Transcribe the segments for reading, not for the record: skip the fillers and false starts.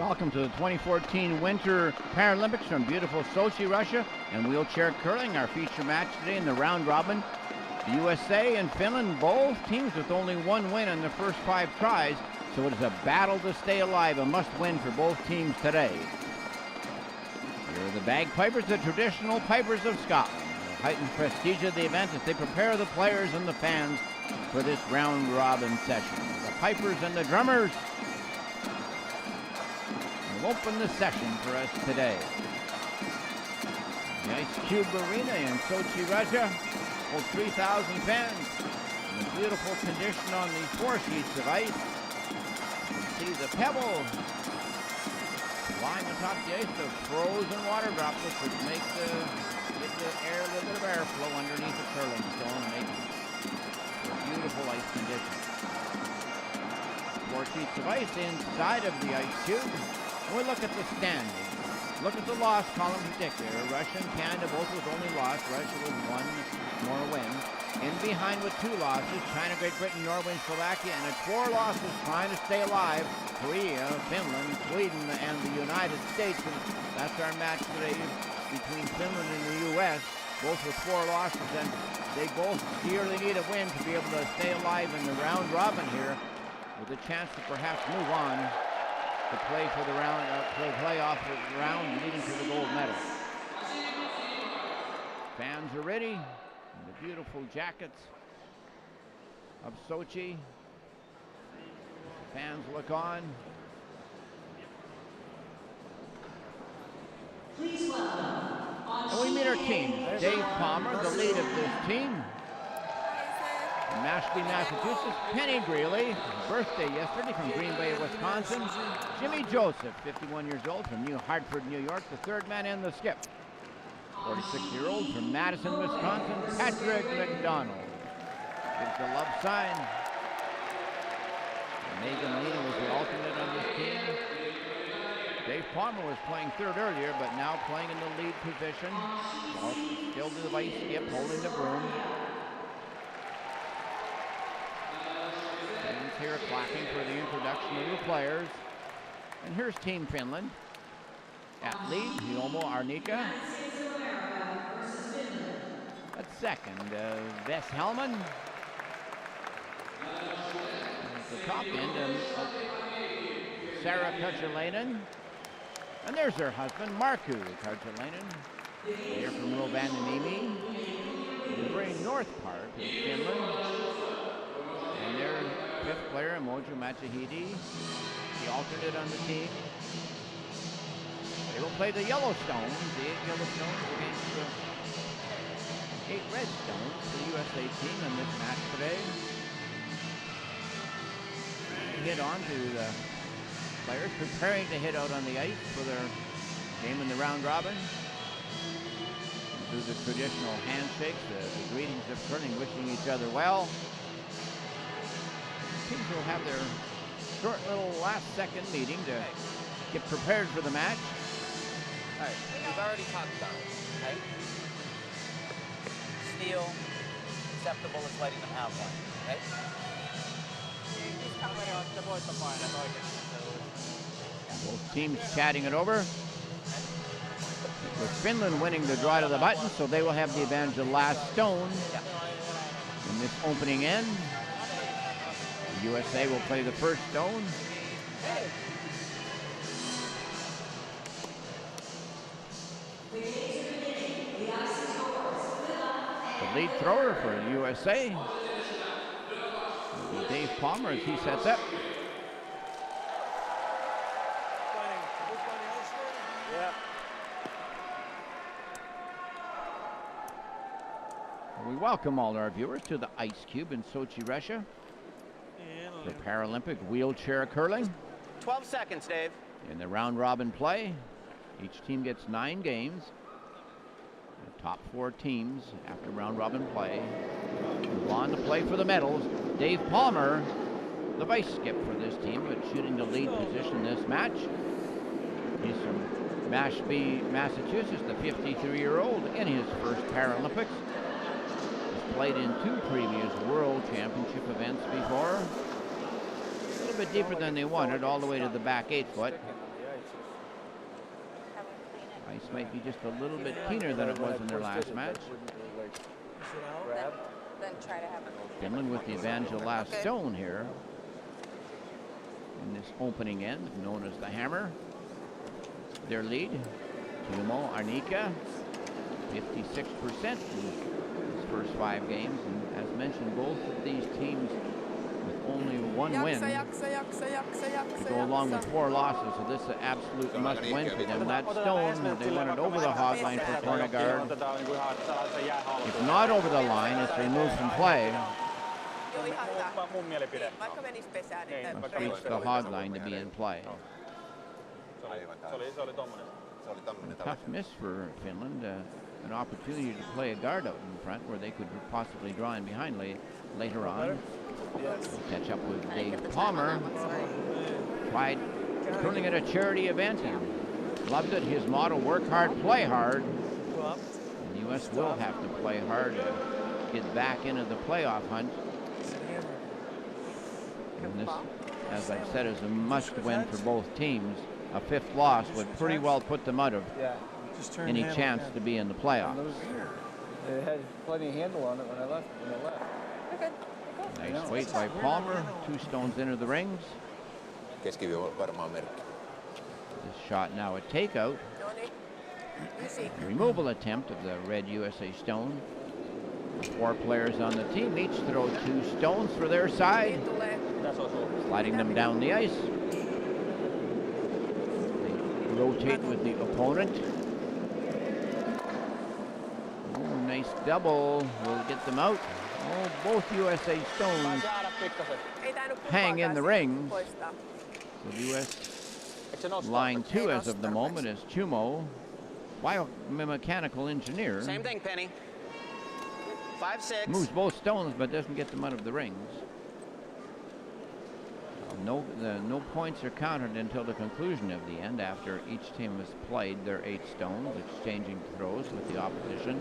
Welcome to the 2014 Winter Paralympics from beautiful Sochi, Russia, and wheelchair curling, our feature match today in the round robin. The USA and Finland, both teams with only one win in the first 5 tries, so it is a battle to stay alive, a must-win for both teams today. Here are the bagpipers, the traditional pipers of Scotland. The heightened prestige of the event as they prepare the players and the fans for this round robin session. The pipers and the drummers will open the session for us today. The Ice Cube Arena in Sochi, Russia holds 3,000 fans. In a beautiful condition on the 4 sheets of ice. You can see the pebble flying atop the ice, the frozen water droplets which make give the air a little bit of airflow underneath the curling stone and make a beautiful ice condition. 4 sheets of ice inside of the ice cube. And we look at the standings. Look at the loss column in particular. Russia and Canada both with only loss. Russia with 1 more win. In behind with 2 losses, China, Great Britain, Norway, and Slovakia, and at 4 losses trying to stay alive, Korea, Finland, Sweden, and the United States. And that's our match today between Finland and the U.S., both with 4 losses, and they both dearly need a win to be able to stay alive in the round robin here, with a chance to perhaps move on to play for the round, for the playoff round leading to the gold medal. Fans are ready. The beautiful jackets of Sochi. Fans look on. Please welcome. And we meet our team. Dave Palmer, the lead of this team. From Mashpee, Massachusetts, Penny Greeley, birthday yesterday from Green Bay, Wisconsin. Jimmy Joseph, 51 years old, from New Hartford, New York, the 3rd man and the skip. 46-year-old from Madison, Wisconsin, Patrick McDonald. Gives the love sign. Megan Lena was the alternate on this team. Dave Palmer was playing 3rd earlier, but now playing in the lead position. Still to the vice skip, holding the broom. Fans here clapping for the introduction of the players. And here's Team Finland. At lead, Hiomo Arnika. At second, Vess Hellman. At the top end, Sarah Karjalainen. And there's her husband, Markku Karjalainen. They're from Rovaniemi, the very north part of Finland. And their 5th player, Mojo Machahidi, the alternate on the team. They will play the Yellowstones, the 8 Yellowstones against the 8 Redstones, the USA team in this match today. Hit on to the players preparing to hit out on the ice for their game in the round robin. Do the traditional handshakes, the greetings of curling, wishing each other well. Teams will have their short little last-second meeting to get prepared for the match. All right, we've already talked about it, okay? Steal, acceptable is letting them have one, okay? Both teams chatting it over. With Finland winning the draw to the button, so they will have the advantage of the last stone in this opening end. The USA will play the first stone. The lead thrower for USA will be Dave Palmer as he sets up. We welcome all our viewers to the Ice Cube in Sochi, Russia for Paralympic wheelchair curling. 12 seconds, Dave. In the round robin play, each team gets 9 games. The top 4 teams after round robin play move on to play for the medals. Dave Palmer, the vice skip for this team, but shooting the lead position in this match. He's from Mashpee, Massachusetts, the 53-year-old in his first Paralympics. Played in 2 previous World Championship events before. A little bit deeper than they wanted, all the way to the back 8 foot. Ice might be just a little bit keener than it was in their last match. Then try to have it. Finland with the advantage of the last stone here in this opening end, known as the hammer. Their lead, Timo Arnika, 56% in his first 5 games. And as mentioned, both of these teams with only 1 win go along with 4 losses, so this is an absolute must win for them. That stone, they went it over the hog line for corner guard. If not over the line, it's removed from play. Must reach the hog line to be in play. A tough miss for Finland. An opportunity to play a guard out in front where they could possibly draw in behind later on. Catch up with Dave Palmer. Tried curling at a charity event and loved it. His motto, work hard, play hard. And the U.S. will have to play hard to get back into the playoff hunt. And this, as I've said, is a must-win for both teams. A 5th loss would pretty well put them out of any chance to be in the playoffs. They had plenty of handle on it when I left. Nice weight by Palmer. 2 stones into the rings. This shot now a takeout. A removal attempt of the red USA stone. 4 players on the team each throw 2 stones for their side, sliding them down the ice. They rotate with the opponent. Oh, nice double will get them out. Oh, both USA stones hang in the rings. So the U.S. line 2 as of the moment is Chumo, biomechanical engineer. Same thing, Penny. 5-6. Moves both stones but doesn't get them out of the rings. No points are counted until the conclusion of the end after each team has played their 8 stones, exchanging throws with the opposition.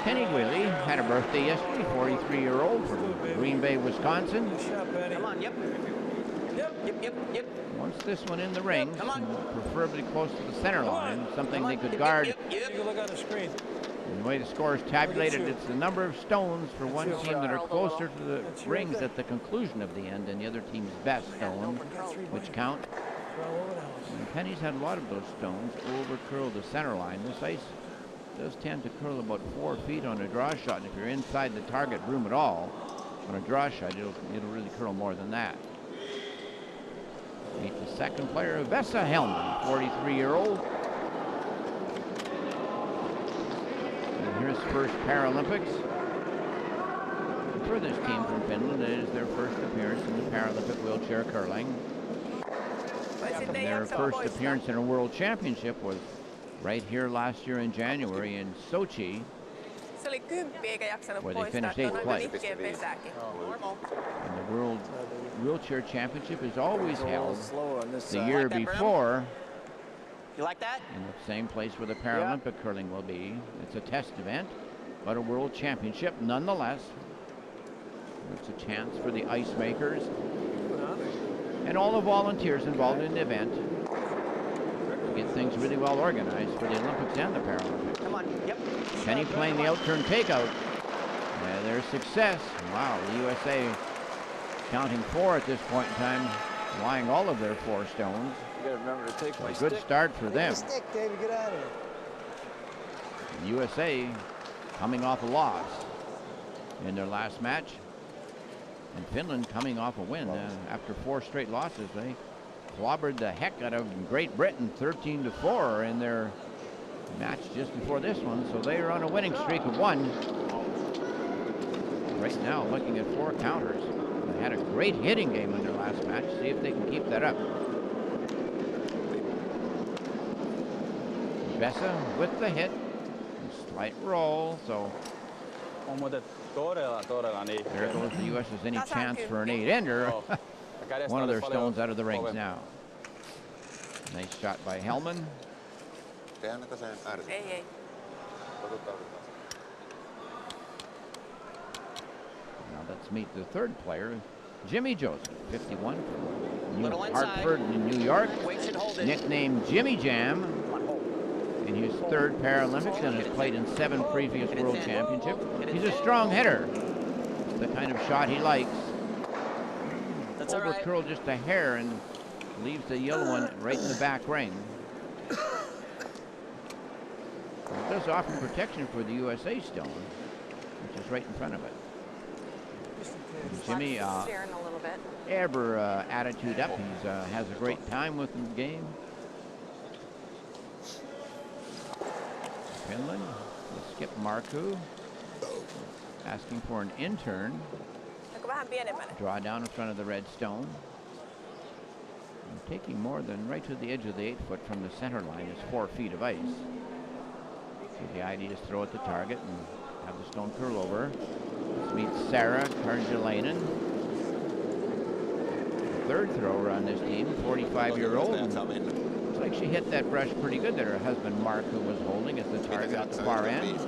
Kenny Willie had a birthday yesterday, 43-year-old from Green Bay, Wisconsin. Come on, yep. Wants this one in the rings, preferably close to the center line, something they could guard. Take a look on the screen. And the way the score is tabulated, it's the number of stones for one team that are closer to the rings at the conclusion of the end and the other team's best stone, which count. And Penny's had a lot of those stones over curl the center line. This ice does tend to curl about 4 feet on a draw shot, and if you're inside the target room at all on a draw shot, it'll really curl more than that. Meet the second player, Vesa Helman, 43-year-old. His first Paralympics. For this team from Finland, it is their first appearance in the Paralympic wheelchair curling. And their first appearance in a world championship was right here last year in January in Sochi, where they finished 8th place. And the World Wheelchair Championship is always held the year before. You like that? In the same place where the Paralympic curling will be. It's a test event, but a world championship nonetheless. It's a chance for the ice makers and all the volunteers involved in the event to get things really well organized for the Olympics and the Paralympics. Come on, yep. Penny playing the out-turn takeout. Their success. Wow, the USA counting 4 at this point in time, lying all of their 4 stones. You gotta remember to take my A good start for them. stick, David, get out of here. The USA coming off a loss in their last match. And Finland coming off a win after 4 straight losses. They clobbered the heck out of Great Britain 13-4 in their match just before this one. So they are on a winning streak of 1. Right now looking at 4 counters. They had a great hitting game in their last match. See if they can keep that up. Vesa with the hit. Slight roll, so there goes the U.S. has any chance for an 8-ender. One of their stones out of the rings now. Nice shot by Helman. Now let's meet the third player, Jimmy Joseph, 51 from New Little inside. Hartford in New York. Weight should hold it. Nicknamed Jimmy Jam. Come on, hold. In his third Paralympics and has played in 7 previous World Championships. He's a strong hitter. It's the kind of shot he likes. That's all right. Overcurl just a hair and leaves the yellow one right in the back ring. It does offer protection for the USA stone, which is right in front of it. Jimmy, staring a little bit. ever attitude up. He has a great time with the game. Finland, Skip Markku, asking for an intern. Draw down in front of the red stone. And taking more than right to the edge of the 8-foot from the center line is 4 feet of ice. So the idea is throw at the target and have the stone curl over. This meets Sarah Karjalainen. The third thrower on this team, 45-year-old. Looks like she hit that brush pretty good that her husband Mark, who was holding as the target at the far end.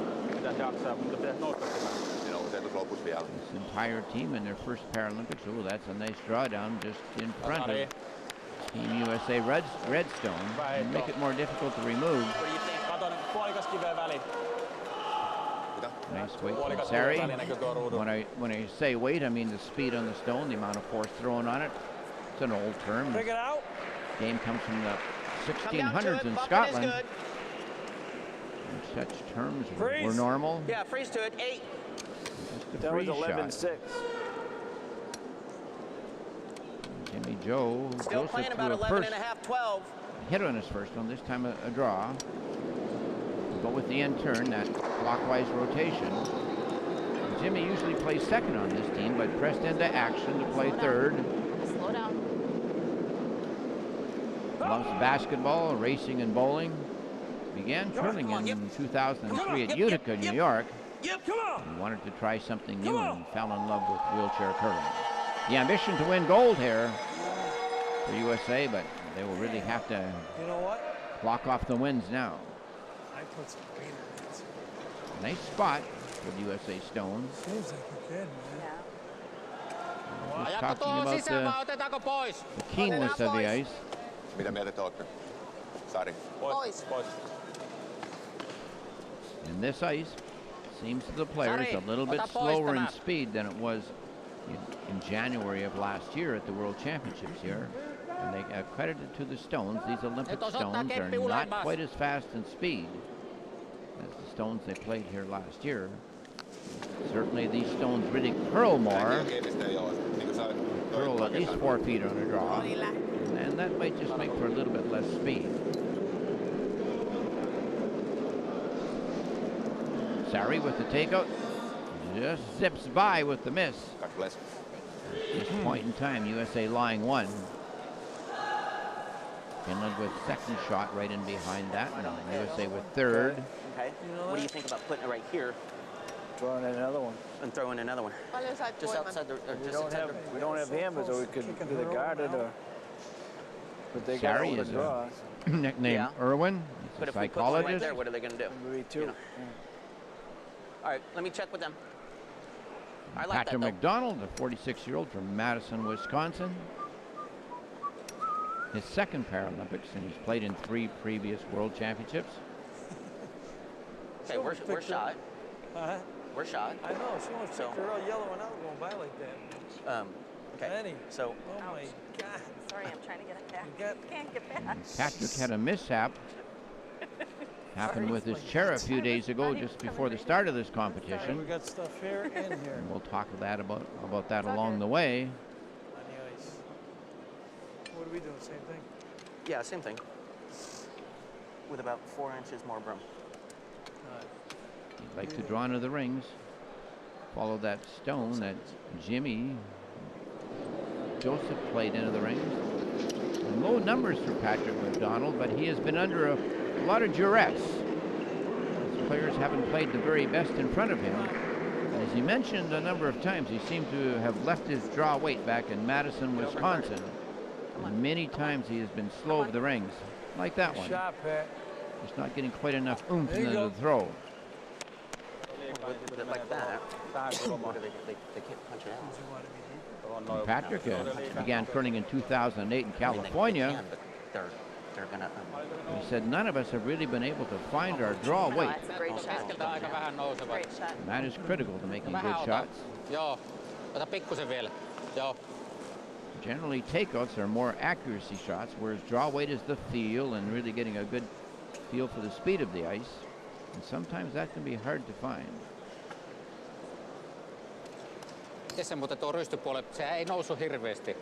This entire team in their first Paralympics. Oh, that's a nice drawdown just in front of Team USA Redstone. And make it more difficult to remove. What do you think? Nice weight from Sari. When I say weight, I mean the speed on the stone, the amount of force thrown on it. It's an old term. Pick it out. Game comes from the 1600s in Scotland. Such terms were normal. Yeah, freeze to it. 8. That was 11-6. Jimmy Joe. Still Joseph playing about 11 and a half, 12. Hit on his first one, this time a draw. But with the end turn, that clockwise rotation. Jimmy usually plays second on this team, but pressed into action to play third. Slow down. Loves basketball, racing, and bowling. Began curling in 2003 at Utica, New York. And wanted to try something new and fell in love with wheelchair curling. The ambition to win gold here for USA, but they will really have to block off the wins now. I put some weight on it. Nice spot for the USA Stones. Seems like you can, man. Just talking about the keenness of the ice. Mitä mieltä te olette? Sari. Pois. And this ice seems to the players a little bit slower in speed than it was in January of last year at the World Championships here. And they credited to the stones. These Olympic stones are not quite as fast in speed as the stones they played here last year. Certainly these stones really curl more. Curl at least 4 feet on a draw. And that might just make for a little bit less speed. Sari with the takeout. Just zips by with the miss. At this point in time, USA lying 1. Finland with second shot right in behind that. And USA with third. Okay. What do you think about putting it right here Throwing in another one. and throwing another one? Just outside the. We don't have hammers, or we could either guard it or. But they got Sari open is draws. nicknamed Irwin. But He's a if we put one right psychologist. there, what are they going to do? Maybe two. You know. All right, let me check with them. I like Patrick that, though. McDonald, a 46-year-old from Madison, Wisconsin. His second Paralympics, and he's played in 3 previous World Championships. Okay, we're shot. Uh-huh. We're shot. I know. She wants to So- pick her out yellow and out going by like that. Okay. Penny. So Oh my God. Sorry, I'm trying to get it back. You got- Can't get back. Patrick had a mishap. Happened with his chair a few days ago, just before the start of this We competition. got stuff here and here And we'll talk about that along the way. on the ice. What are we doing? Same thing? yeah, same thing. With about 4 inches more broom. He'd like to draw into the rings. Follow that stone that Jimmy Joseph played into the rings. Low numbers for Patrick McDonald, but he has been under a lot of duress. His players haven't played the very best in front of him. And as he mentioned a number of times, he seemed to have left his draw weight back in Madison, Wisconsin. And many times he has been slow of the rings, like that one. Shot, Pat. Just not getting quite enough oomph There you into go. the throw. With it like that, what do they can't punch it out. Patrick began curling in 2008 in California. They're gonna. He said, none of us have really been able to find our draw weight. That's a great shot. Great shot. And that is critical to making good shots. Joo. Ota pikkusen vielä. Joo. Generally, takeouts are more accuracy shots, whereas draw weight is the feel and really getting a good feel for the speed of the ice. And sometimes that can be hard to find. Tässä muuten tuo rystypuoli, se ei noussut hirveästi.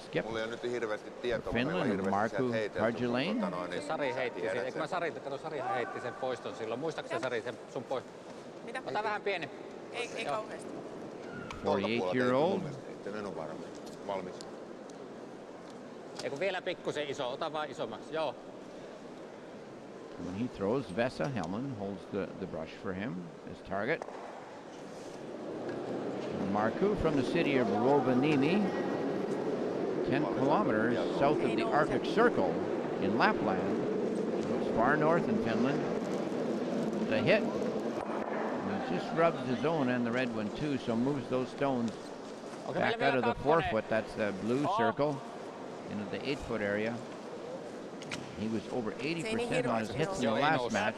Skip. Mulla ei ole nyt hirveästi tietoa. Finland, Markku Karjalainen. Se Sari heitti sen. Eikö Sarihan heitti sen poiston silloin. Muistaakseni Sari sen sun poiston? Mitä? Ota vähän pieni. Ei kauheasti. 48-year-old. En ole varma. Valmis. Eikö vielä pikkusen iso? Ota vaan isommaksi. Joo. When he throws, Vesa Helman holds the brush for him as target. Markku from the city of Rovaniemi, 10 kilometers south of the Arctic Circle in Lapland. So it's far north in Finland. The hit. And he just rubs the zone and the red one too, so moves those stones back out of the 4-foot. That's the blue circle into the 8-foot area. He was over 80% on his hits in the last match.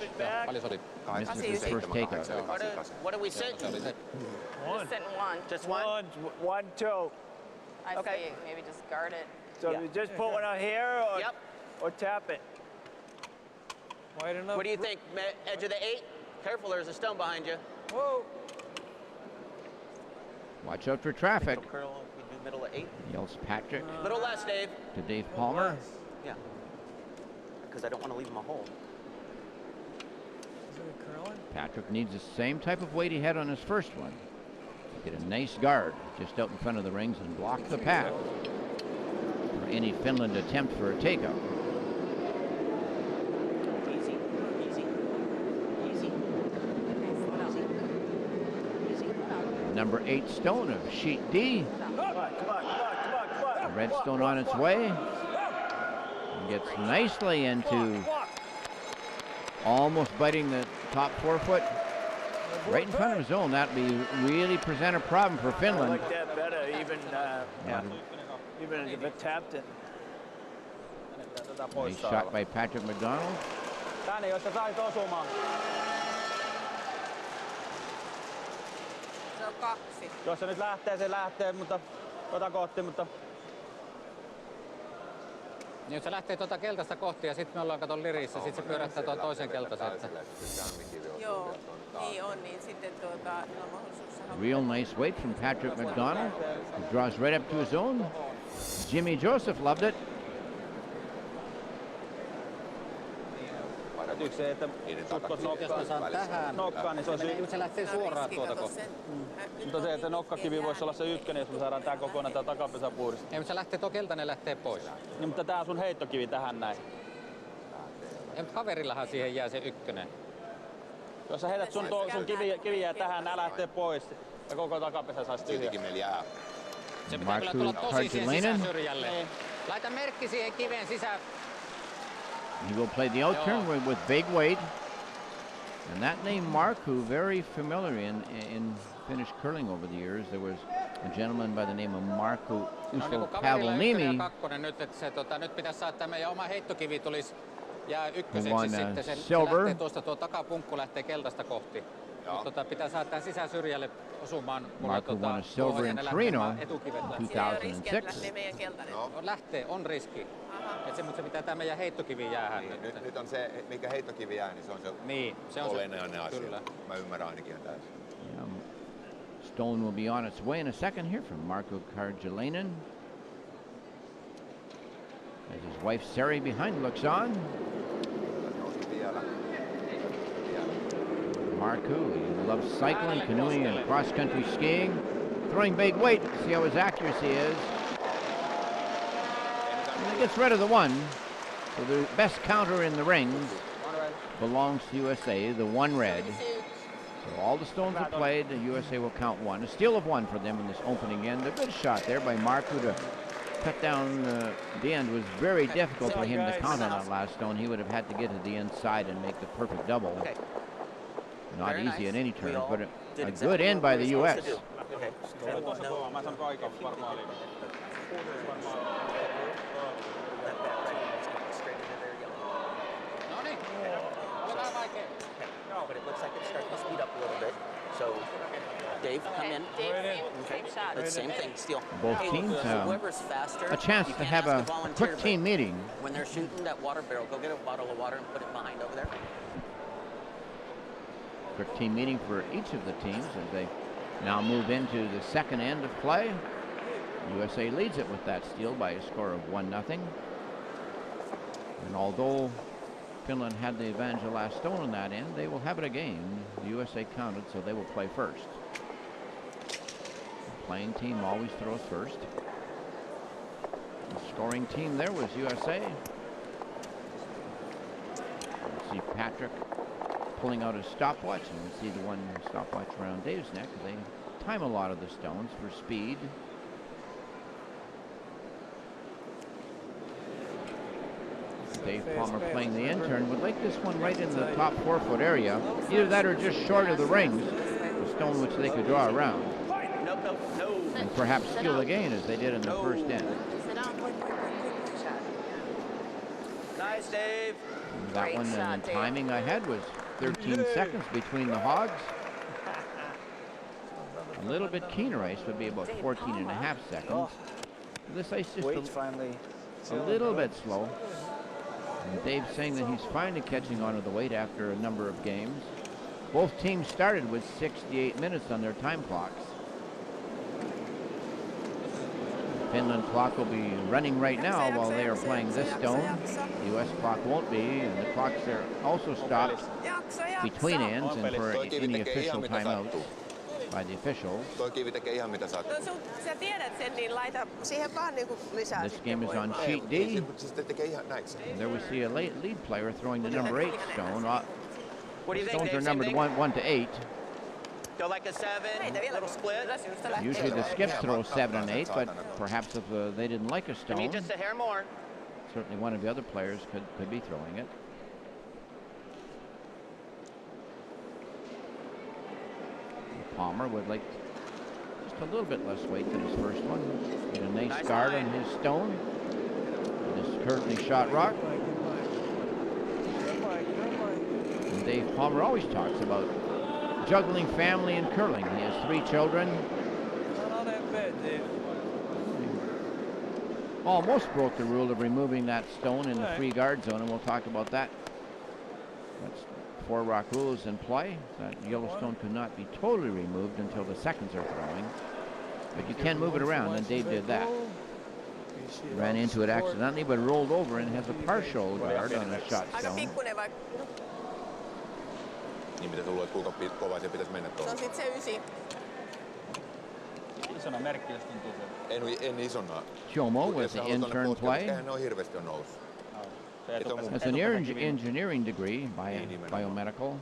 Missed his first takeout. What do we sit? Just sitting one. Just one? One, two. I Okay. say maybe just guard it. So you just put one out here or, Yep. or tap it. Wide enough. What do you think? Edge of the 8? Careful, there's a stone behind you. Whoa. Watch out for traffic, Curl, we do middle of 8. yells Patrick Little less, Dave. to Dave Palmer. Yeah. Because I don't want to leave him a hole. Patrick needs the same type of weight he had on his first one. Get a nice guard just out in front of the rings and block the path for any Finland attempt for a takeout. Easy, easy, easy, easy. Number 8 stone of sheet D. Come on. Red stone on its way. And gets nicely into almost biting the top 4-foot. Right in front of his zone. That would be really present a problem for I Finland. like that better, even if it tapped it. Nice shot by Patrick McDonald. Tänne, jos sä sait osumaan. Se on 2. Jos se nyt lähtee, se lähtee, mutta kohti, mutta... Niin jos se lähtee tuota keltaista kohti ja sitten me ollaan katon lirissä, sitten se pyörähtää tuon toisen keltaisen. Joo, niin on, niin sitten on mahdollisuus saada. Real nice weight from Patrick McDonald. He draws right up to his own. Jimmy Joseph loved it. Täytyykö se, että sutkot nokkaan, niin se olisi... Se lähtee suoraan tuota kohti. Mutta se, että nokkakivi voisi olla se ykkönen, jos me saadaan tää kokonaan tää takapesä puhdistaa. Ei, mutta se lähtee, tuo keltainen lähtee pois. Niin, mutta tää on sun heittokivi tähän näin. Ei, mutta kaverillahan siihen jää se ykkönen. Jos sä heität sun kivi jää tähän, nää lähtee pois. Ja koko takapesä saisi tyhjää. Siltikin meillä jää. Se pitää kyllä tulla tosi siihen sisäsyrjälle. Laita merkki siihen kiveen sisään. He will play the out turn with big weight. And that name Markku, very familiar in Finnish curling over the years. There was a gentleman by the name of Markku Paloniemi. Nyt, että se, nyt pitäisi saada meidän oma heittokivi tulisi jää ykköseksi won, sitten. Se silver. lähtee tuosta, tuo takapunkku lähtee keltaista kohti. Mutta pitää saada tämän sisäsyrjälle osumaan. Markku won a silver in Torino 2006. Lähtee, on riski. Mutta se pitää tämä meidän heittokivi jäähän nyt. Nyt on se, mikä heittokivi jää, niin se on se, se on olennainen asia. Kyllä. Mä ymmärrän ainakin täysin. Yeah. Stone will be on its way in a second here from Markku Karjalainen. As his wife Sari behind looks on. Markku, he loves cycling, canoeing, and cross-country skiing. Throwing big weight, see how his accuracy is. And he gets rid of the one. So the best counter in the rings belongs to USA, the one red. So all the stones are played, the USA will count one. A steal of one for them in this opening end. A good shot there by Markku to cut down the end. Was very difficult for him to count on that last stone. He would have had to get to the inside and make the perfect double. Not easy at any turn, but a good end by the U.S. Okay. Tuossa kovaa. Mä sanon aika varmaan liikaa. Noniin. Oli vähän vaikea. But it looks like it's starting to speed up a little bit. So, Dave, come in. Dave, same shot. It's same thing, still. Both Hey, teams whoever's faster, a chance you to can have ask a the volunteer, quick team but meeting. when they're shooting that water barrel, go get a bottle of water and put it behind over there. Quick team meeting for each of the teams as they now move into the second end of play. USA leads it with that steal by a score of 1-0. And although Finland had the advantage of last stone on that end, they will have it again. The USA counted, so they will play first. The playing team always throws first. The scoring team there was USA. You see Patrick pulling out a stopwatch, and you see the one stopwatch around Dave's neck. They time a lot of the stones for speed. Dave Palmer playing the intern would like this one right in the top 4-foot area. Either that or just short of the rings, a stone which they could draw around. And perhaps steal again as they did in the first end. Nice, Dave. And that one, and the timing I had was 13 seconds between the hogs. A little bit keener ice would be about 14.5 seconds. This ice just a little bit slow. And Dave's saying that he's finally catching on to the weight after a number of games. Both teams started with 68 minutes on their time clocks. Finland clock will be running right now while they are playing this stone. The U.S. clock won't be, and the clocks are also stopped between ends and for any official timeouts by the officials. This game is on sheet D. And there we see a lead player throwing the number 8 stone. Stones are numbered 1 to 8. Go like a 7, little split. Usually the skips throw 7 and 8, but perhaps if they didn't like a Give stone, me just a hair more. certainly one of the other players could be throwing it. Palmer would like just a little bit less weight than his first one. Get a nice guard on his stone. This currently shot rock. And Dave Palmer always talks about juggling family and curling. He has 3 children. Almost broke the rule of removing that stone in the free guard zone, and we'll talk about that. That's 4 rock rules in play. That yellow stone could not be totally removed until the seconds are throwing. But you can move it around, and Dave did that. Ran into it accidentally, but rolled over and has a partial guard on a shot stone. Niin mitä luulet, kuinka kovaa se pitäisi mennä tuolla? No sit se 9. Isona merkki, jos tuntuu se. En isona. Jomo was the intern play. Eihän ne ole hirveästi on noussut. Has an engineering degree by biomedical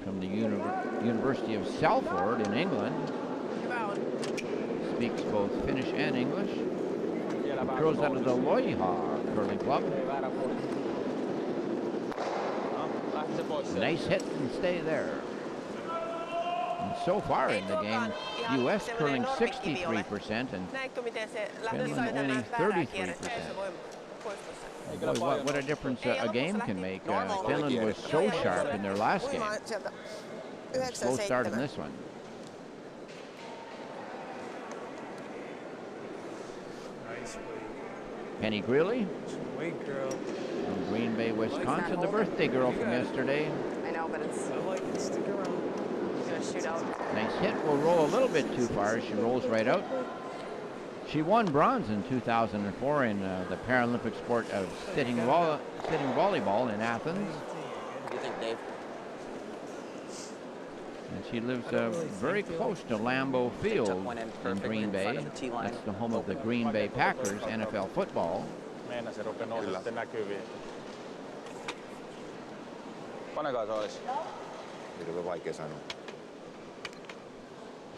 from the University of Salford in England. Speaks both Finnish and English. Curls out of the Loiha Curling Club. Nice hit and stay there. And so far in the game, U.S. curling 63% and Finland only 33%. Boy, what a difference a game can make. Finland was so sharp in their last game. Slow start in this one. Penny Greeley from Green Bay, Wisconsin, the birthday girl from yesterday. I know, but it's. I like it. Stick around. He's gonna shoot out. Nice hit. Will roll a little bit too far. She rolls right out. She won bronze in 2004 in the Paralympic sport of sitting volleyball in Athens. What do you think, Dave? And she lives very close to Lambeau Field in Green Bay. That's the home of the Green Bay Packers, NFL football. Meina se rupeaa nousemaan sitten näkyviin. Panekaa se olisi. Hirveän vaikea sanoa.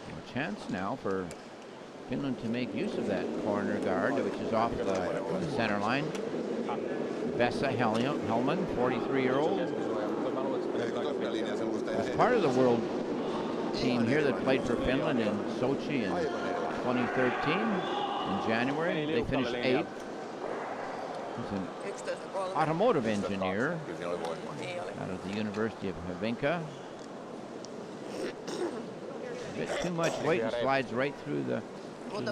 A chance now for Finland to make use of that corner guard, which is off the center line. Vesa Helman, 43-year-old. Was part of the World team here that played for Finland in Sochi in 2013. In January, they finished 8th. He's an 11.3. automotive engineer Kyllä siinä oli voimaa. Ei ole. out of the University of Helsinki. A bit too much weight and slides right through the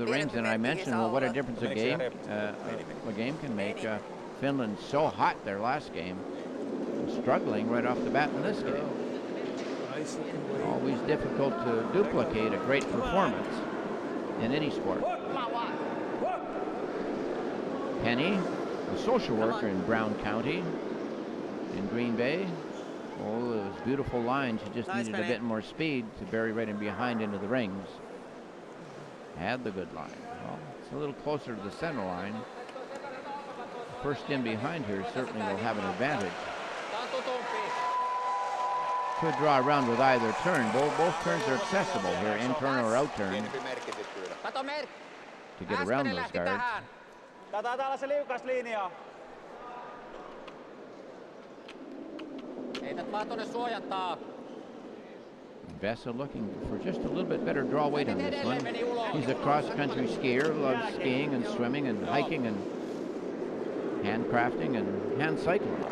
rings. And I mentioned, well, what a difference a game can make. Finland so hot their last game, struggling right off the bat in this game. Always difficult to duplicate a great performance in any sport. Penny, a social worker in Brown County in Green Bay. Oh, those beautiful lines. She just needed a bit more speed to bury right in behind into the rings. Had the good line. Well, it's a little closer to the center line. First in behind here certainly will have an advantage. Could draw around with either turn. Both turns are accessible here, in turn or out turn, to get around those guards. Täällä se liukas linja. Heität vaan tonne suojan taa. Vesa looking for just a little bit better draw weight on this one. He's a cross-country skier, loves skiing and swimming and hiking and handcrafting and hand cycling.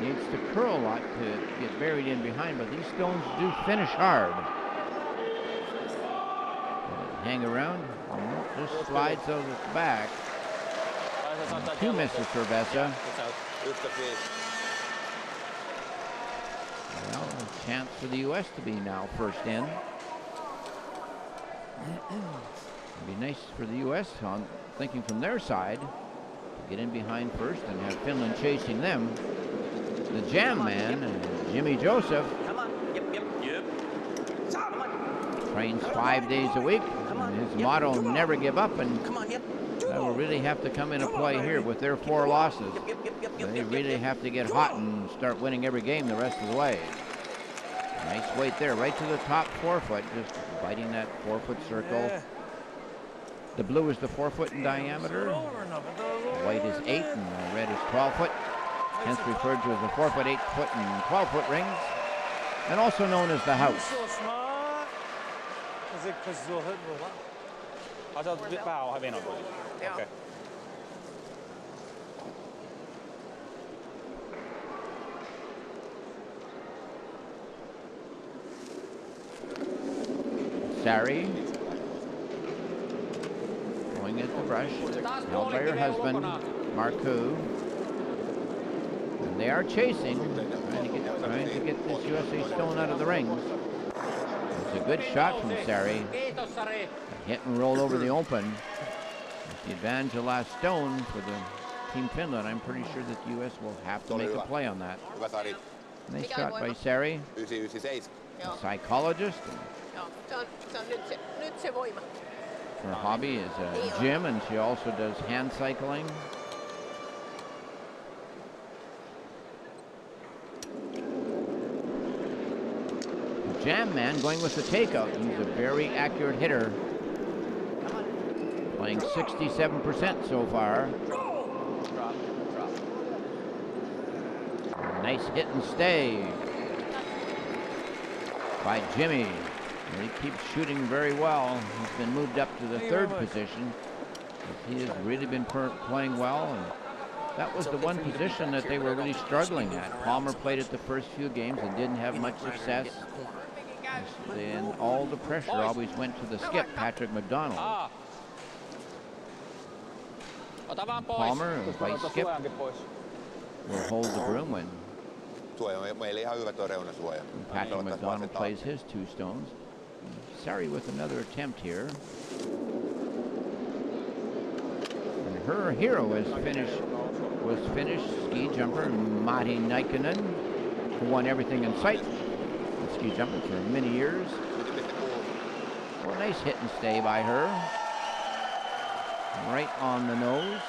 Needs to curl a lot to get buried in behind, but these stones do finish hard. Hang around, just slides out of the back. And 2 misses for Vesa. Well, a chance for the U.S. to be now first in. It'd be nice for the U.S. on thinking from their side to get in behind first and have Finland chasing them. The jam man, Jimmy Joseph, trains 5 days a week. And his motto, never give up, and that will really have to come into play here with their 4 losses. They really have to get hot and start winning every game the rest of the way. Nice weight there, right to the top 4 foot, just biting that 4 foot circle. The blue is the 4 foot in diameter. The white is 8 and the red is 12 foot. Hence referred to as the 4 foot, 8 foot, and 12 foot rings, and also known as the house. Joo. Sari going at the brush, held by her husband, Marcoux. And they are chasing, trying to get this USA stone out of the rings. It's a good shot from Sari. Hit and roll over the open. It's the advantage of the last stone for the Team Finland. I'm pretty sure that the U.S. will have to make a play on that. Nice shot by Sari. Psychologist. Joo, se on nyt se voima. Her hobby is gym, and she also does hand cycling. Jam man going with the takeout. He's a very accurate hitter. Playing 67% so far. Nice hit and stay by Jimmy. He keeps shooting very well. He's been moved up to the 3rd position. He has really been playing well, and that was the one position that they were really struggling at. Palmer played it the first few games and didn't have much success. And all the pressure always went to the skip, Patrick McDonald. Palmer, by skip, will hold the broom when Patrick McDonald plays his 2 stones. Sari with another attempt here. And her hero was Finnish ski jumper Matti Nikkanen, who won everything in sight in ski jumping for many years. Well, nice hit and stay by her. Right on the nose.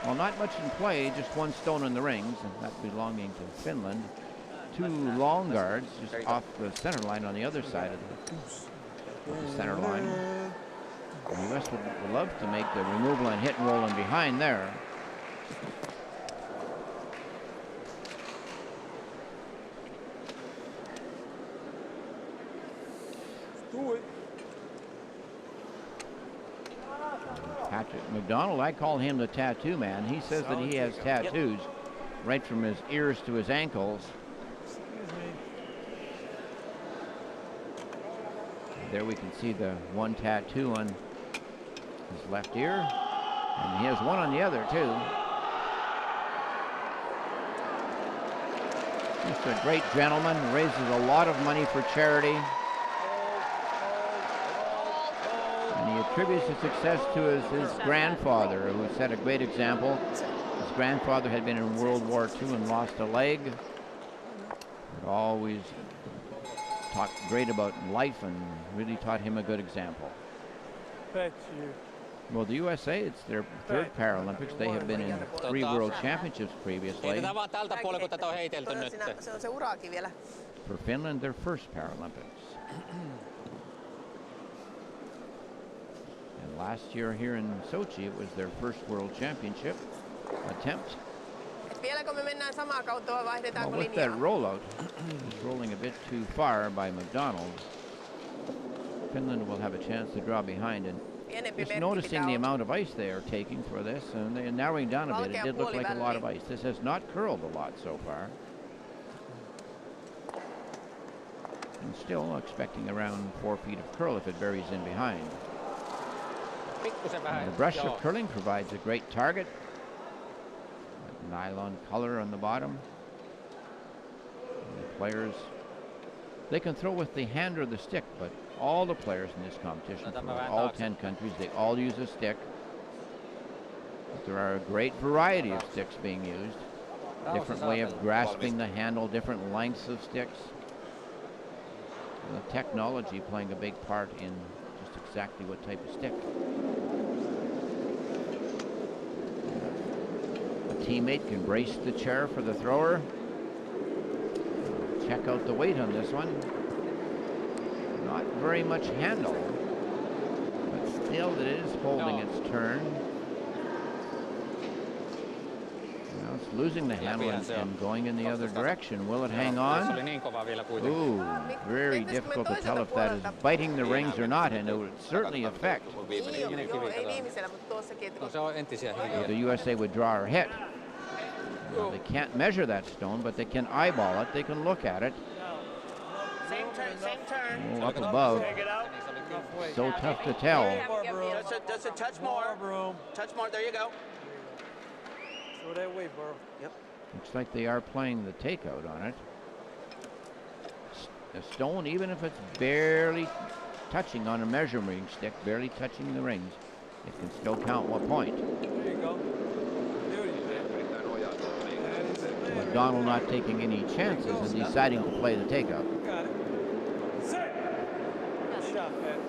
Well, not much in play, just 1 stone in the rings, and that belonging to Finland. 2 long guards just off the center line on the other side of the center line. The U.S. would love to make the removal and hit and roll in behind there. Patrick McDonald, I call him the tattoo man. He says that he has tattoos right from his ears to his ankles. Excuse me. There we can see the one tattoo on his left ear, and he has one on the other too. Just a great gentleman, raises a lot of money for charity. And he attributes his success to his grandfather, who set a great example. His grandfather had been in World War II and lost a leg. But always talked great about life and really taught him a good example. Bet you. Well, the USA, it's their third Paralympics. They have been in 3 World Championships previously. Heitetään vaan tältä puolella, kun tätä on heitelty nyt. Se on se urakin vielä. For Finland, their first Paralympics. And last year here in Sochi, it was their first World Championship attempt. Et vieläkö me mennään samaa kautta vai vaihdetaanko Well, with linjaa? that rollout, it's rolling a bit too far by McDonald. Finland will have a chance to draw behind, and just noticing the amount of ice they are taking for this, and they're narrowing down a bit. It did look like a lot of ice. This has not curled a lot so far. And still expecting around 4 feet of curl if it buries in behind. And the brush of curling provides a great target. Nylon color on the bottom. And the players, they can throw with the hand or the stick, but all the players in this competition, from all 10 countries, they all use a stick. But there are a great variety of sticks being used. Different way of grasping the handle, different lengths of sticks. And the technology playing a big part in just exactly what type of stick. A teammate can brace the chair for the thrower. Check out the weight on this one. Not very much handle, but still it is holding its turn. Now it's losing the handle and going in the other direction. Will it hang on? Ooh, very difficult to tell if that is biting the rings or not, and it would certainly affect. The USA would draw or hit. Now, they can't measure that stone, but they can eyeball it. They can look at it. Same turn. Oh, up above. So tough to tell. Just a touch more. Touch more. There you go. Throw that way, bro. Yep. Looks like they are playing the takeout on it. A stone, even if it's barely touching on a measuring stick, barely touching the rings, it can still count 1 point. There you go. McDonald not taking any chances and deciding to play the takeout. Got it. Set. Good shot, Pat.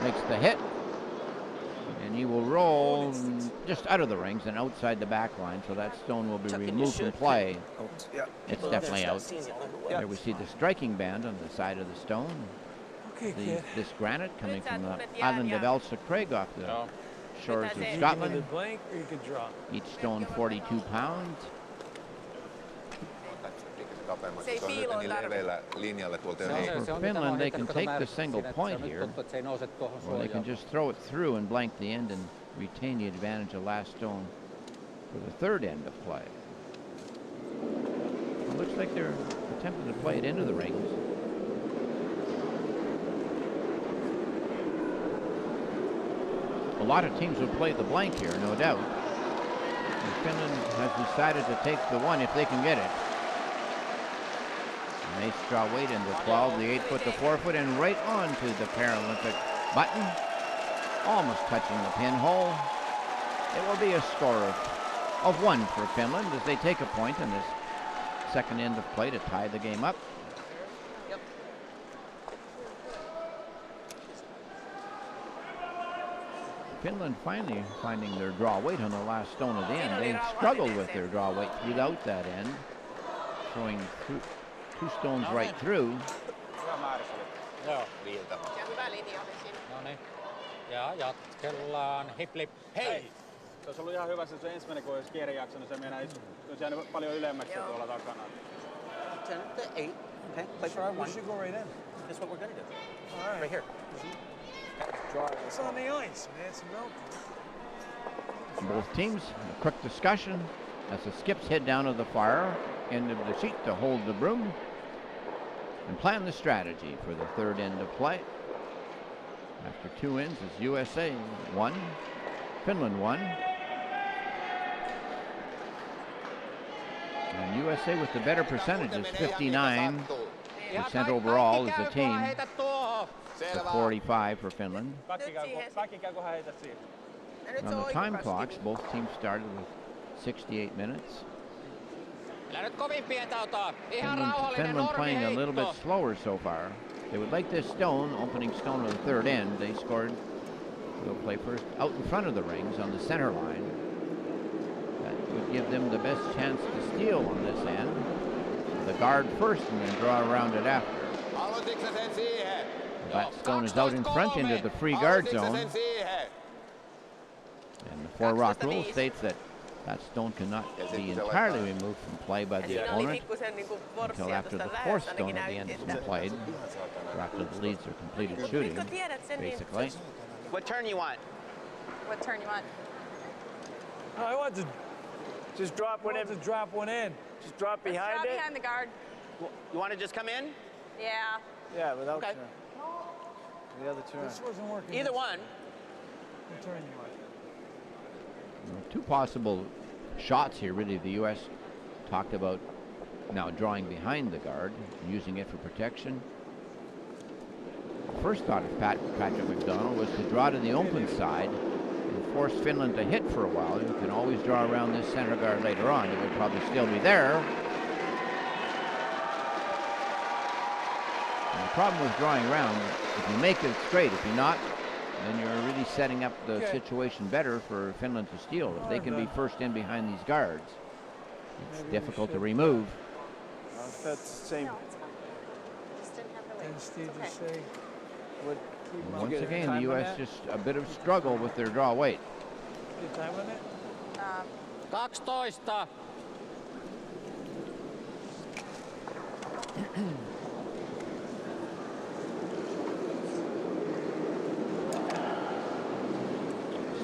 Makes the hit. And he will roll just out of the rings and outside the back line, so that stone will be removed from play. It's definitely out. There we see the striking band on the side of the stone. Okay, This granite coming from the island of Elsa Craig off the shores of Scotland. Blank or you could draw. Each stone 42 pounds. For Finland, they can take the single point here, or they can just throw it through and blank the end and retain the advantage of last stone for the third end of play. It looks like they're attempting to play it into the rings. A lot of teams would play the blank here, no doubt. And Finland has decided to take the one if they can get it. Nice draw weight into 12, the 8-foot, the 4-foot, and right onto the Paralympic button. Almost touching the pinhole. It will be a score of 1 for Finland as they take a point in this second end of play to tie the game up. Finland finally finding their draw weight on the last stone of the end. They struggled with their draw weight throughout that end, throwing 2 stones right through. Joo. No niin. Ja jatkellaan. Hiplip. Hei! Se olisi ollut ihan hyvä se ensimmäinen, kun olisi kierrejakso, niin se meidän olisi jäänyt paljon ylemmäksi tuolla takana. 10 to 8. Okay. Play for our 1. We should go right in. That's what we're going to do. All right. Right here. It's on the ice, man. It's melting. Both teams, a quick discussion as the skips head down to the far end of the sheet to hold the broom and plan the strategy for the third end of play. After 2 ends, it's USA 1, Finland 1. And USA with the better percentages, 59% overall as a team, to 45 for Finland. Kaikki käy, kun heität siihen. On the time clocks, both teams started with 68 minutes. Finland playing a little bit slower so far. They would like this stone, opening stone of the third end. They scored. They'll play first out in front of the rings on the center line. That would give them the best chance to steal on this end. The guard first and then draw around it after. That stone is out in front into the free guard zone. And the four rock rule states that that stone cannot be entirely removed from play by the opponent until after the fourth stone at the end has been played, or after the leads are completed shooting, basically. What turn you want? What turn you want? No, I want to just drop one in. Just drop one in. Just drop behind it? Behind the guard. You want to just come in? Yeah. Yeah, without Okay. turn. The other turn. This wasn't working. Either one. What turn you want? Two possible shots here, really. The U.S. talked about now drawing behind the guard, using it for protection. The first thought of Patrick McDonald was to draw to the open side and force Finland to hit for a while. You can always draw around this center guard later on. It would probably still be there. And the problem with drawing around, if you make it, it's great. If you're not, then you're really setting up the situation better for Finland to steal. If they can be first in behind these guards, it's difficult to remove. That's the same. No, it's fine. Just didn't have the weight. And Steve It's just okay. say, what, keep And on once getting again, time the on U.S. that? just a bit of struggle with their draw weight. Get time on it? 12.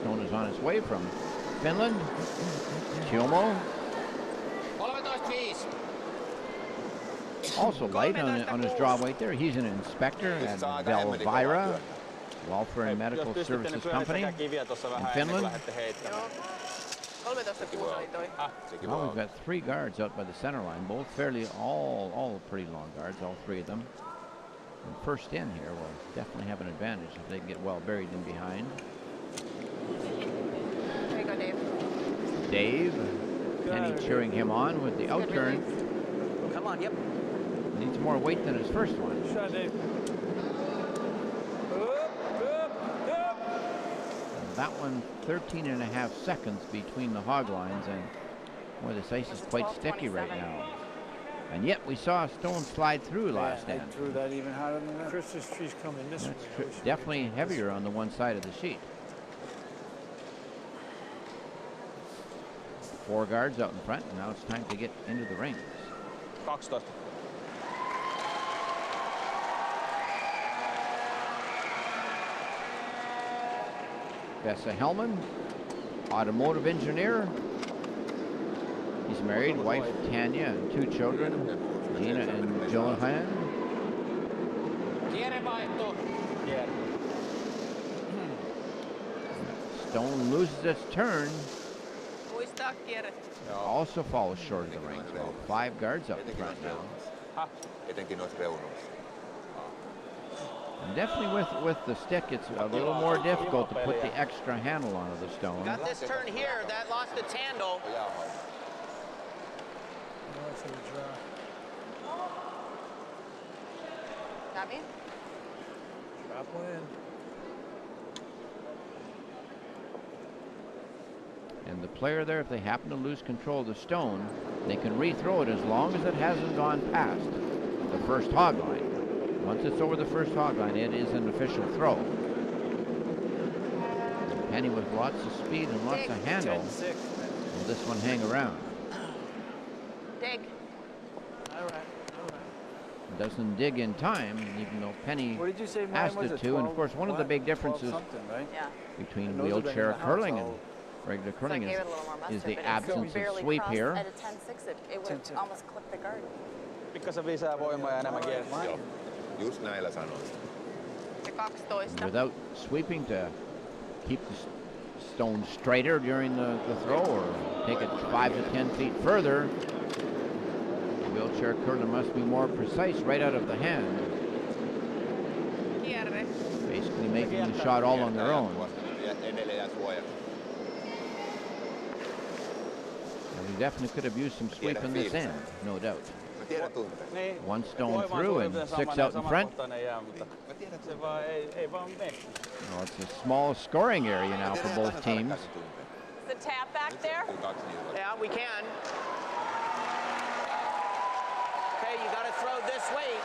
Stone is on its way from Finland. Tiomo 13.5. also light on his draw weight there. He's an inspector at Velvira Welfare and Medical Jos pystytte, Services niin Company pyöristäkää kiviä tuossa in vähän ennen kuin Finland. lähdette heittämään. 13 oli toi. Well, we've got 3 guards out by the center line, both fairly all pretty long guards, all 3 of them. And first in here will definitely have an advantage if they can get well buried in behind. There you go, Dave. Dave, Kenny cheering him on with the out turn. Come on, yep. Needs more weight than his first one. Shot, Dave. Up. That one, 13.5 seconds between the hog lines, and boy, this ice is quite sticky right now. And yet we saw a stone slide through last They end. threw that even harder than that. Christmas tree's coming this way. That's definitely heavier on the one side of the sheet. 4 guards out in front, and now it's time to get into the rings. 12. Vesa Hellman, automotive engineer. He's married, wife Tanya, and 2 children, Gina and Johan. Kierrevaihto. Stone loses its turn, Muistaa kierre. also falls short of the rings. Well, 5 guards up in front now. Etenkin noissa reunoissa. And definitely with the stick, it's a little more difficult to put the extra handle onto the stone. Got this turn here. That lost its handle. Got me? Drop one in. And the player there, if they happen to lose control of the stone, they can rethrow it as long as it hasn't gone past the first hog line. Once it's over the first hog line, it is an official throw. Penny with lots of speed and lots of handle. 10-6. Will this one hang around? Dig. All right. doesn't dig in time, even though Penny What did you say mine asked was? it to. And of course, one of the big differences Right? Yeah. between And those have been in wheelchair the house curling and all- regular So I curling gave it a little more mustard, is the but it absence still of barely sweep crossed here. At a 10-6, it would 10-6. have almost clipped the guard. Pikkasen lisää voimaa ja enemmän kierrettä. Joo, just näillä sanoin. Ja 12. Without sweeping to keep the stone straighter during the throw or take it 5 to 10 feet further. The wheelchair curler must be more precise right out of the hand, Kierre. basically making the shot all on their own. Edelleen jää suojaksi. And we definitely could have used some sweep in this end, no doubt. Mä tiedän tunteen. Niin. One stone Voimaan through suurin and piirtein 6 out in front. samankohtainen jää, mutta Mä tiedän se vaan ei vaan mene. Well, it's a small scoring area now for both teams. The tap back there? Yeah, we can. Okay, you got to throw this weight.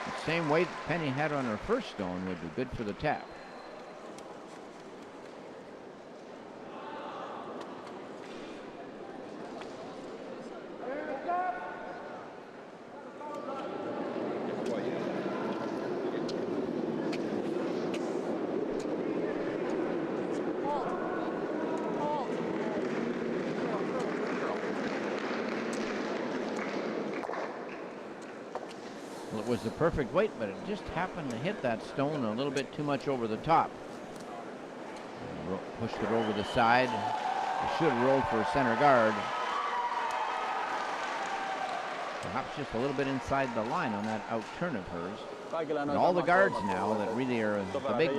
The same weight Penny had on her first stone would be good for the tap. Well, it was the perfect weight, but it just happened to hit that stone a little bit too much over the top. Pushed it over the side. It should have rolled for a center guard. Perhaps just a little bit inside the line on that out turn of hers. And all the guards now that really are the big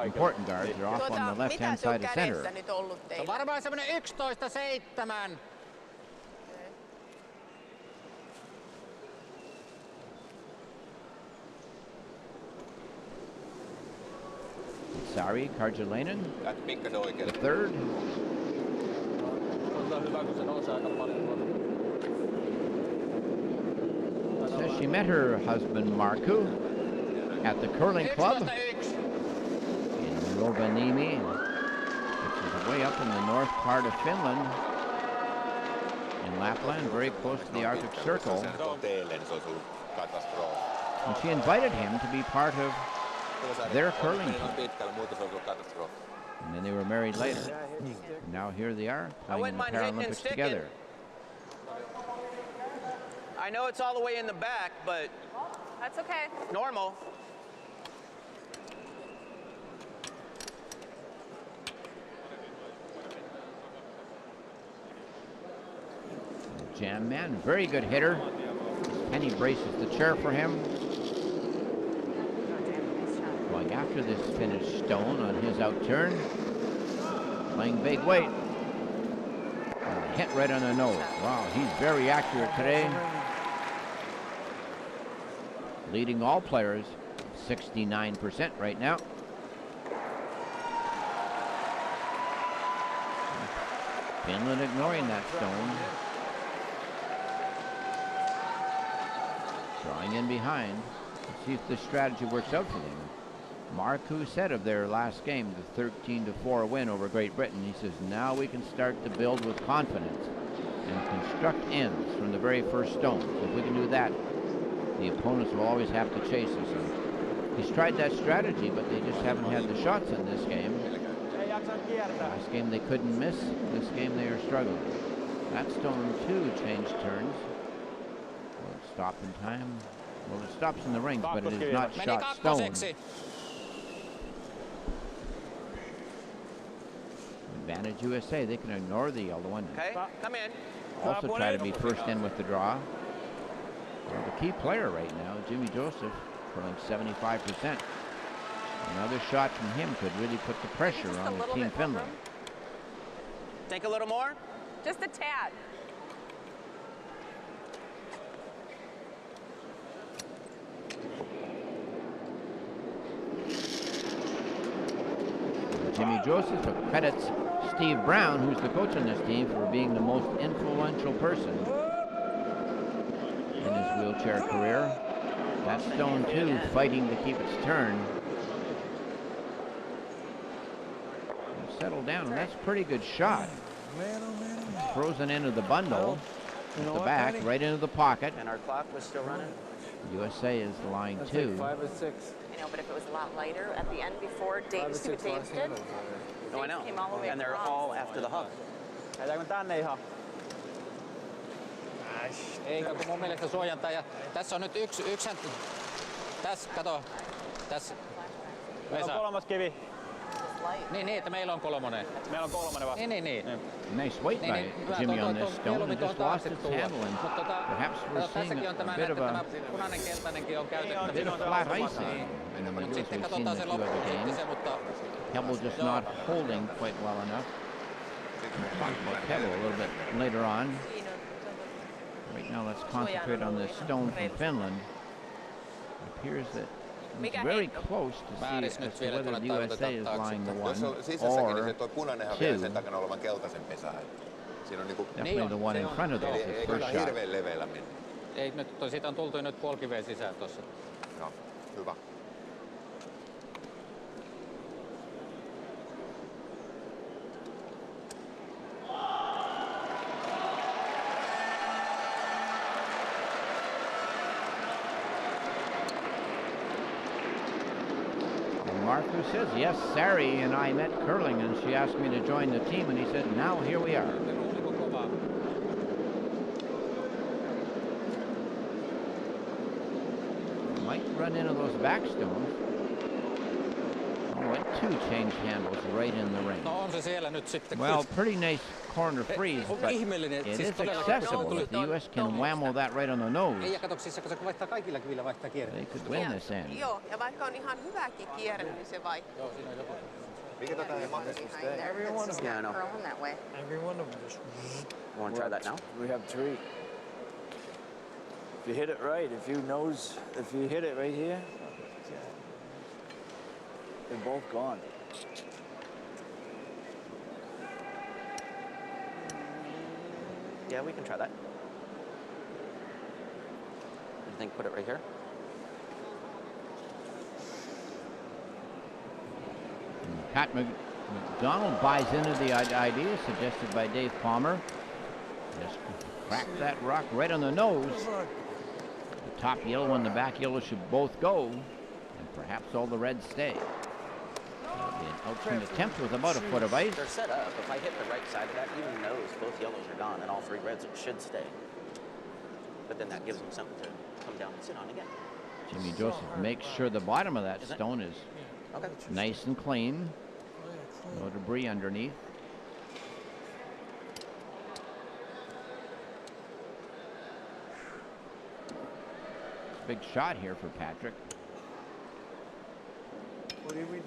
important guards are off on the left-hand side of center. Mitä nyt ollut Se on teillä? varmaan semmoinen 11-7. Sari Karjalainen, Lähti pikkasen the oikealle. third. On hyvä, kun se nousee aika paljon tuolta. Says she met her husband Markku at the curling club 11-1. in Rovaniemi, which is way up in the north part of Finland, in Lapland, very close to the Arctic Circle. Jos se on teille, niin se olisi ollut katastrofi. And she invited him to be part of their curling Meni noin team. pitkälle, muuten se olisi ollut katastrofi. And then they were married later. Now here they are playing in the wouldn't mind hitting and Paralympics sticking. together. I know it's all the way in the back, but That's okay. normal. Jam man, very good hitter. Penny braces the chair for him. Going after this finished stone on his out turn. Playing big weight. And hit right on the nose. Wow, he's very accurate today. Leading all players, 69% right now. Finland ignoring that stone. Drawing in behind. Let's see if this strategy works out for them. Markku said of their last game, the 13-4 win over Great Britain, he says, now we can start to build with confidence and construct ends from the very first stone. So if we can do that, the opponents will always have to chase us. And he's tried that strategy, but they just haven't had the shots in this game. Ei jaksanut kiertää. Last game they couldn't miss. This game they are struggling. That stone too changed turns. Will it stop in time? Well, it stops in the rings, but it is not Meni shot stone. kakkoseksi. Advantage USA. They can ignore the yellow one. Okay, come in. Also try to be first in with the draw. Well, the key player right now, Jimmy Joseph, curling 75%. Another shot from him could really put the pressure Just a on little Team bit more Finland. room. Think a little more. Just a tad. Jimmy Joseph credits Steve Brown, who's the coach on this team, for being the most influential person in his wheelchair career. That stone too, fighting to keep its turn. Settle down, and that's a pretty good shot. Frozen into the bundle. know the what, back, Patty? right into the pocket. And our clock was still running. USA is line That's 2. like 5 or 6. I know, but if it was a lot lighter at the end before 5 or Dave, see what 6 Dave lost did? handles already. No, I know. Came all the way And they're across. all after the hug. Lähdetäänkö tänne ihan? Ei, kato, mun mielestä suojantaja. Tässä on nyt yksi tässä, kato. Tässä. Meillä on Vesa. kolmas kivi. Niin, että meillä on kolmonen. Meillä on kolmannen vasta. Niin. Nice weight by Jimmy on this stone. It just lost its handle, and perhaps we're seeing tässäkin on a tämä, bit että of tämä a punainen keltainenkin on bit käytettävissä. of flat icing. Mutta sitten We've seen katsotaan the se few other loppukiitti games. se, mutta Pebble just not holding quite well enough. We'll talk about Pebble a little bit later on. Right now, let's concentrate on this stone from Finland. It appears that it's very close to see as to whether the USA is lying the one Jos on sisässäkin, niin or se tuo punainehan vielä sen takana olevan keltaisen pesään. Siinä on niinku... definitely the one in front of those, Eli his ei first kyllä shot. hirveän leveällä mennä. ei nyt, siitä on tultu nyt puolikiveen sisään tuossa. Joo, hyvä. And Martha says, yes, Sari and I met curling, and she asked me to join the team, and he said, now here we are. Might run into those back stones. Oh, and 2 change handles right in the ring. No on se siellä nyt sitten. Well, pretty nice corner freeze, On but ihmeellinen, it siis is todellakin accessible. If the US can whammo that right on the Ei, nose, ja kato, siis kun se vaihtaa kaikilla kivillä vaihtaa kierre. they could win this end. Joo, ja vaikka on ihan hyväkin kierre, niin se vaikka. Joo, siinä on joku. Mikä tätä ei mahdollista tehdä? Everyone is Yeah, I know. curling that way. Every one of them just. You want to try that now? We have 3. If you hit it right, if you hit it right here, they're both gone. Yeah, we can try that. You think put it right here? Pat McDonald buys into the idea suggested by Dave Palmer. Just crack that rock right on the nose. The top yellow and the back yellow should both go, and perhaps all the reds stay. The outswing attempt with about a foot of ice. They're set up. If I hit the right side of that, even those, both yellows are gone, and all 3 reds should stay. But then that gives them something to come down and sit on again. Jimmy Joseph makes sure the bottom of that stone is Okay. nice and clean. No debris underneath. Big shot here for Patrick. What do we?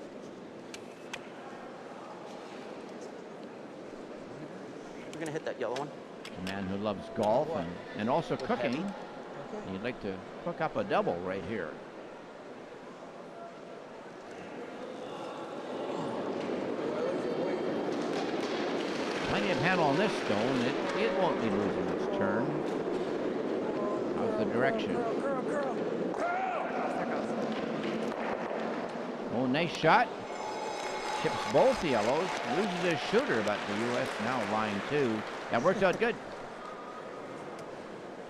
We're going to hit that yellow one. A man who loves golf and also cooking. He'd like to cook up a double right here. Plenty of handle on this stone. It won't be losing its turn. How's the direction? Oh, nice shot. Chips both yellows. Loses his shooter, but the U.S. now line 2. That worked out good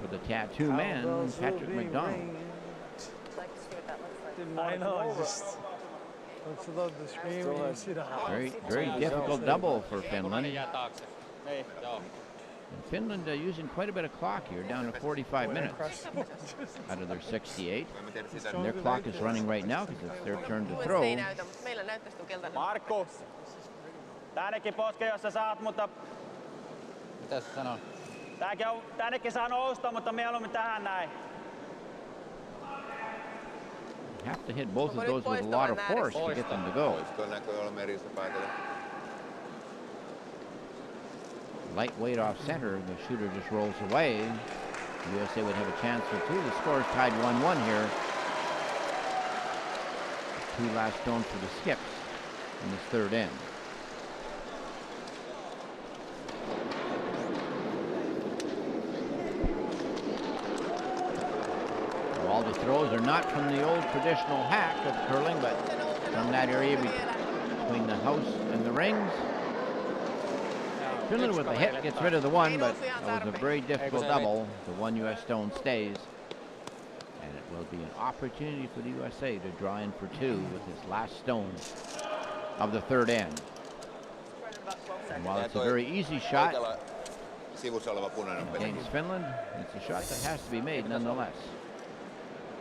for the tattoo man, Patrick McDonald. I'd like to see what that looks like. I know. I just. Don't you love the scream when you see the house? Very difficult double for Finland. Jää taakse. Ei, joo. And Finland using quite a bit of clock here, down to 45 minutes out of their 68. And their clock is running right now because it's their turn to USA throw. ei näytä, mutta meillä näyttäisi tuon keltainen. Markku! Tännekin poske, jos sä saat, mutta Mitä se sanoo? tännekin saa nousta, mutta mieluummin tähän näin. Have to hit both of those with a lot of force to get them to go. Poistoon näköjään olla meristä päätellä. Lightweight off center, the shooter just rolls away. USA would have a chance for 2. The score is tied 1-1 here. 2 last stones for the skips in this third end. All the throws are not from the old traditional hack of curling, but from that area between the house and the rings. Finland with a hit gets rid of the one, but that was a very difficult double. The one U.S. stone stays. And it will be an opportunity for the USA to draw in for two with this last stone of the third end. And while it's a very easy shot against Finland, it's a shot that has to be made nonetheless.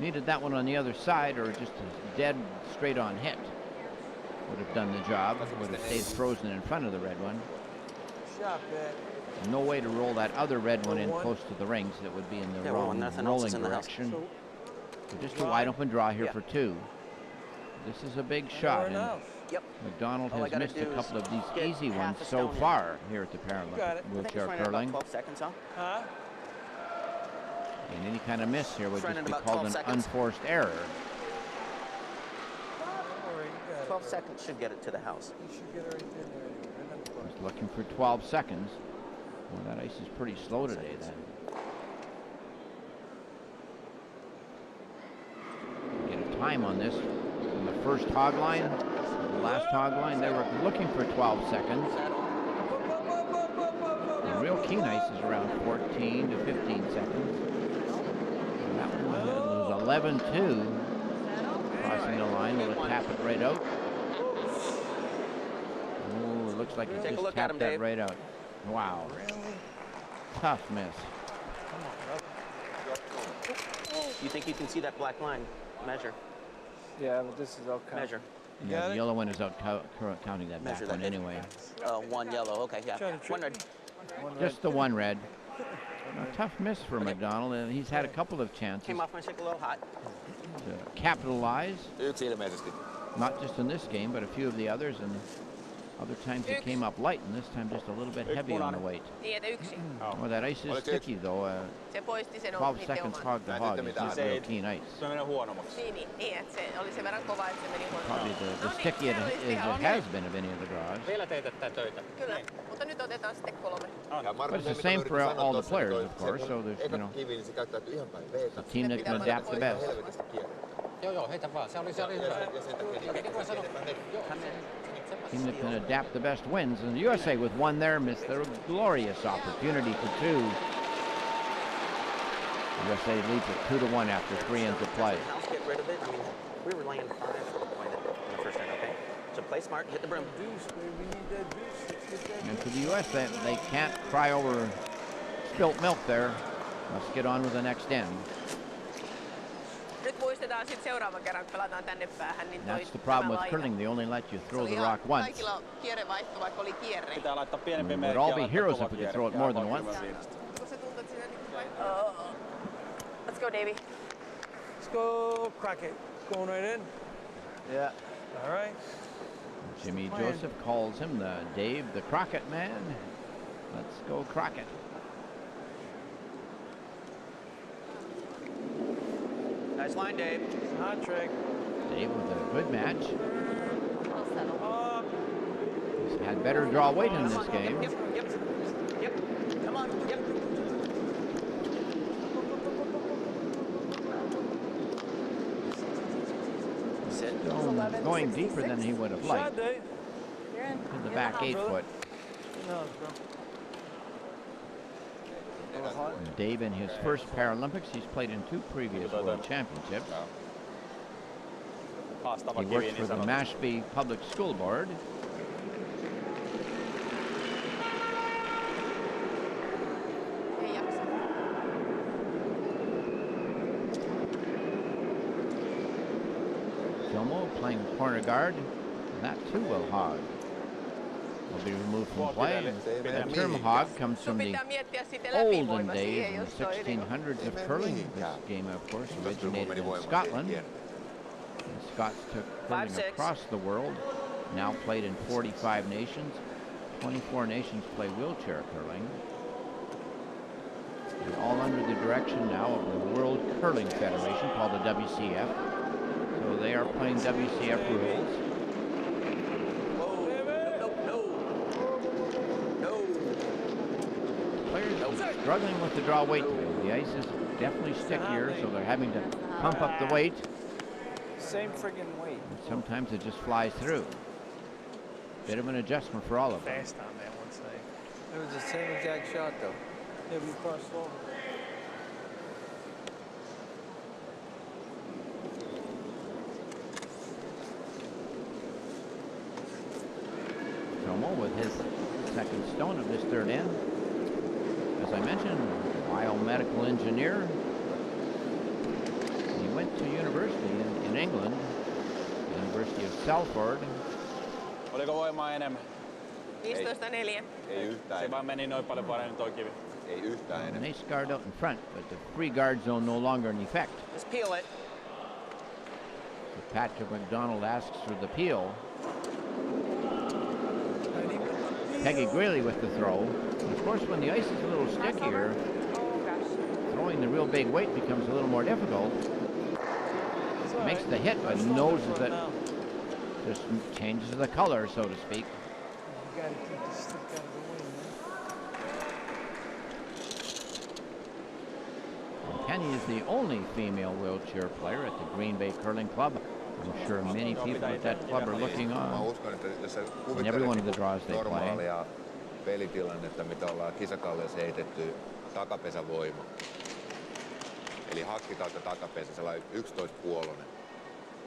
Needed that one on the other side, or just a dead straight on hit would have done the job. Would have stayed frozen in front of the red one. No way to roll that other red one in close to the rings. That would be in the wrong rolling direction. So just a wide open draw here for two. This is a big shot, and McDonald has missed a couple of these easy ones so far here at the Paralympic wheelchair curling. 12 seconds, huh? And any kind of miss here would just be called an unforced error. 12 seconds should get it to the house. Just looking for 12 seconds. Well, that ice is pretty slow today then. Get a time on this. On the first hog line, the last hog line, they were looking for 12 seconds. The real keen ice is around 14 to 15 seconds. And that one was 11-2. Crossing the line, will tap it right out. Oh, it looks like it just tapped that right out. Wow. Tough miss. You think you can see that black line? Measure. Yeah, but this is all count. Measure. Yeah, the yellow one is out counting that back one anyway. One yellow. Okay, yeah. One red. Just the one red. A tough miss for McDonald, and he's had a couple of chances. Came off my stick a little hot. To capitalize. Not just in this game, but a few of the others, and other times it came up light, and this time just a little bit heavy on the weight. Oh, that ice is sticky though. 12 seconds hog to hog is not real keen ice. Probably the stickiest it has been of any of the draws. But it's the same for all the players, of course, so there's, you know, the team that can adapt the best. Team that can adapt the best wins, and the USA with one there missed their glorious opportunity for two. USA leads it 2-1 after 3 ends of play. Get rid of it. I mean, we were laying 5 in the first end, okay? So play smart, hit the broom. And for the US, they can't cry over spilt milk there. Let's get on with the next end. That's the problem with curling. They only let you throw the rock once. We would all be heroes if we could throw it more than once. Let's go, Davey. Let's go, Crockett. Going right in? Yeah. All right. Jimmy Joseph calls him Dave the Crockett man. Let's go Crockett. Nice line, Dave. Hot trick. Dave with a good match. He's had better draw weight in this game. Yep. Come on. Yep. Stone going deeper than he would have liked. To the back 8 foot. Dave, in his first Paralympics, he's played in 2 previous World Championships. He works for the Mashpee Public School Board. Jomo playing corner guard, and that too will hog. Will be removed from play. The term hog comes from the olden days in the 1600s of curling. This game, of course, originated in Scotland. The Scots took curling across the world, now played in 45 nations. 24 nations play wheelchair curling. And all under the direction now of the World Curling Federation, called the WCF. So they are playing WCF rules. Struggling with the draw weight. The ice is definitely stickier, so they're having to pump up the weight. Same friggin' weight. And sometimes it just flies through. Bit of an adjustment for all of them. Fast on that one side. It was the same exact shot, though. Yeah, we crossed over. Tomo with his second stone of this third end. As I mentioned, biomedical engineer. He went to university in England, University of Salford. Oliko voimaa enemmän? 15-4. Ei yhtään Se enemmän. vaan meni noin paljon paremmin toi kivi. Ei yhtään enemmän. Nice guard out in front, but the free guard zone no longer in effect. Just peel it. So Patrick McDonald asks for the peel. Peggy Greeley with the throw. And of course, when the ice is a little stickier, Oh gosh. throwing the real big weight becomes a little more difficult. Makes the hit, but knows that just changes the color, so to speak. You gotta keep the stick out of the way, man. Kenny is the only female wheelchair player at the Green Bay Curling Club. I'm sure many people at that club are looking Mä on. uskon, että jos sä In every one of the draws they play. normaalia pelitilannetta, mitä ollaan kisakalliossa heitetty, takapesävoima. Eli hakki kautta takapesä, sellainen 11,5,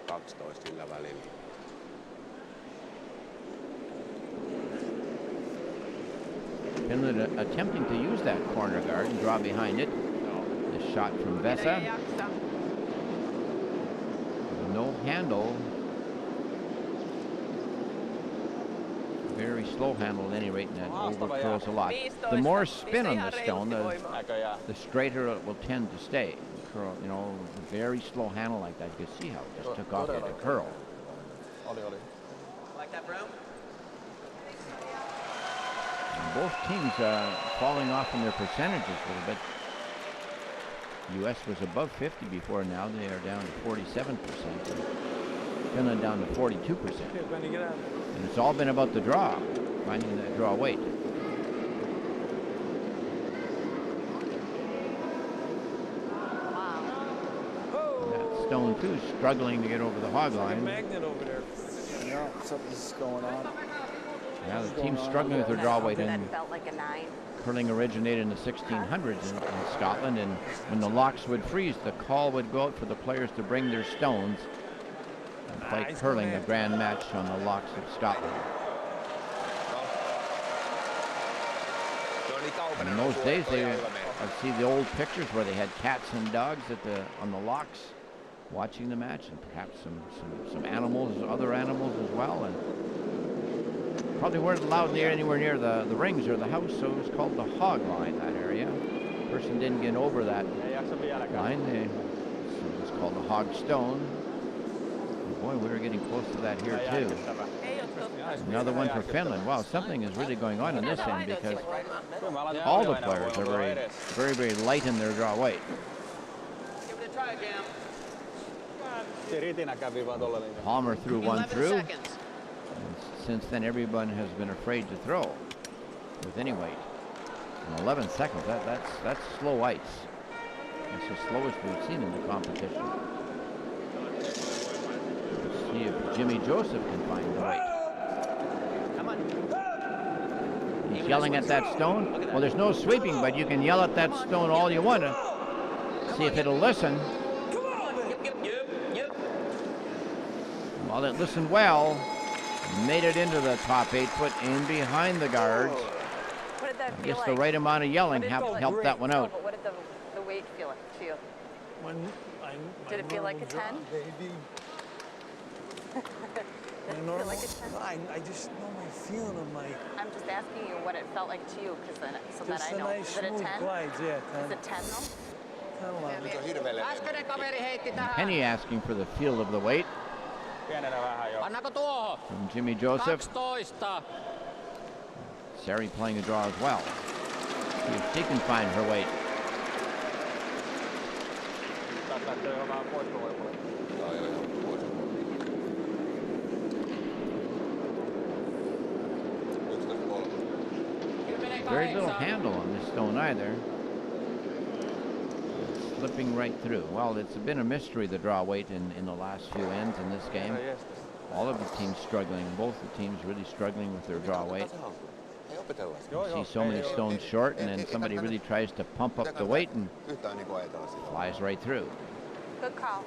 12 sillä välillä. Finland attempting to use that corner guard and draw behind it. The shot from Vesa. No handle. Very slow handle at any rate, and that overthrows a lot. The more spin on the stone, the straighter it will tend to stay. Curl, you know, very slow handle like that. You can see how it just took off at a curl. Oli. Like that, Brown? And both teams falling off in their percentages a little bit. U.S. was above 50 before, now they are down to 47%. Finland down to 42%. And it's all been about the draw, finding that draw weight. That stone too, struggling to get over the hog line. Magnet over there. No, something's going on. Now the team's struggling with their draw weight, That and felt like a 9. curling originated in the 1600s in Scotland, and when the locks would freeze, the call would go out for the players to bring their stones and play curling, the grand match on the locks of Scotland. And in those days, I'd see the old pictures where they had cats and dogs on the locks watching the match, and perhaps some animals, other animals as well. And probably weren't allowed anywhere near the rings or the house, so it was called the hog line, that area. Person didn't get over that line. So it was called the hog stone. And boy, we were getting close to that here too. Another one for Finland. Wow, something is really going on in this end, because all the players are very, very light in their draw weight. Give it a try, Cam. Palmer threw one through. Since then, everyone has been afraid to throw with any weight. In 11 seconds, that's slow ice. It's the slowest we've seen in the competition. Let's see if Jimmy Joseph can find the weight. Come on. He's yelling at that stone. Well, there's no sweeping, but you can yell at that stone all you want to. See if it'll listen. Well, it listened well. Made it into the top 8 foot in behind the guards. What did that I feel guess like? the right amount of yelling helped that one out. But what did the weight feel like to you? Did it feel like a 10? Baby. Did it feel like a 10? I just know my feeling of my. I'm just asking you what it felt like to you, because then so that I know. Nice Is it a 10? glides, yeah, 10. Is it 10 though? Penny asking for the feel of the weight Annako tuohon? from Jimmy Joseph. 12. Sari playing the draw as well. See if she can find her weight. Very little handle on this stone either. Slipping right through. Well, it's been a mystery, the draw weight in the last few ends in this game. All of the teams struggling. Both the teams really struggling with their draw weight. Ei opetella sitä. You see so many stones short, and then somebody really tries to pump up the weight and Yhtään niinku ajatella sitä. flies right through. Good call.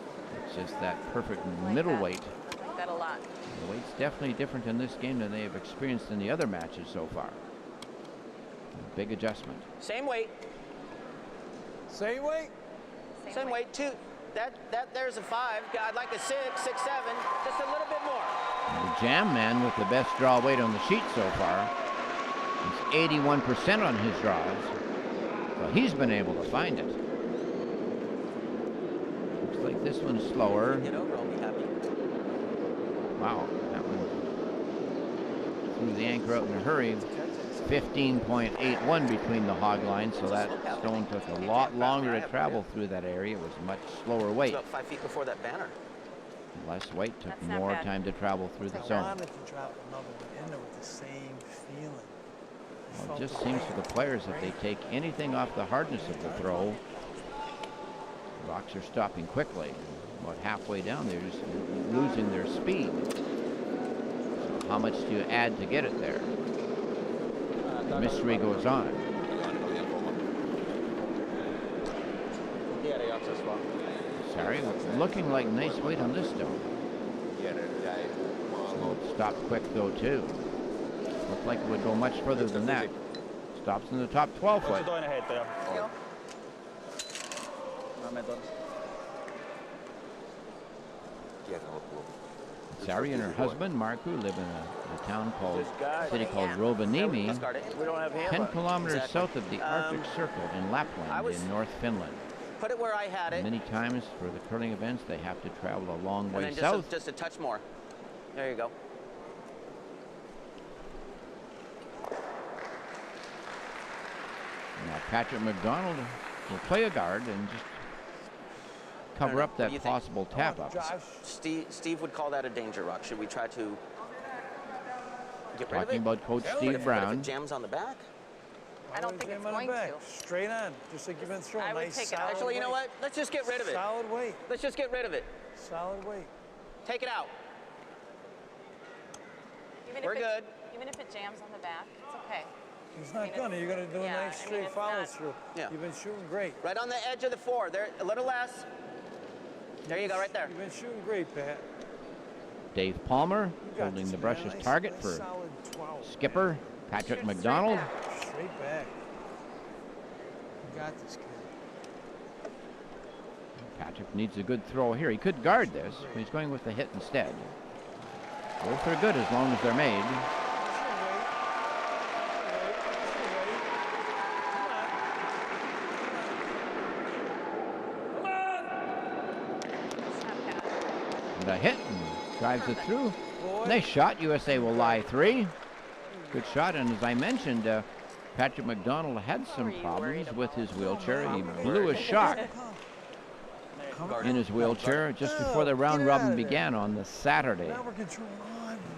It's just that perfect Like middle that. weight. I like that a lot. The weight's definitely different in this game than they have experienced in the other matches so far. Big adjustment. Same weight. Same weight? Same weight. Two. There's a 5. I'd like a 6, 6, 7. Just a little bit more. The Jam Man with the best draw weight on the sheet so far. He's 81% on his draws. So he's been able to find it. Looks like this one's slower. Get over, I'll be happy. Wow, that one threw the anchor out in a hurry. 15.81 between the hog lines, so that stone took a lot longer to travel through that area. It was much slower weight. About 5 feet before that banner. Less weight took That's not more bad. time to travel through the I zone. wanted to drop another one in there with the same feeling. Well, it just seems for the players if they take anything off the hardness of the throw, rocks are stopping quickly. About halfway down, they're just losing their speed. So how much do you add to get it there? The mystery goes on. Tiedä jaksas vaan. Sorry, looking like nice weight on this stone. It stopped quick though too. Looked like it would go much further than that. Stops in the top 12 Onko se foot. toinen heitto jo? Joo. Mä menen tuonne. Sari and her husband Marku live in a town called city called Yeah. Rovaniemi, Let's guard it. We don't have 10 hammer. kilometers Exactly. south of the Arctic Circle in Lapland in North Finland. Put it where I had it. Many times for the curling events, they have to travel a long And way then south. just a touch more. There you go. Now Patrick McDonald will play a guard and just cover know. up What do that you think? possible tap-ups. Steve would call that a danger rock. Should we try to get rid of Talking it? about Coach But Steve if Brown. it jams on the back? I don't think it's going to. Straight on, just like you've been throwing. I would Nice take it solid out. Actually, you know weight. what? Let's just get rid of it. Solid weight. Let's just get rid of it. Solid weight. Take it out. Even We're if good. Even if it jams on the back, it's okay. He's I not mean, gonna. You're gonna do yeah, a I nice mean, straight it's follow not- through. Yeah. You've been shooting great. Right on the edge of the 4. There, a little less. There you go, right there. You've been shooting great, Pat. Dave Palmer You got holding this, the man. brushless Nice- target nice for solid 12, skipper Patrick Shoot straight McDonald. back. man. Straight back. You got this, kid. Patrick needs a good throw here. He could guard this, but he's going with the hit instead. Both are good as long as they're made. It's not bad. And a hit and drives it through. Nice shot. USA will lie 3. Good shot. And as I mentioned, Patrick McDonald had some problems with his wheelchair. He blew a shot in his wheelchair just before the round robin began on the Saturday. Now we're controlling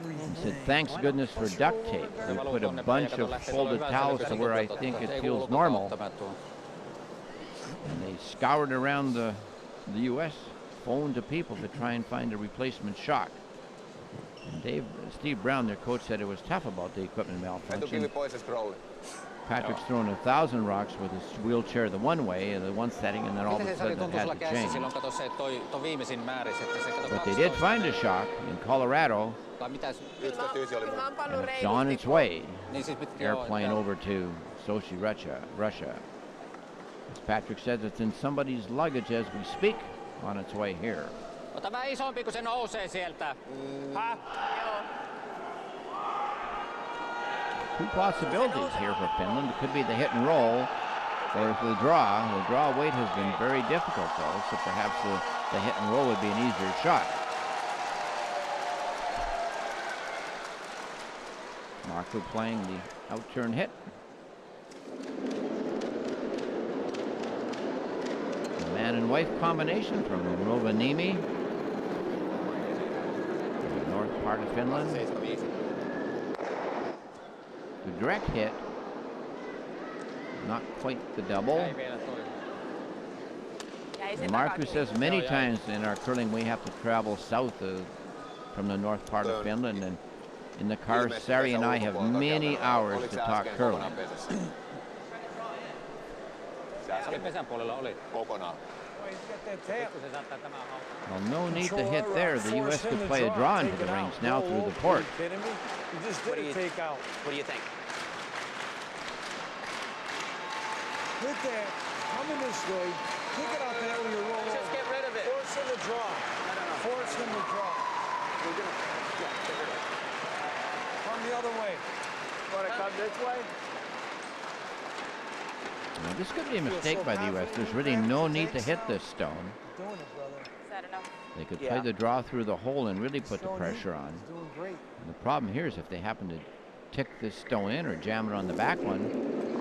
everything. He said, thanks goodness for duct tape. We put a bunch of folded towels to where I think it feels normal. And they scoured around the U.S., phoned to people to try and find a replacement shock. And Steve Brown, their coach, said it was tough about the equipment malfunction. Etukivi pois ja scrolli. Patrick's thrown 1,000 rocks with his wheelchair, the one way, the one setting, and then all of Miten a se Sari sudden it tuntuu sulla had to käsissä change. silloin, kato se toi viimeisin määris, että se kato But they did 12, find a shock in Colorado, tai mitäs, 11 oli Kyllä mä oon mun. pannut and it's on its reilusti way. niin siis joo, Airplane joo. over to Sochi, Russia. As Patrick says, it's in somebody's luggage as we speak, on its way here. Ota vähän isompi, kun se nousee sieltä. Ha? Two possibilities here for Finland. It could be the hit and roll, or the draw. The draw weight has been very difficult, though, so perhaps the hit and roll would be an easier shot. Marco playing the out-turn hit. The man and wife combination from Rovaniemi, the north part of Finland. 75. The direct hit, not quite the double. Ei vielä toi. Jäi se And Marcus takatuin. says many times in our curling we have to travel south from the north part of Joo. Finland, and in the car. Sari and I have many hours to talk curling. Salin pesän puolella oli. Kokonaan. Se saattaa tämä auttaa. Well, no need to hit there. The U.S. could play a draw into the rings now through the port. What do you think? Hit that. Come in this way. Kick it out there when you roll Just over. get rid of it. Force him to draw. No. Force him to draw. We're gonna, yeah, get rid of it. Come the other way. Want to come this way? Now, this could be a mistake by the U.S. There's really no need to hit this stone. Doing it, brother. Is that enough? They could play the draw through the hole and really put the pressure on. He's doing great. And the problem here is if they happen to tick this stone in or jam it on the back one,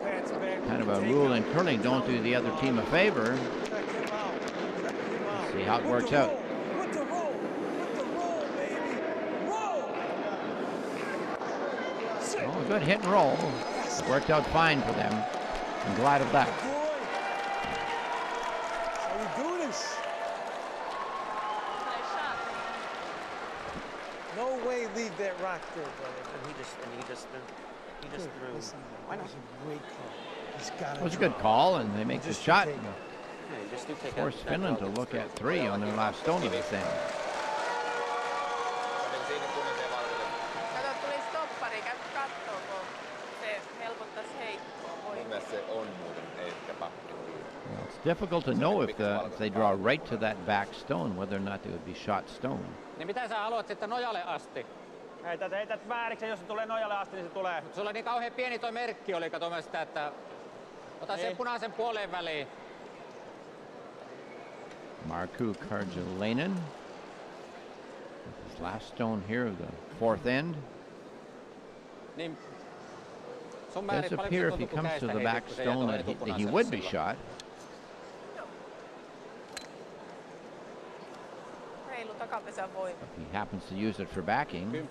Pat's back. kind of a rule in curling, don't do the other team a favor. Check him out. Check him out. See how it With works the out. roll. With the roll. With the roll, baby. Roll. Sit. Oh, good hit and roll. It worked out fine for them. I'm glad of that. Boy. How you do this? Nice shot. No way leave that rock there, brother. And he just threw. Listen, Why that not? was a great call. He's got It was a good call, and they make the Just shot. take it. Yeah, you just do take Force that Finland to dog look and at 3 on their last stone of this end. Kato, tuli stoppari, käy kattoo, kun se helpottaisi heikkoa. Mun mielestä se on muuten ehkä pakki. Well, it's difficult to know if they draw right to that back stone, whether or not they would be shot stone. Niin mitä sä haluat sitten nojalle asti? Heität vääriksi, jos se tulee nojalle asti, niin se tulee. Mut sulla niin kauhean pieni toi merkki oli, kato mä sitä, että ota sen punaisen puoleen väliin. Markku Karjalainen. His last stone here of the 4th end. Niin sun Does määrit appear if he tuntuu, kun comes to käestä the back heitit, kun se stone jäi that he etupunaiselle would be silloin. shot. Reilu takapesän voima. If he happens to use it for backing. 10,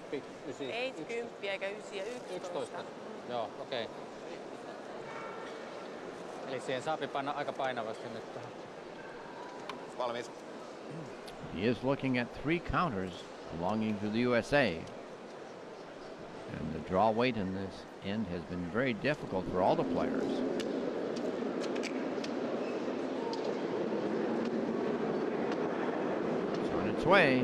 9, Ei 10 eikä 9 ja 11. 11. Joo, okei. Okay. Eli siihen saapi panna aika painavasti nyt tähän. Valmis. He is looking at 3 counters belonging to the USA. And the draw weight in this end has been very difficult for all the players. It's on its way.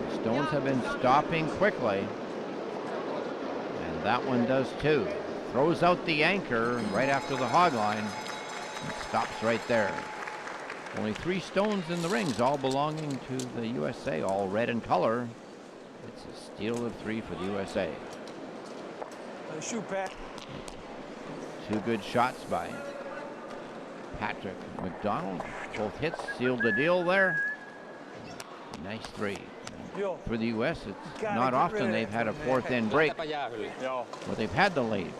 The stones have been stopping quickly. And that one does too. Throws out the anchor right after the hog line. And stops right there. Only 3 stones in the rings, all belonging to the USA, all red in color. It's a steal of 3 for the USA. Shoot, Pat. 2 good shots by Patrick McDonald. Both hits sealed the deal there. Nice 3. Yo. For the U.S., it's Gotta not get rid often of they've that had a from 4th end break Jätäpä jäähylle. Joo. where they've had the lead.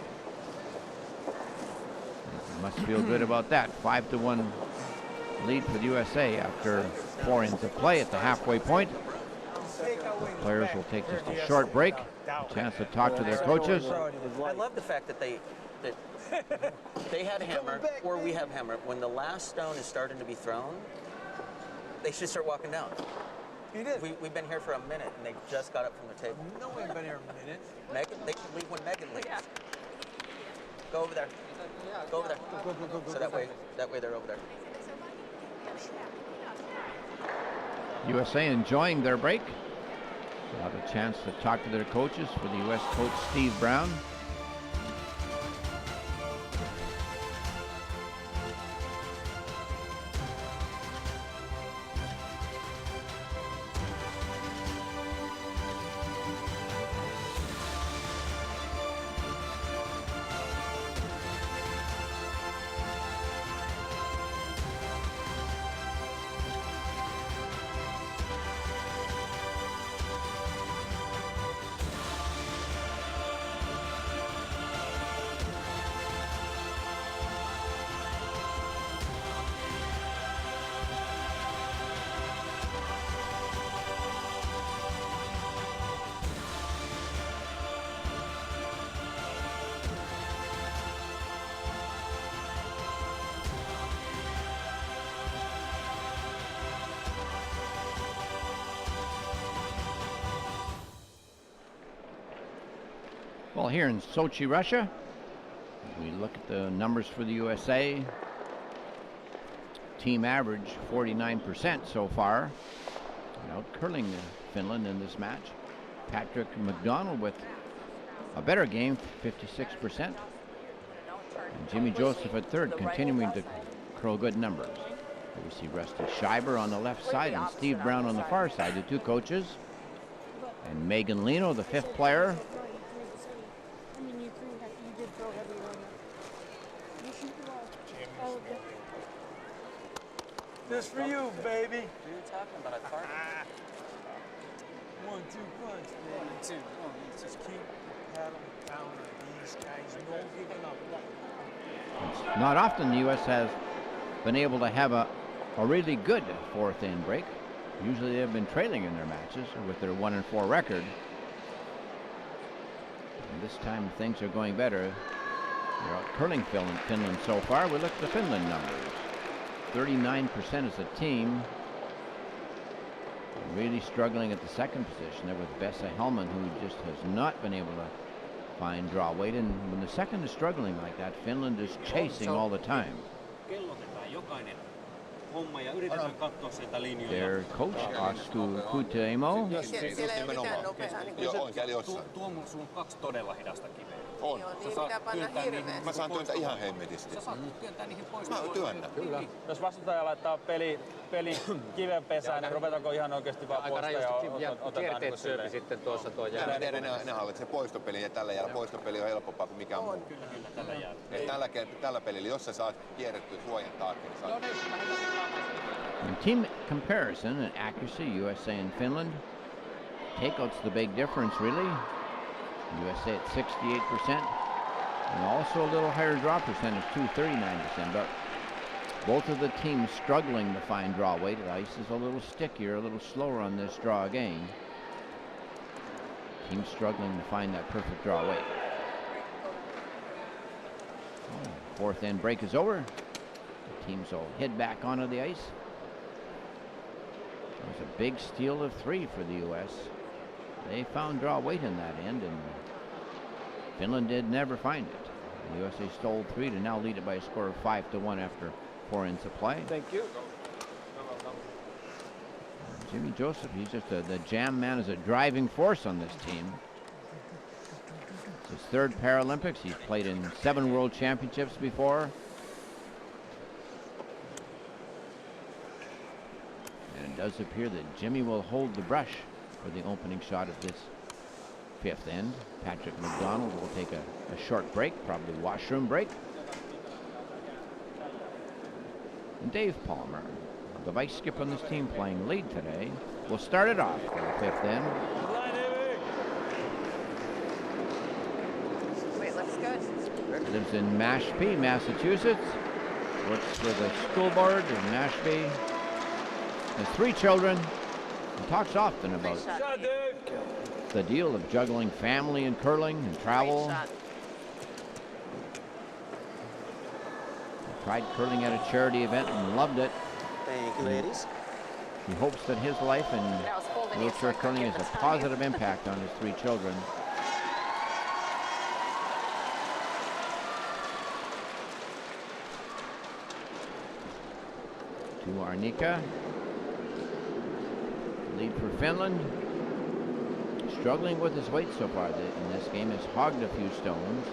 Must feel good about that. 5-1 lead for the USA after 4 ends of play at the halfway point. Players will take just a short break, a chance to talk to their coaches. I love the fact that they had hammer, or we have hammer. When the last stone is starting to be thrown, they should start walking down. He did. We've been here for a minute, and they just got up from the table. No, we ain't been here a minute. Megan, they can leave when Megan leaves. Go over there. Go over there. So that way they're over there. USA enjoying their break. They'll have a chance to talk to their coaches. For the U.S. coach, Steve Brown. Well, here in Sochi, Russia, we look at the numbers for the USA. Team average 49% so far. Out curling Finland in this match. Patrick McDonald with a better game, 56%. And Jimmy Joseph at third, continuing to curl good numbers. We see Rusty Schreiber on the left side and Steve Brown on the far side, the two coaches. And Megan Leno, the fifth player. This for you, baby. What are you talking about? I farted. 1-2 punch, baby. 1-2. Just keep paddling down on these guys. No giving up. It's not often the U.S. has been able to have a really good fourth in break. Usually they've been trailing in their matches with their 1-4 record. And this time things are going better. They're out curling Finland so far. We look at the Finland numbers. 39% as a team. Really struggling at the second position there with Vesa Helman, who just has not been able to find draw weight. And when the second is struggling like that, Finland is chasing all the time. Their coach, Osku Kuteimo. Siellä ei ole mitään nopeaa. Joo, siellä jossain. Sulla on 2 todella hidasta kiveä. On. Joo, niin pitää panna hirveästi. Mä saan työntää ihan hemmetisti. Sä saat työntää niihin pois. Mä työnnän. Kyllä. Jos vastustaja laittaa peli kiven pesään, niin ruvetaanko ihan oikeasti vaan Aika poistaa rajusti ja otetaan kierteet syöpi sitten tuossa tuo Kyllä mä tiedän, ne hallitsee poistopeliä ja tällä jäällä poistopeli on helpompaa kuin mikään muu. Kyllä, tällä jäällä. Tällä pelillä, jos sä saat kierrettyä suojan taakse, niin saat. In team comparison and accuracy, USA and Finland. Takeout's the big difference, really. USA at 68%, and also a little higher draw percentage, too, 39%. But both of the teams struggling to find draw weight. The ice is a little stickier, a little slower on this draw again. Teams struggling to find that perfect draw weight. Fourth end break is over. The teams will head back onto the ice. It was a big steal of 3 for the U.S. They found draw weight in that end, and Finland did never find it. The USA stole 3 to now lead it by a score of 5-1 after 4 ends of play. Thank you. Jimmy Joseph, he's just the jam man, is a driving force on this team. It's his third Paralympics. He's played in 7 World Championships before. And it does appear that Jimmy will hold the brush for the opening shot of this fifth end. Patrick McDonald will take a short break, probably washroom break. And Dave Palmer, the vice skip on this team playing lead today, will start it off for the fifth end. Wait, looks good. Lives in Mashpee, Massachusetts. Works for the school board in Mashpee. Has 3 children. And talks often about the deal of juggling family and curling and travel. Tried curling at a charity event and loved it. Thank you, ladies. He hopes that his life in wheelchair curling has a positive impact on his 3 children. To Arnika. Lead for Finland. Struggling with his weight so far in this game. Has hogged a few stones.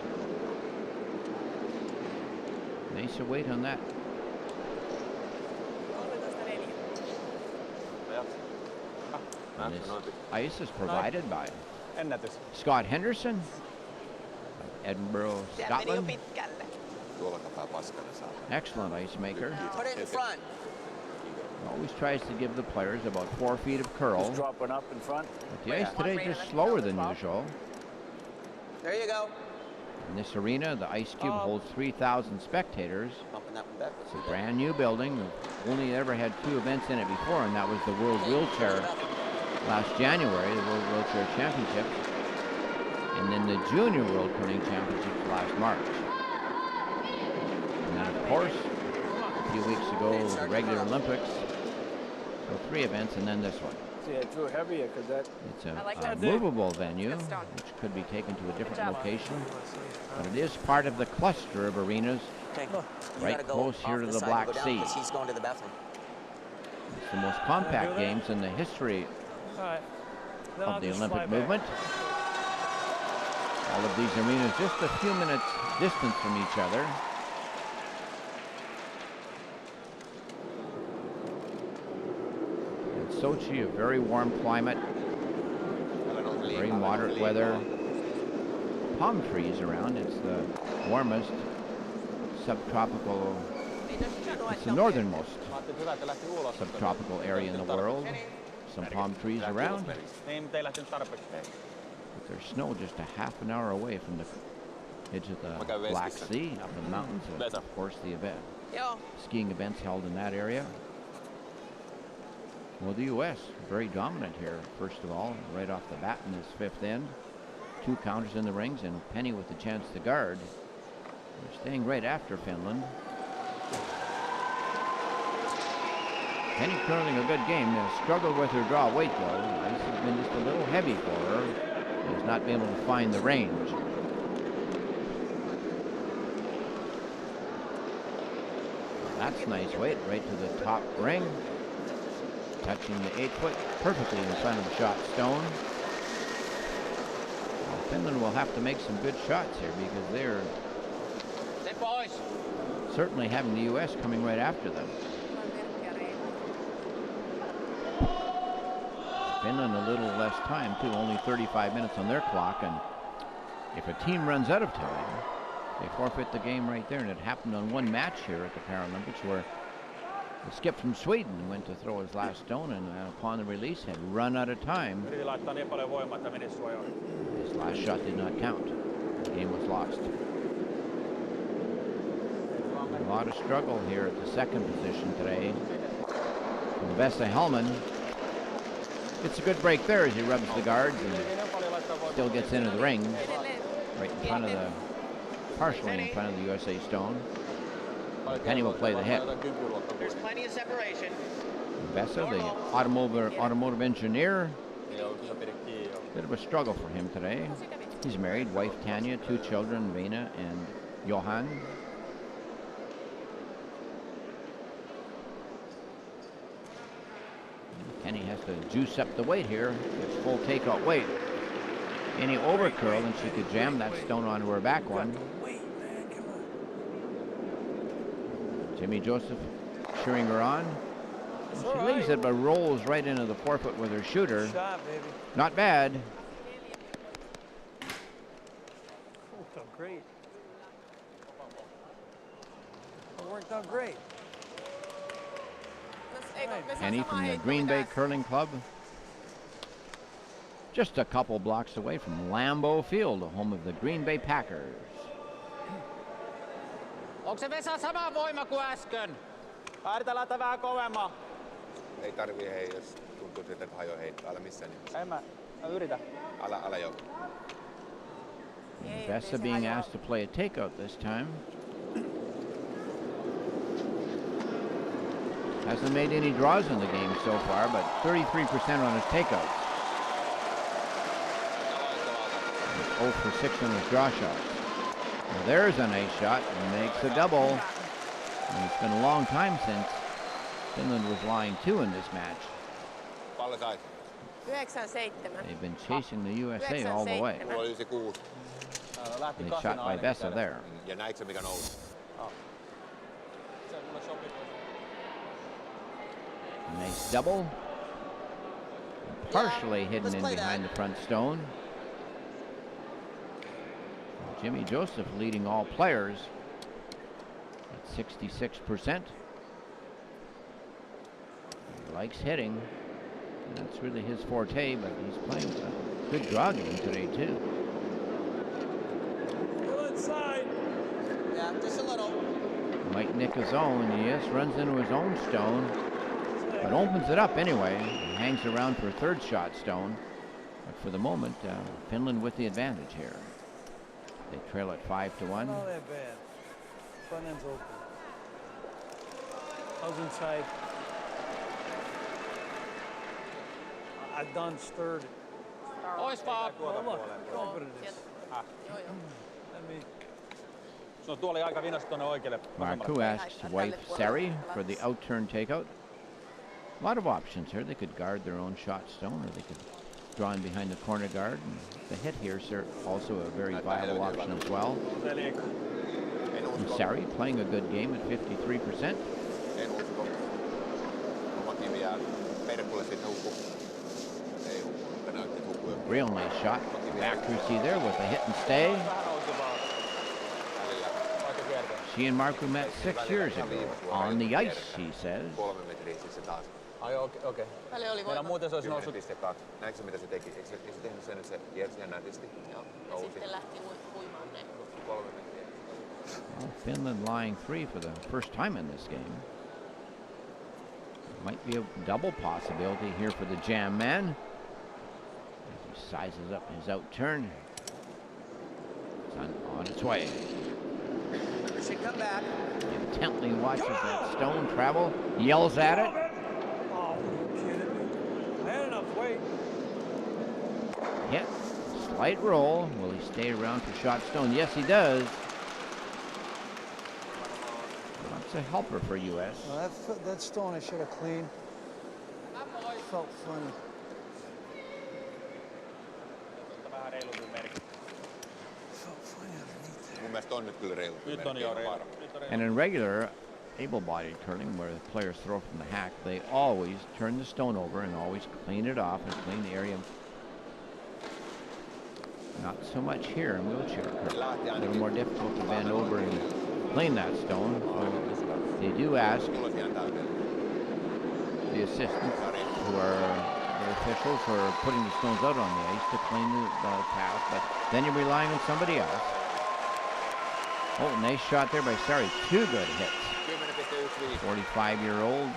Nice weight on that. And this ice is provided by Scott Henderson of Edinburgh, Scotland. Excellent ice maker. Put it in front. Always tries to give the players about 4 feet of curl. Just dropping up in front. But the ice today is just slower than usual. There you go. In this arena, the ice cube holds 3,000 spectators. It's a brand new building. We've only ever had 2 events in it before, and that was the World Wheelchair last January, the World Wheelchair Championships, and then the Junior World Curling Championships last March. And then, of course, a few weeks ago, the regular Olympics. So 3 events, and then this one. see I threw heavier because that. It's I like a that. movable venue, Good stone. which could be taken to a different job. location, but it is part of the cluster of arenas Okay. You right gotta go close off here to the the side Black and go down Sea. because he's going to the bathroom. It's the most compact games in the history All right. Then of I'll the just fly Olympic back. movement. All of these arenas just a few minutes distance from each other. In Sochi, a very warm climate, very moderate weather. Palm trees around. It's the warmest subtropical, it's the northernmost subtropical area in the world. Some palm trees around. Niin, mutta ei lähtenyt tarpeeksi. But there's snow just a half an hour away from the edge of the Black Sea, up in the mountains. And of course, the event. Joo. Skiing events held in that area. Well, the U.S. very dominant here, first of all, right off the bat in this fifth end. 2 counters in the rings, and Penny with the chance to guard. They're staying right after Finland. Penny curling a good game. Struggled with her draw weight, though. Ice has been just a little heavy for her. Has not been able to find the range. That's nice weight, right to the top ring. Touching the 8-foot perfectly in front of the shot stone. Well, Finland will have to make some good shots here because they're certainly having the U.S. coming right after them. Finland a little less time too, only 35 minutes on their clock, and if a team runs out of time, they forfeit the game right there. And it happened on one match here at the Paralympics where the skip from Sweden went to throw his last stone, and upon the release had run out of time. Yritin laittaa niin paljon voimaa, että menisi suojaan. His last shot did not count. The game was lost. A lot of struggle here at the second position today. From Vesa Hellman. Gets a good break there as he rubs the guards and still gets into the ring. Right in front of the, partially in front of the USA stone. Penny will play the hit. There's plenty of separation. Vesa, the automotive engineer. Bit of a struggle for him today. He's married, wife Tanya, 2 children, Vena and Johan. Penny has to juice up the weight here. Gets full takeout weight. Any overcurl and she could jam that stone onto her back one. Jimmy Joseph cheering her on. She leaves it but rolls right into the 4-foot with her shooter. Not bad. Worked out great. It worked out great. Penny from the Green Bay Curling Club. Just a couple blocks away from Lambeau Field, the home of the Green Bay Packers. Onko se Vesa sama voima kuin äsken? Yritä laittaa vähän kovemmin. Ei tarvii hei, jos tuntuu siltä, että hajoo heittää. Älä missään nimessä. En mä yritä. Älä joo. Vesa being asked to play a takeout this time. Hasn't made any draws in the game so far, but 33% on his takeouts. 0 for 6 on his draw shots. Well, there's a nice shot and makes a double. And it's been a long time since Finland was lying 2 in this match. Pallo sai. 97. They've been chasing the USA all the way. Mulla oli se 6. Nice shot by Vesa there. Ja näitkö mikä nousi? Se mulle sopii. Nice double. Partially hidden in behind the front stone. Jimmy Joseph leading all players at 66%. He likes hitting. That's really his forte, but he's playing a good draw game today too. Go inside. Yeah, just a little. Might nick his own. Yes, runs into his own stone, but opens it up anyway. And hangs around for a 3rd shot stone. But for the moment, Finland with the advantage here. They trail at 5-1. Not that bad. Front end's open. How's inside? I've done stirred it. Ois vaan. Oh, look, look what it is. Let me. Se on tuoli aika vinasta tuonne oikealle. Marku asks wife Sari for the out-turn takeout. A lot of options here. They could guard their own shot stone, or they could draw in behind the corner guard. And the hit here is also a very viable option as well. And Sari playing a good game at 53%. En usko. Oma kivi jää Perkulle sitten hukku. Ei hukku, mutta näytti, että hukku. Real nice shot. Accuracy there with a hit and stay. She and Marku met 6 years ago on the ice, he says. 3 metriä siis se taas. Ai okei. Väli oli Meillä muuten se olisi 10,2. noussut. Näetkö mitä se teki? Eikö se tehnyt sen, että se kiersi ihan nätisti? Joo. Ja Nousi. sitten lähti uimaan ne. 3 metriä. Well, Finland lying 3 for the first time in this game. Might be a double possibility here for the Jam man. As he sizes up his out turn. It's on its way. It should come back. Intently watches that stone travel, yells at it. Oh, you kidding me? I had enough weight. Hit, slight roll. Will he stay around for shot stone? Yes, he does. That's a helper for U.S. Well, that stone I should have cleaned. Felt funny. Vähän reilumpi merkki. Felt funny underneath there. Mun mielestä on nyt kyllä reilu. Nyt on jo reilu. And in regular able-bodied curling, where the players throw from the hack, they always turn the stone over and always clean it off and clean the area. Not so much here in wheelchair curling. A little more difficult to bend over and clean that stone. They do ask the assistants, who are the officials, who are putting the stones out on the ice, to clean the path, but then you're relying on somebody else. Oh, nice shot there by Sari. 2 good hits. 45-year-old,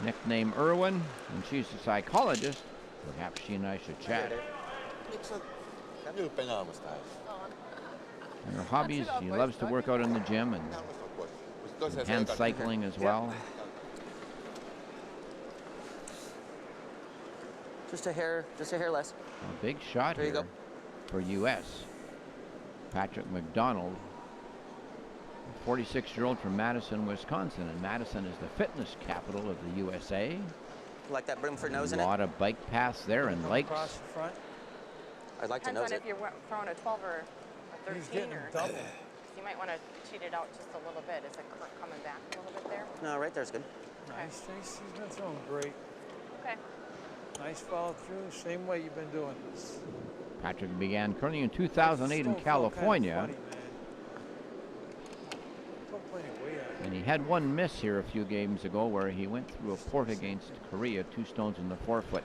nickname Irwin, and she's a psychologist. Perhaps she and I should chat. And her hobbies, she loves to work out in the gym and hand cycling as well. Just a hair less. A big shot There you here go. for U.S. Patrick McDonald, a 46-year-old from Madison, Wisconsin. And Madison is the fitness capital of the USA. Like that brim for nose in A it? lot of bike paths there and lakes. Across the front. I'd like to Depends nose on it. if you're throwing a 12 or a He's 13 getting or double. you might want to cheat it out just a little bit. Is it coming back a little bit there? No, right there's good. Nice, Chase. He's been throwing great. Okay. Nice follow through. Same way you've been doing. Patrick began curling in 2008 in California. And he had one miss here a few games ago where he went through a port against Korea, 2 stones in the forefoot.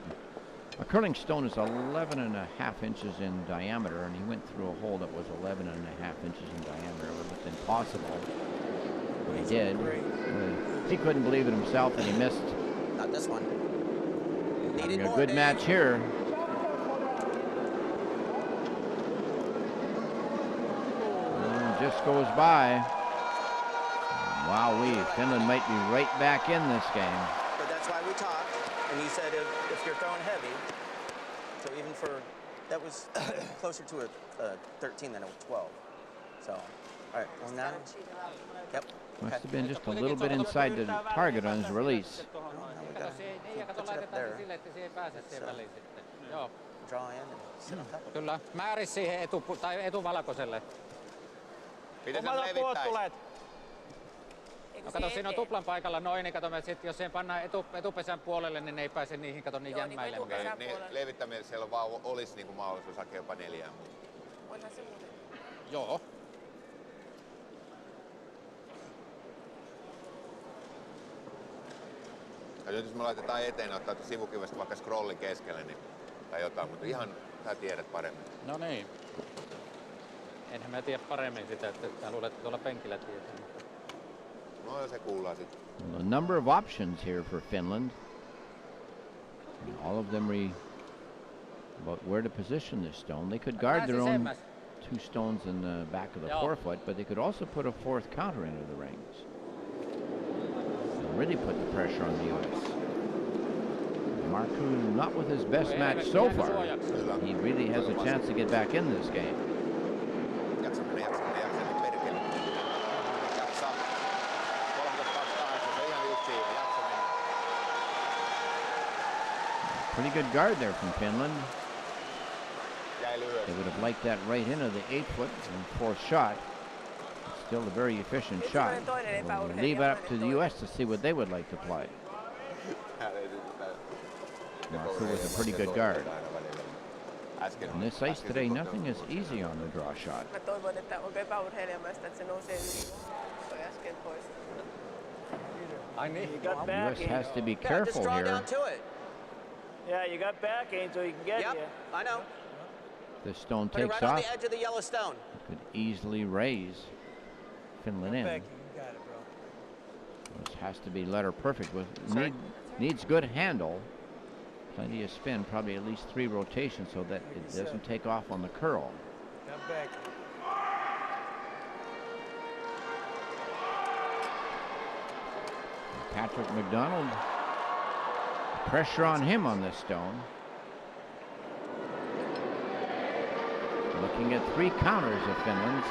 A curling stone is 11.5 inches in diameter, and he went through a hole that was 11.5 inches in diameter. It was impossible. But he did. He couldn't believe it himself, and he missed. Not this one. Having a good match here. Just goes by. Wowee, Finland might be right back in this game. But that's why we talked, and he said if you're throwing heavy, so even for, that was closer to a 13 than a 12. So, all right, on that. Yep. Must have been just a little bit inside the target on his release. Draw in and sit on top of it. Kyllä, määris siihen etuvalkoiselle. Miten sä levittäis? No kato, siinä on tuplan paikalla noin, niin kato, sit, jos siihen pannaan etupesän puolelle, niin ne ei pääse niihin, kato, niin jämmäilemään. Niin levittäminen siellä vaan olisi niinku mahdollisuus hakea jopa 4. Voidaan se muuten. Joo. Ja nyt jos me laitetaan eteen, ottaa sivukivestä vaikka scrollin keskelle niin, tai jotain, mutta ihan sä tiedät paremmin. No niin. Enhän mä tiedä paremmin sitä, että mä luulen, että tuolla penkillä tietää. No se kuullaan sitten. A number of options here for Finland. And all of them about where to position this stone. They could guard their own 2 stones in the back of the forefoot, but they could also put a 4th counter into the rings. And really put the pressure on the U.S. Markku not with his best match so far. He really has a chance to get back in this game. Pretty good guard there from Finland. They would have liked that right into the 8-foot and fourth shot. It's still a very efficient shot. We'll leave it up to the U.S. to see what they would like to play. Markku was a pretty good guard. On this ice today, nothing is easy on the draw shot. You got The back, U.S. has to be Yeah, just careful draw here. down to it. Yeah, you got backing so he can get Yep, you. I know. The stone Put it takes right on off. the edge of the yellow stone. Could easily raise Finland in. Becky, you got it, bro. This has to be letter perfect. Sorry? Needs good handle. Plenty of spin, probably at least 3 rotations so that it doesn't take off on the curl. Got Becky. Patrick McDonald, pressure on him on this stone. Looking at 3 counters of Finland's.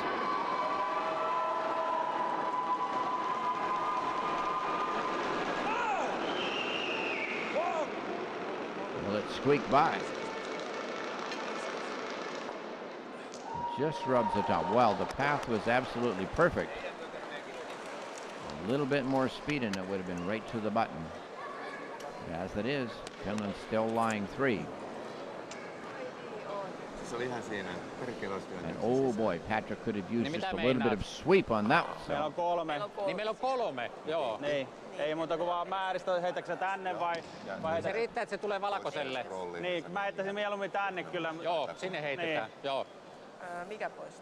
Will it squeak by? Just rubs the top. Well, the path was absolutely perfect. A little bit more speed and it would have been right to the button. As it is, Finland's still lying 3. And oh boy, Patrick could have used just a little bit of sweep on that one. Meillä on 3. Niin meillä on 3, joo. Niin. Ei muuta kuin vaan määristä, heitätkö sä tänne vai Se riittää, että se tulee valkoiselle. Niin, mä heittäisin mieluummin tänne kyllä. Joo, sinne heitetään, Niin. joo. Mikä pois?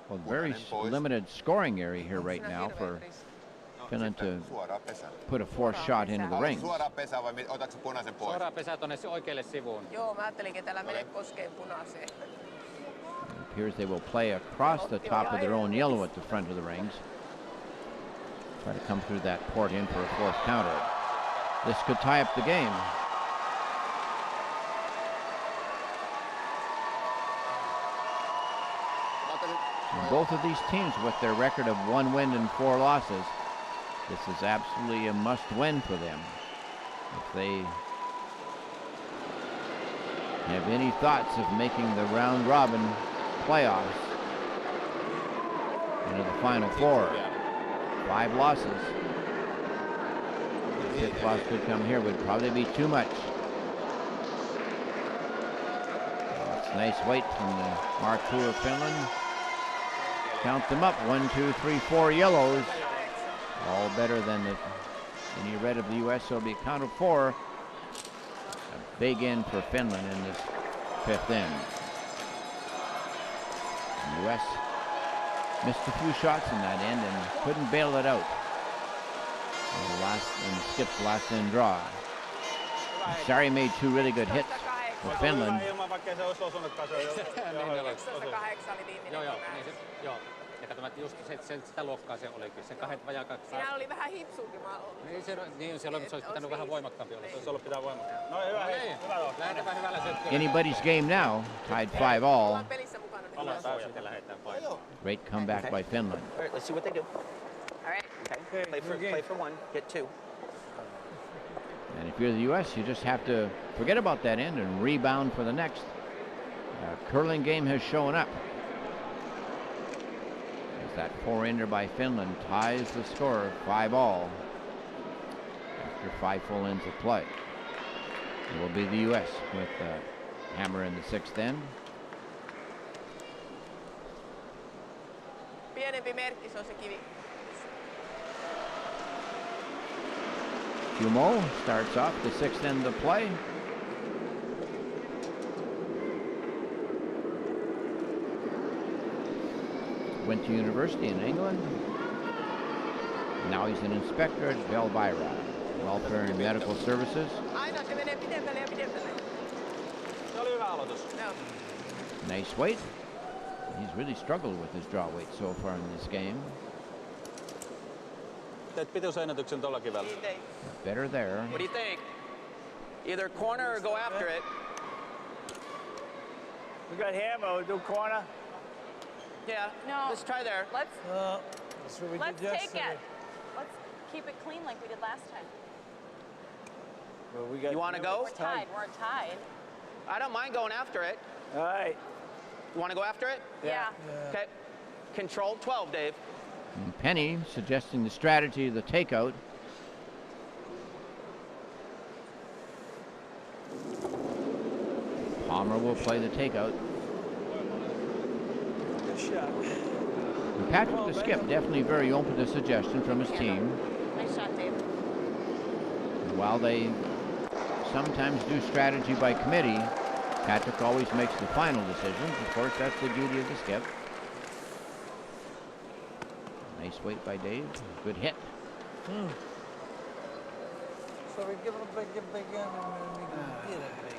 Well, very limited scoring area here right now for Finland to put a fourth shot into the rings. Suoraan pesään vai otatko punaisen pois? Suoraan pesää tonne oikealle sivuun. Joo, mä ajattelin, että täällä menee koskeen punaiseen. It appears they will play across the top of their own yellow at the front of the rings. Try to come through that port in for a fourth counter. This could tie up the game. And both of these teams with their record of 1 win and 4 losses, this is absolutely a must-win for them. If they have any thoughts of making the round-robin playoffs into the Final Four. 5 losses. The 5th loss could come here, would probably be too much. It's nice weight from the Markku of Finland. Count them up, 1, 2, 3, 4 yellows. All better than any red of the U.S., so it'll be a count of 4. A big end for Finland in this 5th end. The U.S. missed a few shots in that end and couldn't bail it out in Skip's last end draw. Sari made 2 really good hits for Finland. Joo. Ja kato, just sitä luokkaa se olikin. Se 2 vajaa 2. Siinä oli vähän hipsuukin maalla. Niin, se olisi pitänyt vähän voimakkaampi olla. Se olisi ollut pitää voimakkaampi. No hyvä, hei. Lähdetään hyvällä syöttöllä. Anybody's game now, tied 5 all. Pelissä mukana. Great comeback by Finland. All right, let's see what they do. All right. Okay. Play for 1, get 2. And if you're the U.S., you just have to forget about that end and rebound for the next. Curling game has shown up. As that 4-ender by Finland ties the score 5 all after 5 full ends of play. It will be the U.S. with hammer in the 6th end. Pienempi merkki, se on se kivi. Humo starts off the 6th end of play. Went to university in England. Now he's an inspector at Belvira, Welfare and Medical Services. Aina se menee pidemmälle ja pidemmälle. Se oli hyvä aloitus. Nice weight. He's really struggled with his draw weight so far in this game. Teet pituusennätyksen tuolla kivellä. Better there. What do you think? Either corner or go after it. We got hammer. We'll do corner. Yeah. No. Let's try there. Let's That's what we let's did take yesterday. it. Let's keep it clean like we did last time. Well, we got. You want to go? We're tied. We're tied. I don't mind going after it. All right. You want to go after it? Yeah. Okay. Control 12, Dave. And Penny suggesting the strategy of the takeout. Palmer will play the takeout. Good shot. And Patrick the skip definitely very open to suggestion from his team. Nice shot, Dave. And while they sometimes do strategy by committee, Patrick always makes the final decisions. Of course, that's the duty of the skip. Nice weight by Dave. Good hit. So we give it a big and then we get it big.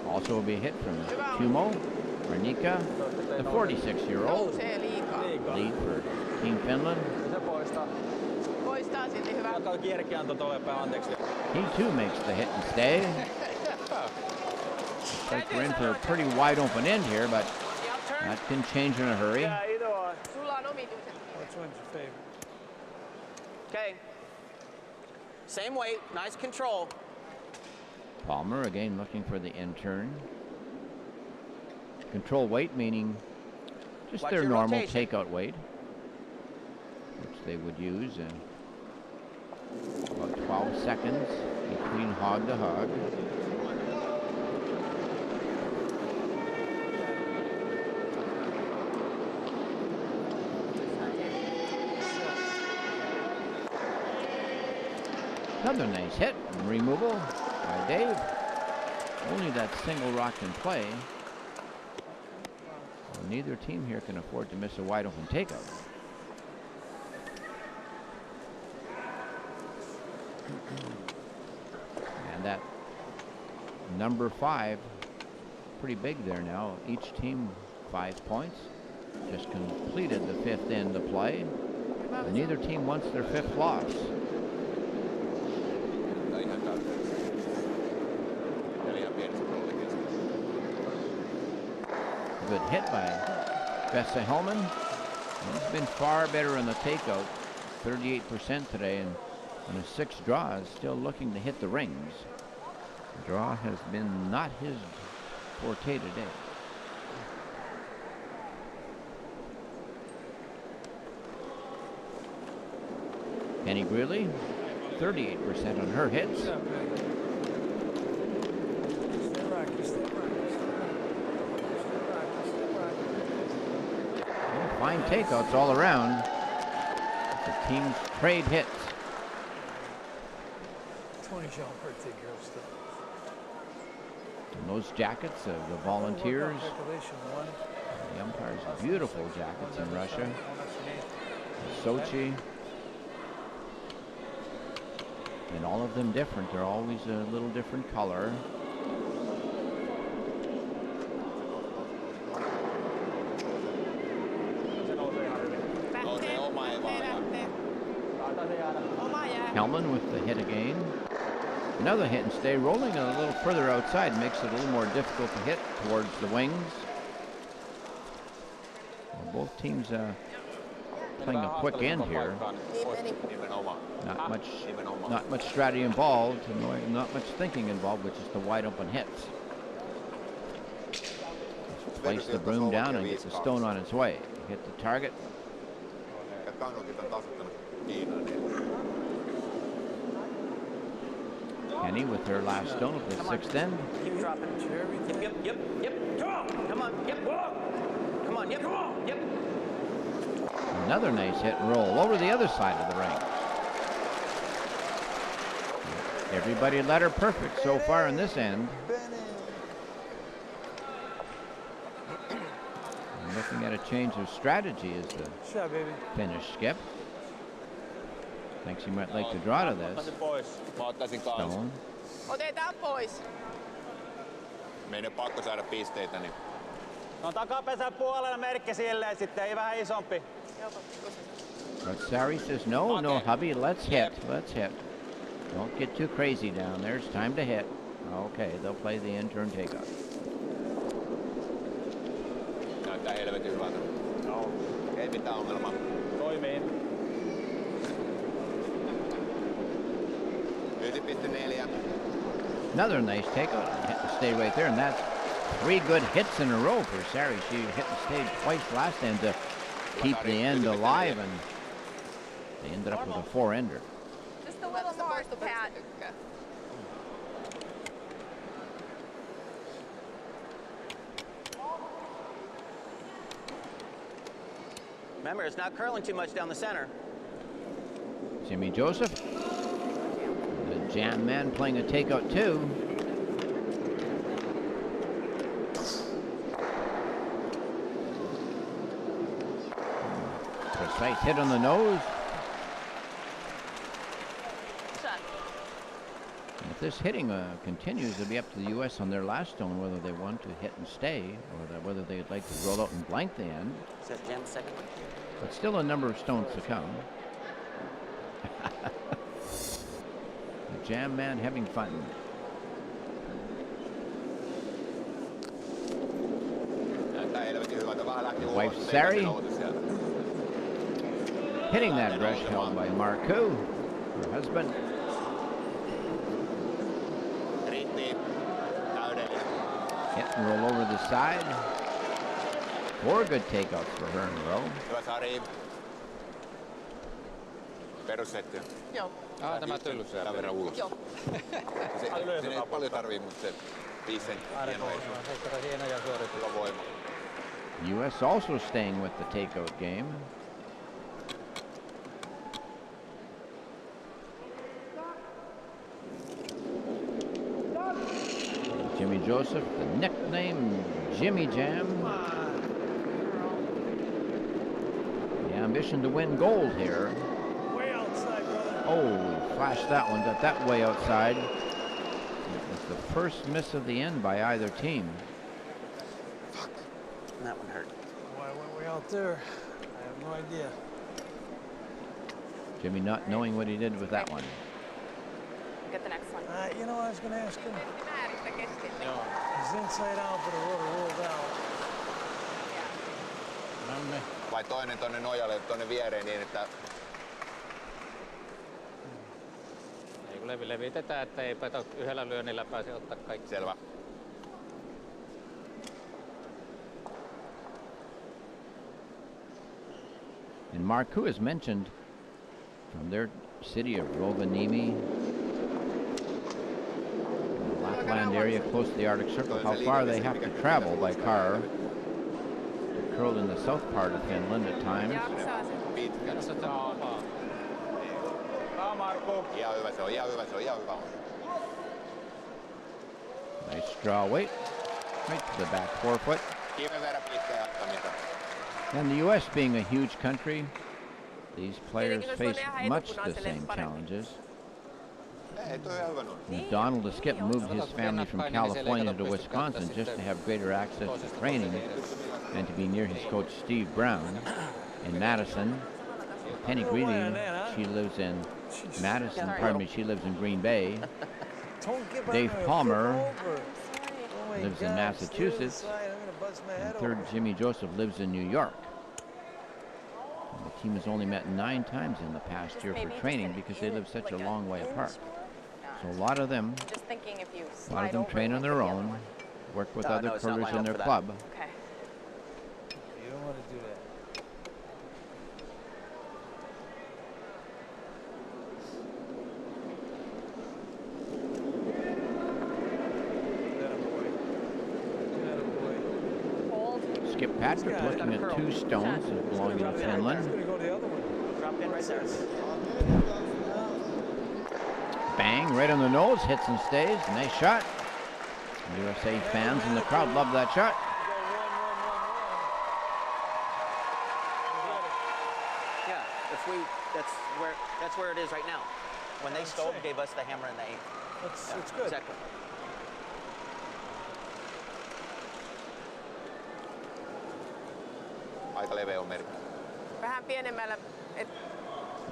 Also will be a hit from Tumo, Arnika, the 46-year-old. Nousee liikaa. Lead for Team Finland. Se poistaa. Poistaa silti hyvä. Alkaa kierrekin antoi tuolle päin, anteeksi. He too makes the hit and stay. Looks like we're in for a pretty wide open end here, but that can change in a hurry. Yeah, either one. Sulla on omituiset. Which one's your favorite? Okay. Same weight, nice control. Palmer again looking for the end turn. Control weight meaning just Watch their your normal rotation. takeout weight, which they would use in about 12 seconds between hog to hog. Another nice hit and removal by Dave. Only that single rock in play. Well, neither team here can afford to miss a wide open takeout. And that number 5, pretty big there now. Each team 5 points. Just completed the 5th end of play. And neither team wants their 5th loss. Good hit by Vesa Hellman. He's been far better in the takeout, 38% today, and on his 6 draws, still looking to hit the rings. The draw has been not his forte today. Penny Greeley, 38% on her hits. Stay rocky, stay rocky, stay rocky. Fine takeouts all around. The teams trade hits. 20 shot birthday girl stuff. And those jackets of the volunteers, the umpires, beautiful jackets in Russia. Sochi. And all of them different. They're always a little different color. Hellman with the hit again. Another hit and stay, rolling it a little further outside makes it a little more difficult to hit towards the wings. Well, both teams playing a quick end here. Not much strategy involved, not much thinking involved, which is the wide open hits. Just place the broom down and get the stone on its way. Hit the target. Penny with her last stone of the 6th end. Keep dropping. Yep. Come on. Yep. Come on. Yep. Yep. Another nice hit and roll over the other side of the ring. Everybody letter perfect so far in this end. And looking at a change of strategy as the Finnish skip. Thinks he might like to draw to this. Stone. Otetaan pois. Meidän on pakko saada pisteitä, niin... No takapesän puolella merkki silleen sitten, ei vähän isompi. But Sari says, no, no, hubby, let's hit. Let's hit. Don't get too crazy down there. It's time to hit. Okay, they'll play the in-turn takeoff. Näyttää helvetin hyvältä. Joo. Ei mitään ongelmaa. Toimii. 1.4. Another nice takeout. Hit and stay right there, and that's 3 good hits in a row for Sari. She hit and stayed twice last end to keep the end alive, and they ended up with a 4-ender. Just a little more, Pat. Remember, it's not curling too much down the center. Jimmy Joseph, the jam man, playing a takeout too. Precise hit on the nose. And if this hitting continues, it'll be up to the U.S. on their last stone whether they want to hit and stay or whether they'd like to roll out and blank the end. Is that jam second? But still a number of stones to come. The jam man having fun. Wife Sari hitting that brush held by Marcoux, her husband. Hit and roll over the side. 4 good takeouts for her in a row. Hyvä Sari. Perussetti. Joo. Tämä tylly syö. Tämän verran ulos. Joo. Se ei paljon tarvii, mutta se 5 senttiä hieno heittää. Hienoja suorituksia. Hyvä voima. U.S. also staying with the takeout game. Jimmy Joseph, the nickname Jimmy Jam. The ambition to win gold here. Way outside, brother. Oh, flashed that one, got that way outside. It was the first miss of the end by either team. Fuck. That one hurt. Why I went way out there? I have no idea. Jimmy not knowing what he did with that one. Get the next one. You know what I was going to ask him? He's inside out, but the rotor rolled out. Vai toinen tonne nojalle, tonne viereen niin, että... Ei kun levitetään, että ei yhdellä lyönnillä pääse ottaa kaikki. Selvä. And Marcoux is mentioned from their city of Rovaniemi, Lapland area close to the Arctic Circle, how far they have to travel by car to curl in the south part of Finland at times. Ihan hyvä se on, ihan hyvä se on, ihan hyvä on. Nice draw weight, right to the back forefoot. Kiven verran pitkä jatkamista. And the U.S. being a huge country, these players face much the same challenges. Donald the Skip moved his family from California to Wisconsin just to have greater access to training and to be near his coach Steve Brown. In Madison, Penny Greeley, she lives in Madison, pardon me, she lives in Green Bay. Dave Palmer lives in Massachusetts. And third, Jimmy Joseph lives in New York. And the team has only met 9 times in the past year for training because they live such a long way apart. So a lot of them train on their own, work with other curlers in their club. Okay. You don't want to do that. Skip Patrick looking at 2 stones belonging to Finland. Drop in right there. Bang, right on the nose, hits and stays. Nice shot. USA fans in the crowd love that shot. Yeah, that's where it is right now. When they stole, gave us the hammer and the 8th. That's good. Exactly. Aika leveä on merkki. Vähän pienemmällä.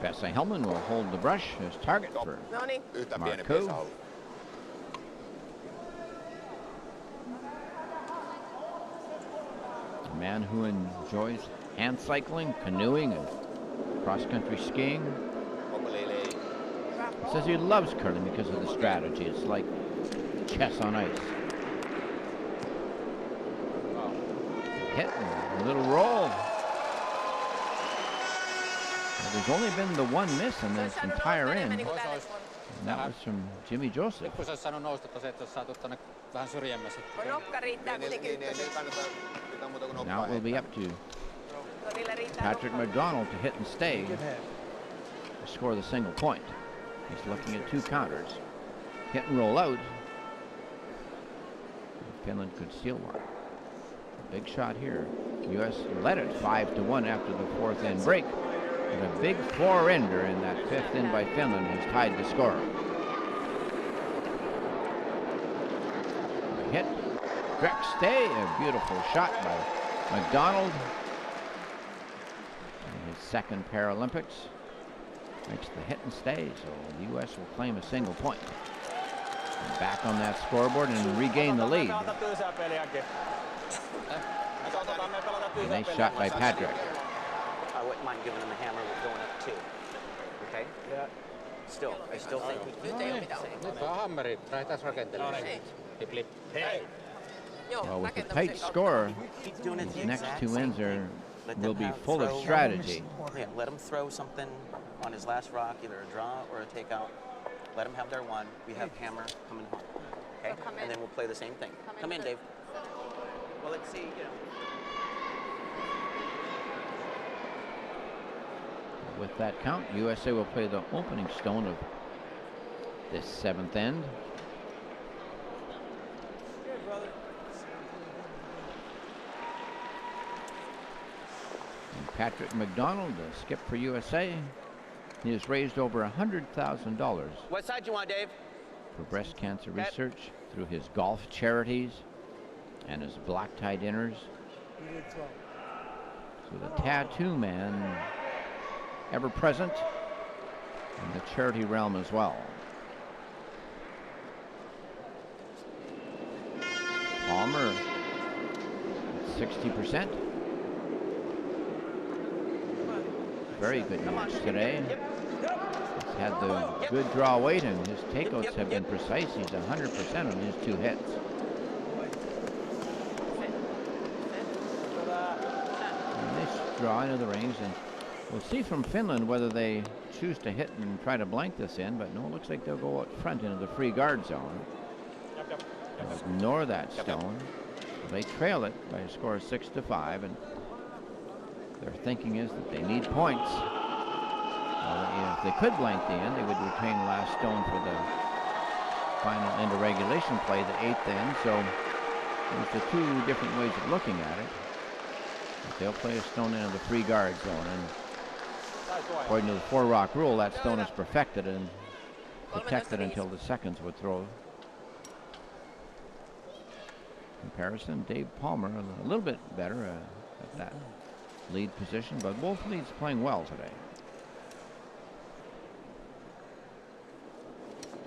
Vesa Hellman will hold the brush as target for Noniin. Yhtään pienempi Marco. saa olla. A man who enjoys hand cycling, canoeing, and cross-country skiing. Says he loves curling because of the strategy. It's like chess on ice. Hit and a little roll. Well, there's only been the one miss in this entire end, and that was from Jimmy Joseph. Pikkusen olisi saanut nousta tosiaan, että olisi saatu tuonne vähän syrjemmässä. Nokka riittää kuitenkin ykköseksi. Now it will be up to Patrick McDonald to hit and stay to score the single point. He's looking at 2 counters. Hit and roll out. Finland could steal one. Big shot here. U.S. led it 5-1 after the 4th end break. And a big 4-ender in that 5th end by Finland has tied the score. A hit. Direct stay. A beautiful shot by McDonald. In his 2nd Paralympics. Makes the hit and stay, so the U.S. will claim a single point. And back on that scoreboard and regain the lead. A nice shot by Patrick. I wouldn't mind giving him a hammer with going up 2. Okay? Yeah. Still, I still think he can. Nyt on hammeri. Lähdetään rakentelemaan. Flip. Well, with the tight score, these next 2 ends will be full of strategy. Yeah, let him throw something on his last rock, either a draw or a takeout. Let him have their one. We have hammer coming home. Okay? And then we'll play the same thing. Come in, Dave. Well, let's see, With that count, USA will play the opening stone of this 7th end. And Patrick McDonald, the skip for USA, he has raised over $100,000 What side you want, Dave? for breast cancer research through his golf charities and his black tie dinners. So the tattoo man, ever present in the charity realm as well. Palmer at 60%. Very good match today. He's had the good draw weight and his takeouts have been precise. He's 100% on his 2 hits. Nice draw into the rings, and we'll see from Finland whether they choose to hit and try to blank this in, but no, it looks like they'll go out front into the free guard zone. They'll ignore that stone. They trail it by a score of 6-5, and their thinking is that they need points. If they could blank the end, they would retain the last stone for the final end of regulation play, the 8th end. So there's the 2 different ways of looking at it. But they'll play a stone into the free guard zone, and according to the 4-rock rule, that stone is perfected and protected until the seconds would throw. Comparison, Dave Palmer a little bit better at that lead position, but both leads playing well today.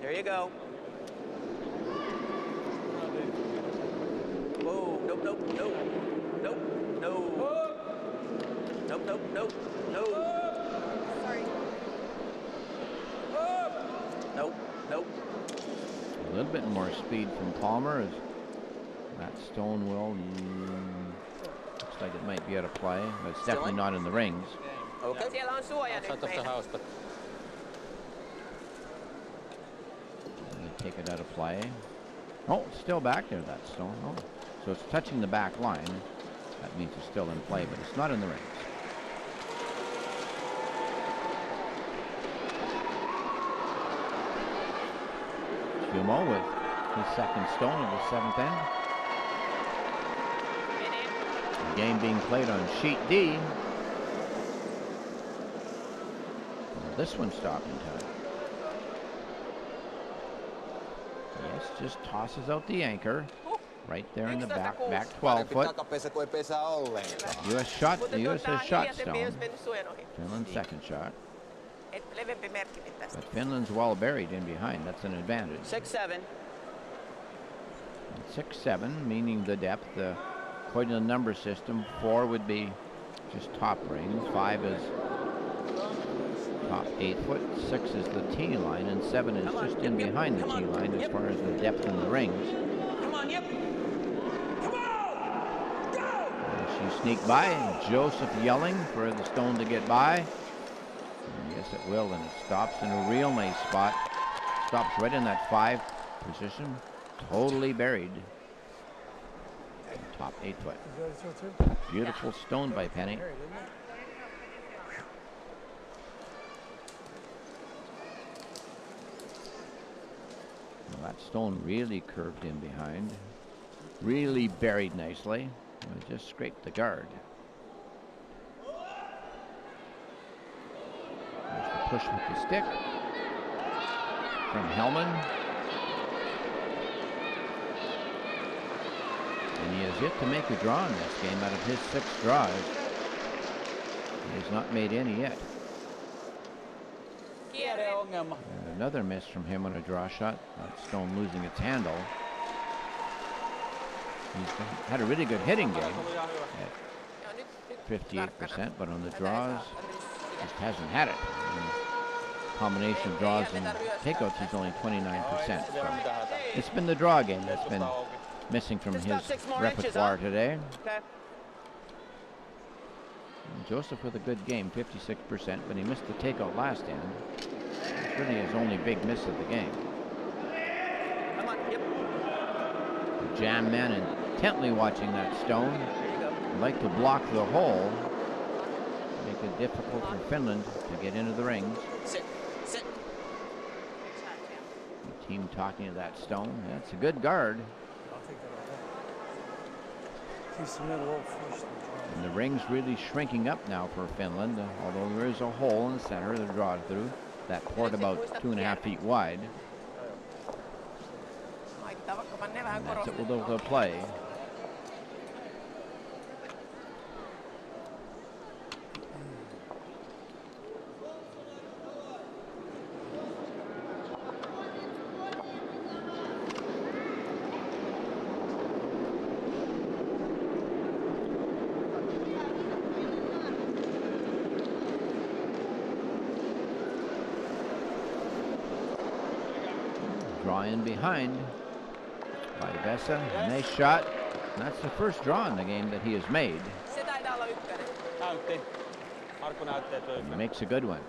There you go. Whoa, nope, nope, nope, nope, no. Nope, nope, nope, no. Sorry. Nope, nope. A little bit more speed from Palmer as that stone will looks like it might be out of play, but it's definitely not in the rings. Okay. Siellä on suoja nyt Outside of the meillä. house, but They take it out of play. Oh, it's still back there, that stone. Oh, so it's touching the back line. That means it's still in play, but it's not in the rings. Fumo with his 2nd stone of the 7th end. The game being played on sheet D. Well, this one stopped in time. Yes, just tosses out the anchor. right there in the back 12 foot. Takapesä kuin ei pesä ollenkaan. US shot, the US has shot hiljaisemmin, jos stone. mennyt suen ohi. Finland's second shot. Levempi merkki nyt tästä. But Finland's well buried in behind. That's an advantage. 6-7. 6-7, meaning the depth. According to the number system, 4 would be just top ring, 5 is top 8 foot, 6 is the tee line, and 7 is just in behind the tee line as far as the depth in the rings. Come on, yep. And she sneaked by, and Joseph yelling for the stone to get by. And yes, it will, and it stops in a real nice spot. Stops right in that 5 position, totally buried. Top 8 foot. Beautiful stone by Penny. Well, that stone really curved in behind. Really buried nicely. It just scraped the guard. There's the push with the stick from Hellman. And he has yet to make a draw in this game. Out of his 6 draws, he has not made any yet. And another miss from him on a draw shot. That stone losing its handle. He's had a really good hitting game at 58%, but on the draws, just hasn't had it. And combination of draws and takeouts, he's only 29%. So it's been the draw game that's been missing from his repertoire today. Okay. And Joseph with a good game, 56%, but he missed the takeout last hand. It's really his only big miss of the game. Come on, yep. The jam man intently watching that stone. Would like to block the hole. Make it difficult for Finland to get into the rings. Sit, sit. The team talking to that stone. That's a good guard. And the ring's really shrinking up now for Finland, although there is a hole in the center of the draw through. That port about 2.5 feet wide. And that's it will go play. Draw in behind by Vesa. Nice shot. And that's the first draw in the game that he has made. Se taitaa olla ykkönen. Näytti. Markku näytti, että He makes a good one.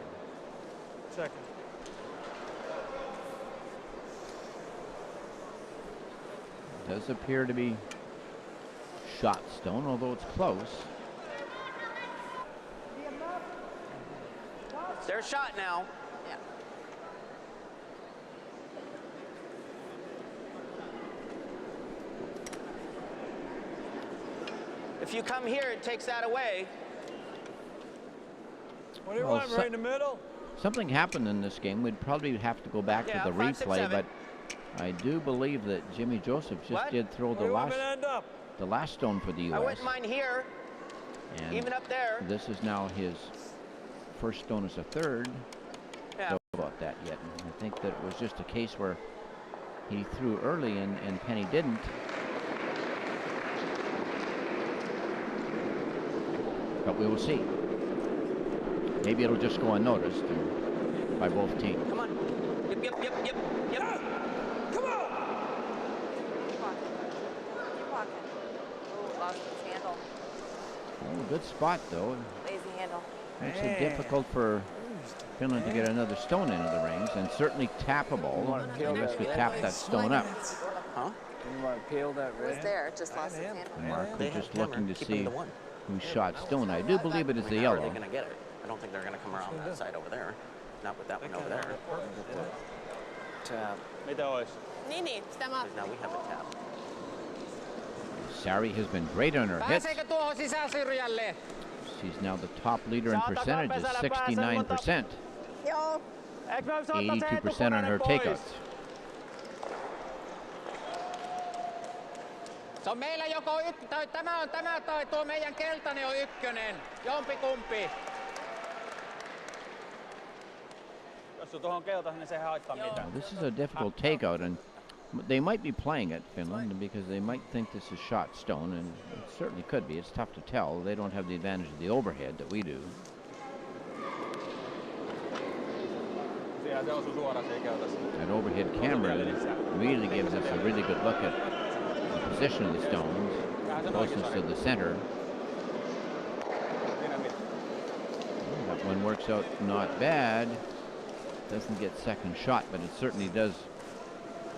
Second. It does appear to be shot stone, although it's close. Their shot now. Yeah. If you come here, it takes that away. What do you Well, want, right in the middle? Something happened in this game. We'd probably have to go back Yeah, to the 5, 6, replay, 7. but I do believe that Jimmy Joseph just What? did throw Where the do you want me to last end up? stone for the I U.S. wouldn't mind here, And even up there. this is now his first stone as a third. Yeah. Don't know about that yet. And I think that it was just a case where he threw early and Penny didn't. But we will see. Maybe it'll just go unnoticed by both teams. Come on. Yep, yep, yep, yep, yep. Come on! Keep walking. Keep walking. Oh, lost its handle. Oh, good spot though. Lazy handle. Makes it difficult for Finland to get another stone into the rings, and certainly tappable. The US could tap that stone up. Huh? You want to peel that It was red? there. It just lost its handle. And Mark They was have just hammer, looking to keep him see to one. who shot stone. I do believe it is I the mean, how are yellow. they going to get it? I don't think they're going to come around that side over there. Not with that one over there. Tap. Mitä ois? Niin, sitä mä Because now we have a tap. Sari has been great on her hits. Pääseekö tuohon sisäsyrjälle? She's now the top leader in percentages, 69%. Joo. 82% on her takeouts. Se on meillä joko tämä on tämä tai tuo meidän keltainen on ykkönen. Jompikumpi. Jos on tuohon keltaisen, niin se ei haittaa mitään. This is a difficult takeout, and they might be playing it, Finland, because they might think this is shot stone, and it certainly could be. It's tough to tell. They don't have the advantage of the overhead that we do. Se osuu suoraan siihen keltaiseen. That overhead camera really gives us a really good look at the position of the stones, closest to the center. That one works out not bad. Doesn't get second shot, but it certainly does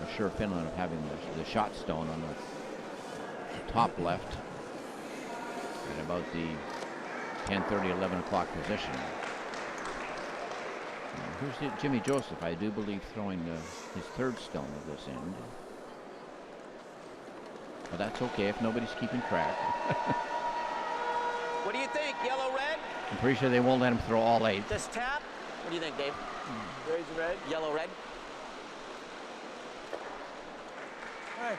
assure Finland of having the shot stone on the top left at about the 10:30, 11 o'clock position. Here's Jimmy Joseph, I do believe, throwing his third stone of this end. But that's okay if nobody's keeping track. What do you think? Yellow, red? I'm pretty sure they won't let him throw all 8. This tap? What do you think, Dave? Raise red. Yellow, red? Hey.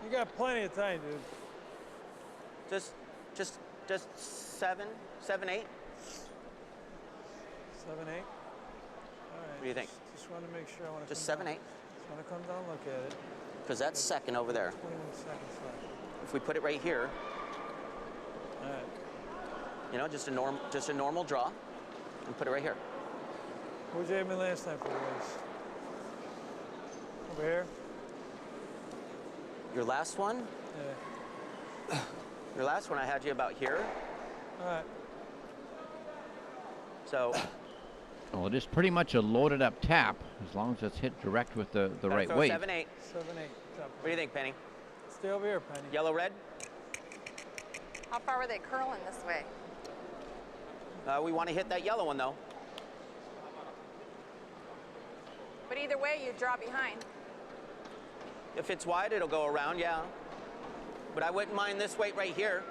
You got plenty of time, dude. Just 7, 8? 7, 8. All right. What do you think? Just want to make sure. I want to Just 7, 8? Just want to come down, look at it. Because that's second over there. 21 seconds left. If we put it right here, All right. you know, just a normal draw, and put it right here. Where'd you have me last time for the race? Over here? Your last one? Yeah. Your last one I had you about here. All right. So. Well, it is pretty much a loaded up tap as long as it's hit direct with the right weight. 7, 8. 7, 8. What do you think, Penny? Stay over here, Penny. Yellow, red? How far were they curling this way? We want to hit that yellow one, though. But either way, you draw behind. If it's wide, it'll go around, yeah. But I wouldn't mind this weight right here.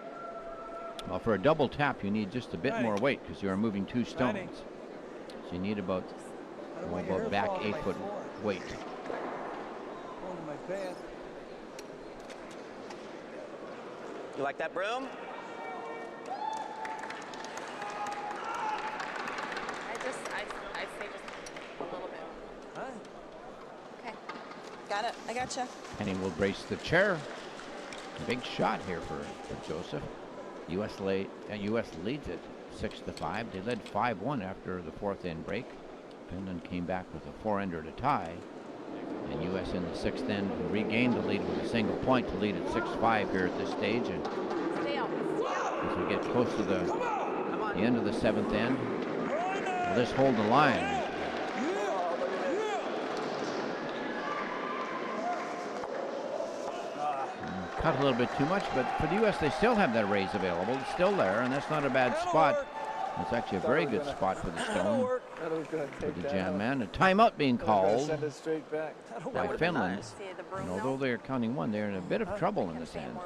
Well, for a double tap, you need just a bit more weight because you are moving 2 stones. So you need about back 8 foot weight. Going to my path. You like that broom? I say just a little bit. Huh? Okay. Got it. I gotcha. Penny will brace the chair. A big shot here for Joseph. U.S. leads it 6-5. They led 5-1 after the 4th end break. Finland came back with a 4-ender to tie. And U.S. in the 6th end regained the lead with a single point to lead at 6-5 here at this stage. And as we get close to the end of the 7th end, will this hold the line? Cut a little bit too much, but for the U.S. they still have that raise available. It's still there, and that's not a bad spot. It's actually a very good spot for the stone. For the jam man. A timeout being called Send it straight back. by Finland. And although they're counting 1, they're in a bit of trouble in this end.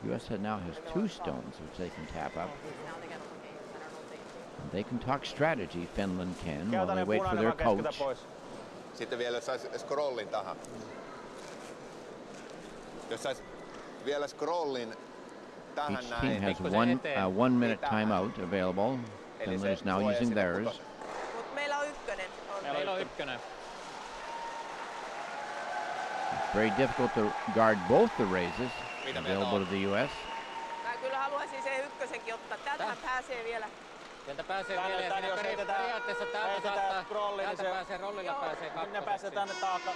U.S. now has 2 stones which they can tap up. And they can talk strategy, Finland can, while they wait for their coach. Sitten vielä jos sais scrollin tähän. Jos sais vielä scrollin tähän Each näin. team has 1 minute timeout available. Finland is now using theirs. Mut meillä on ykkönen. Meillä on ykkönen. It's very difficult to guard both the raises available to the U.S. Mä kyllä haluaisin sen ykkösenkin ottaa. Täältähän pääsee vielä. Sieltä pääsee vielä ja siinä periaatteessa täältä pääsee rollilla pääsee kakkoseksi. Ne pääsee tänne taakse.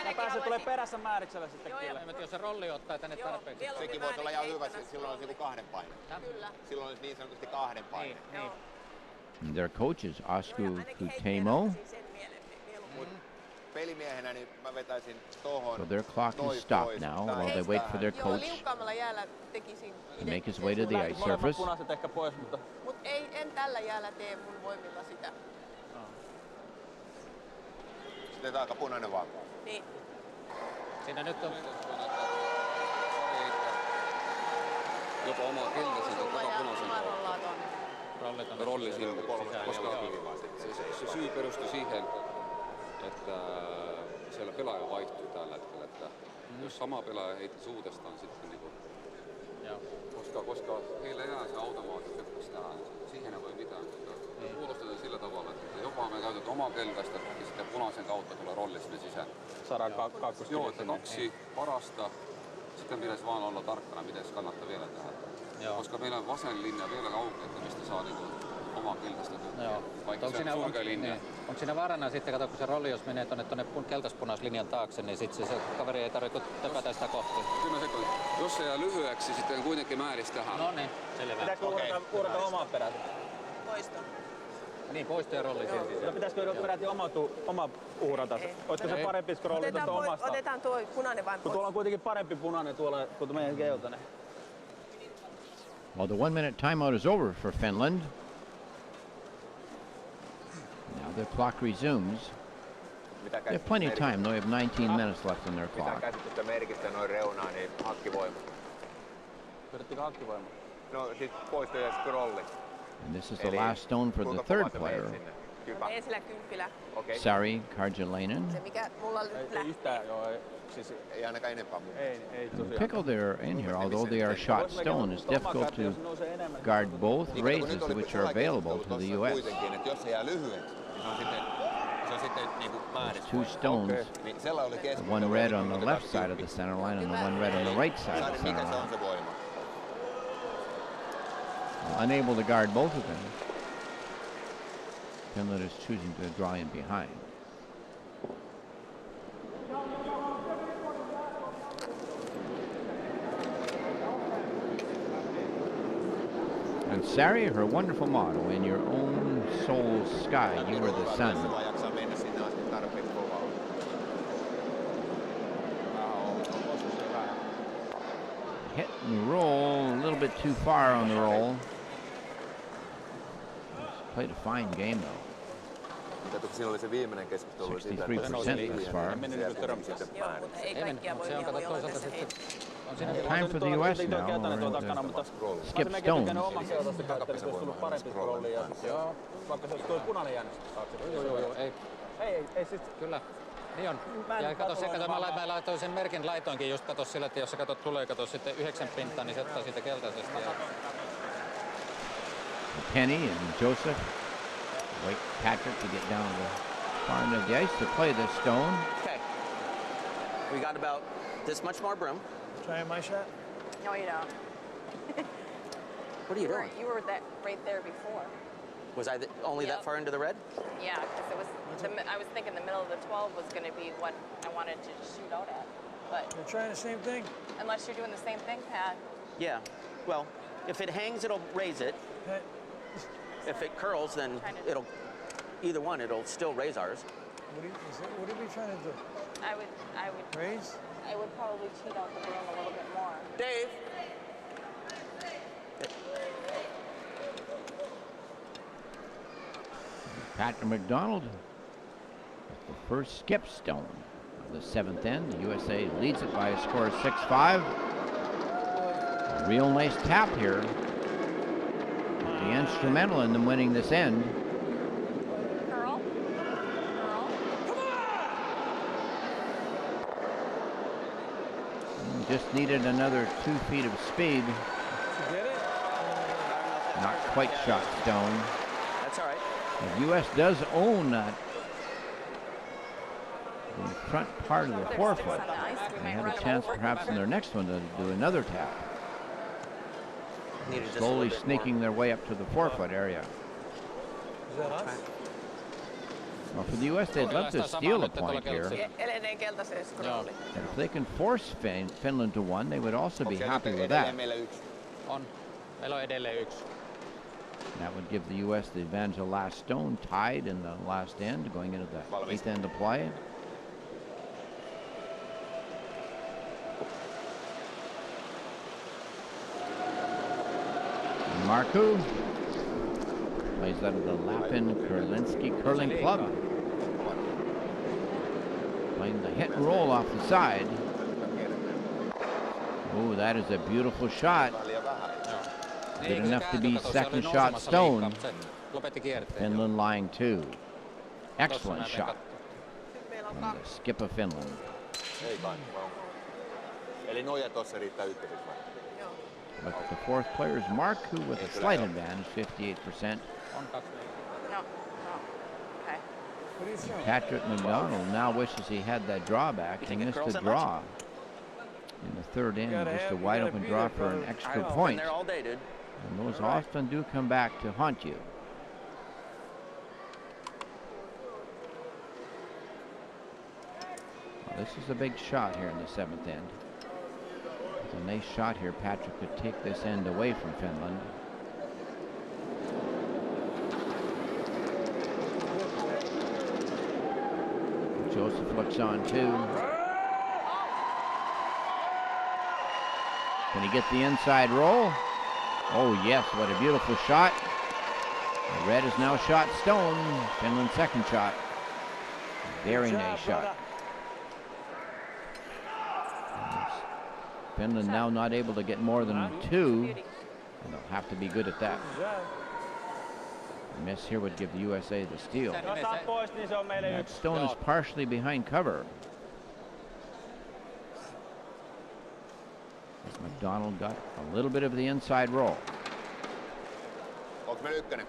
Ne pääsee tulee perässä Määrikselle sitten kyllä. Jos se rolli ottaa tänne tarpeeksi. Sekin voisi olla ihan hyvä, silloin olisi joku 2 paine. Silloin olisi niin sanotusti 2 paine. Their coaches, Asku Kutemo. Pelimiehenä niin mä vetäisin tohon. So their clock is stopped now while they wait for their coach Liukkaamalla jäällä tekisin to make his way to the ice surface. Punaiset ehkä pois, mutta. Mut en tällä jäällä tee mun voimilla sitä. Sitten aika punainen vaan. Niin. Siinä nyt on. Joko oma keltaisen tai punaisen. Rolli siltä, koska se syy perustui siihen, että hetkellä, että jos sama pelaaja heittäisi uudestaan sitten niinku, koska heillä jää se automaattisyökkäys tähän, siihen ei voi mitään, koska puolustetaan sillä tavalla, että jopa me käytetään omaa keltaista ja sitten punaisen kautta tulee rolli sinne sisään. Saadaan kakkosta. Joo, että 2 parasta, sitten pitäisi vaan olla tarkkana, miten se kannattaa vielä tehdä. Joo. Koska meillä on vasen linja vielä auki, että mistä saa niinku omaa keltaista tukea, vaikka se on surkea linja. Onko siinä vaarana sitten, kato, kun se rolli, jos menee tuonne keltaspunaislinjan taakse, niin sitten se kaveri ei tarvitse töpätä sitä kohti? Kyllä se, jos se jää lyhyeksi, sitten kuitenkin määrisi tähän. No niin, selvä. Pitääkö uurata omaa peräti? Poisto. Niin, poisto ja rolli siinä. No pitäisikö peräti oma uurata? Olisiko se parempi, kun rolli tuosta omasta? Otetaan tuo punainen vaan Kun tuolla on kuitenkin parempi punainen tuolla kuin meidän keltainen. Well, the 1 minute timeout is over for Finland. Now their clock resumes. They have plenty of time. They have 19 minutes left in their clock. Mitä käsitystä merkistä noin reunaan, niin hakkivoima. Pyydettikö hakkivoima? No sit poisto ja scrolli. And this is the last stone for the third player. Esillä kympillä. Sari Karjalainen. Se mikä mulla nyt lähtee. Ei yhtään, joo. Siis ei ainakaan enempää. Ei tosiaan. Pickle there in here, although they are shot stone, it's difficult to guard both raises which are available to the U.S. Jos se jää lyhyeksi, niin se on sitten niinku määrässä. 2 stones, the one red on the left side of the center line and the one red on the right side of the center line. Unable to guard both of them. Finland is choosing to draw in behind. And Sari, her wonderful motto, in your own soul's sky, you are the sun. Hit and roll, a little bit too far on the roll. Played a fine game though. 63% thus far. Time for the US now. Skip stones. Kyllä. Niin on. Ja kato se, mä laitoin sen merkin, laitoinkin just kato sillä, että jos sä katot tulee, kato sitten 9 pintaa, niin se ottaa siitä keltaisesta. Ja... Penny and Joseph wait Patrick to get down the far end of the ice to play this stone. Okay. We got about this much more broom. Trying my shot? No, you don't. What are you doing? You were that right there before. Was I only that far into the red? Yeah, because it was. I was thinking the middle of the 12 was going to be what I wanted to shoot out at, but. You're trying the same thing? Unless you're doing the same thing, Pat. Yeah. Well, if it hangs, it'll raise it. Pat. If it curls, then it'll. Either one, it'll still raise ours. What are we trying to do? I would. Raise? I would probably cheat out the broom a little bit more. Dave. Patrick McDonald, the first skip stone of the 7th end. The USA leads it by a score of 6-5. A real nice tap here. Be instrumental in them winning this end. Curl. Just needed another 2 feet of speed. Not quite shot stone. That's all right. The U.S. does own the front part of the forefoot. They had a chance perhaps in their next one to do another tap. Slowly sneaking their way up to the forefoot area. Well, for the U.S., they'd love to steal a point here. And if they can force Finland to 1, they would also be happy with that. That would give the U.S. the advantage of last stone, tied in the last end, going into the 8th end of play. Markku plays out of the Lapin Kurlinski Curling Club. Playing the hit and roll off the side. Oh, that is a beautiful shot. Good enough to be second shot stone. Finland lying 2. Excellent shot from the skip of Finland. Ei kai, eli noja tuossa riittää ykköseksi vai? But the fourth player is Marku with a slight advantage, 58%. On 2. No. Okay. Patrick McDonald now wishes he had that draw back. He missed the draw in the third inning, just a wide open draw for an extra point. There all day, dude. And those often do come back to haunt you. Well, this is a big shot here in the seventh end. It's a nice shot here. Patrick could take this end away from Finland. Joseph looks on too. Can he get the inside roll? Oh yes, what a beautiful shot. The red is now shot stone. Finland's second shot. Very nice shot. Finland now not able to get more than 2. And they'll have to be good at that. A miss here would give the USA the steal. That stone is partially behind cover. As McDonald got a little bit of the inside roll. Onko meillä ykkönen?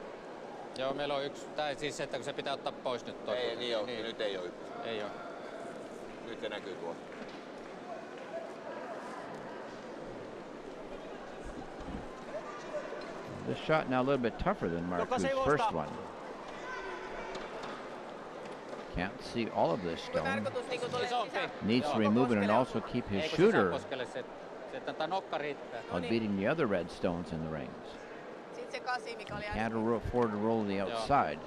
Joo, meillä on yksi. Tai siis, että kun se pitää ottaa pois nyt. Ei, niin on. Niin. Nyt ei ole ykkönen. Ei ole. Nyt se näkyy tuolla. This shot now a little bit tougher than Marku's first one. Can't see all of this stone. Needs to remove it and also keep his shooter on beating the other red stones in the rings. Can't afford to roll the outside.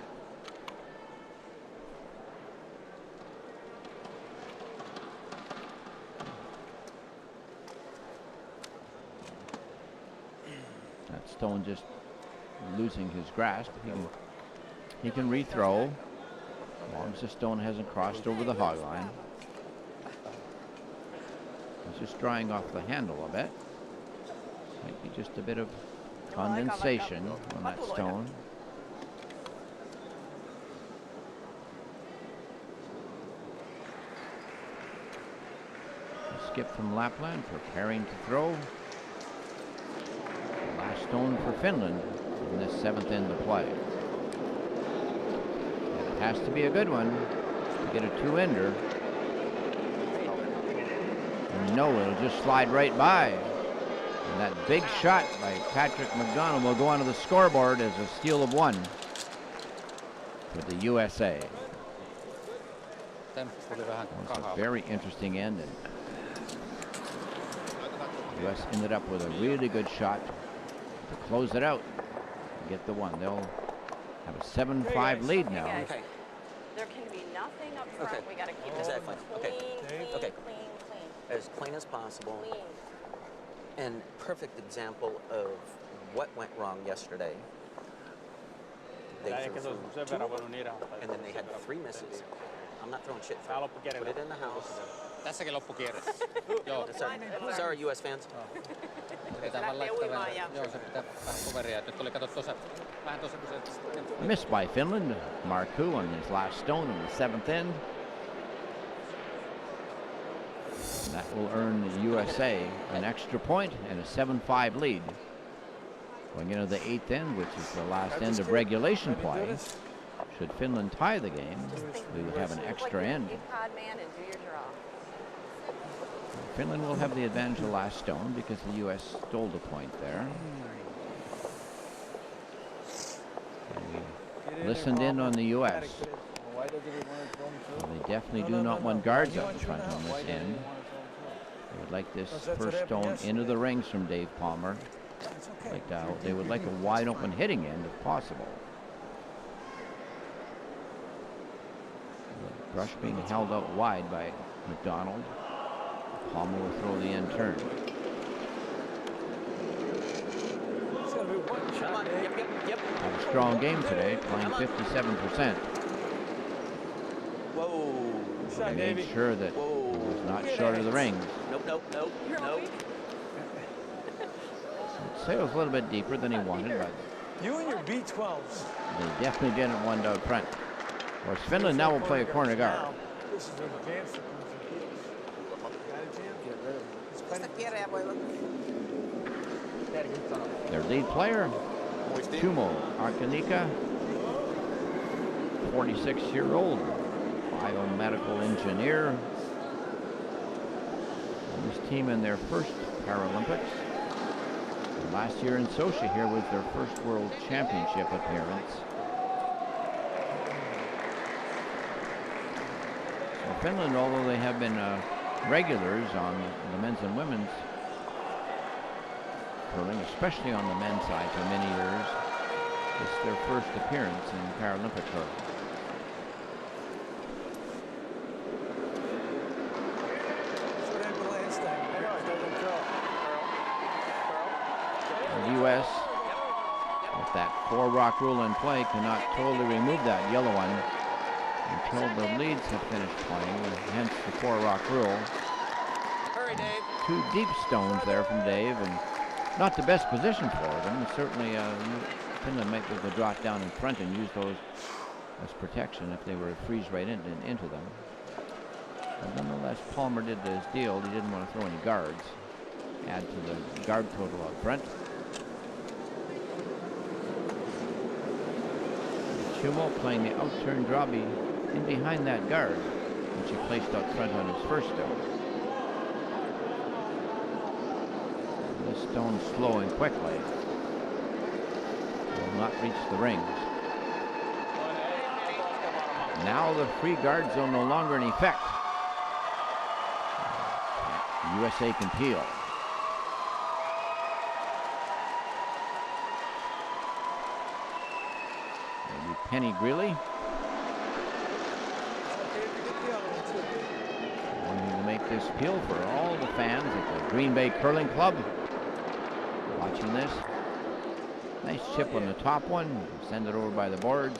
That stone just losing his grasp. He can rethrow as long as the stone hasn't crossed over the hog line. He's just drying off the handle a bit. Might be just a bit of condensation on that stone. A skip from Lapland preparing to throw. Last stone for Finland in this seventh end of play. And it has to be a good one to get a two-ender. No, it'll just slide right by. And that big shot by Patrick McDonald will go onto the scoreboard as a steal of 1 for the USA. It's a very interesting end. And the US ended up with a really good shot to close it out and get the one. They'll have a 7-5 lead now. Okay. There can be nothing up front. Okay. We got to keep Exactly. it Okay. clean, Okay. clean. As clean as possible. Clean. And perfect example of what went wrong yesterday. They threw 2, and then they had 3 misses. I'm not throwing shit. Put it in the house. Tässäkin loppukierre. Joo. Sorry, US fans. Pitää vaan laittaa vähän. Joo, se pitää vähän coveria. Nyt tuli kato tuossa vähän tuossa kun se... Missed by Finland. Marku on his last stone in the 7th end. That will earn the USA an extra point and a 7-5 lead. Going into the 8th end, which is the last end of regulation play. Should Finland tie the game, we would have an extra end. Finland will have the advantage of the last stone because the U.S. stole the point there. And we listened in on the U.S. Well, they definitely do not want guards up in front on this end. They would like this first stone into the rings from Dave Palmer. They would like a wide open hitting end if possible. The brush being held out wide by McDonald. Palmer will throw the end turn. Had a strong game today, playing 57%. Whoa. They made sure that he was not short of the rings. Nope. Sails a little bit deeper than he wanted, but You and your B12s. they definitely didn't one out front. Of course, Finland now will play a corner guard. This is advanced. Muista kierrejä voivat. Their lead player, Tumo Arkanika, 46-year-old biomedical engineer. And this team in their first Paralympics. And last year in Sochi here was their first World Championship appearance. So Finland, although they have been regulars on the men's and women's curling, especially on the men's side for many years, it's their first appearance in Paralympic curling. The U.S., with that 4-rock rule in play, cannot totally remove that yellow one until the leads have finished playing, hence the 4-rock rule. Hurry, Dave. 2 deep stones there from Dave, and not the best position for them. Certainly, Finland might be able to drop down in front and use those as protection if they were to freeze right into them. But nonetheless, Palmer did his deal. He didn't want to throw any guards, add to the guard total up front. Tumo playing the out-turn drawby in behind that guard, which he placed out front on his first stone. This stone slow and quickly will not reach the rings. Now the free guard zone no longer in effect. USA can peel. Maybe Penny Greeley. Wanting to make this peel for all the fans at the Green Bay Curling Club. Watching this. Nice chip on the top one. Send it over by the boards.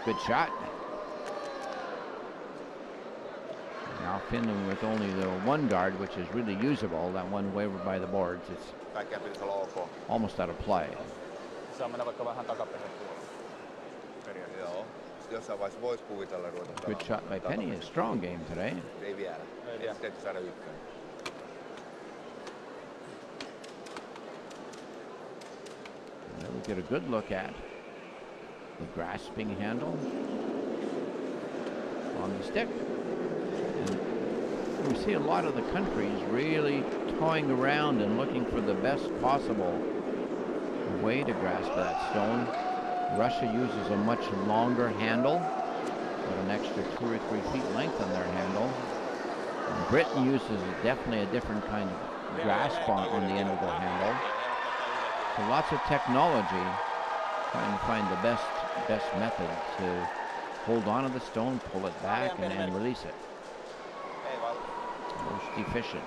Good shot. Now Finland with only the 1 guard, which is really usable. That one wavered by the boards. It's almost out of play. Good shot by Penny. A strong game today. Now we get a good look at the grasping handle on the stick. And we see a lot of the countries really toying around and looking for the best possible way to grasp that stone. Russia uses a much longer handle, about an extra 2 or 3 feet length on their handle. And Britain uses definitely a different kind of grasp on the end of the handle. So lots of technology trying to find the best method to hold on to the stone, pull it back, and release it. Most efficient.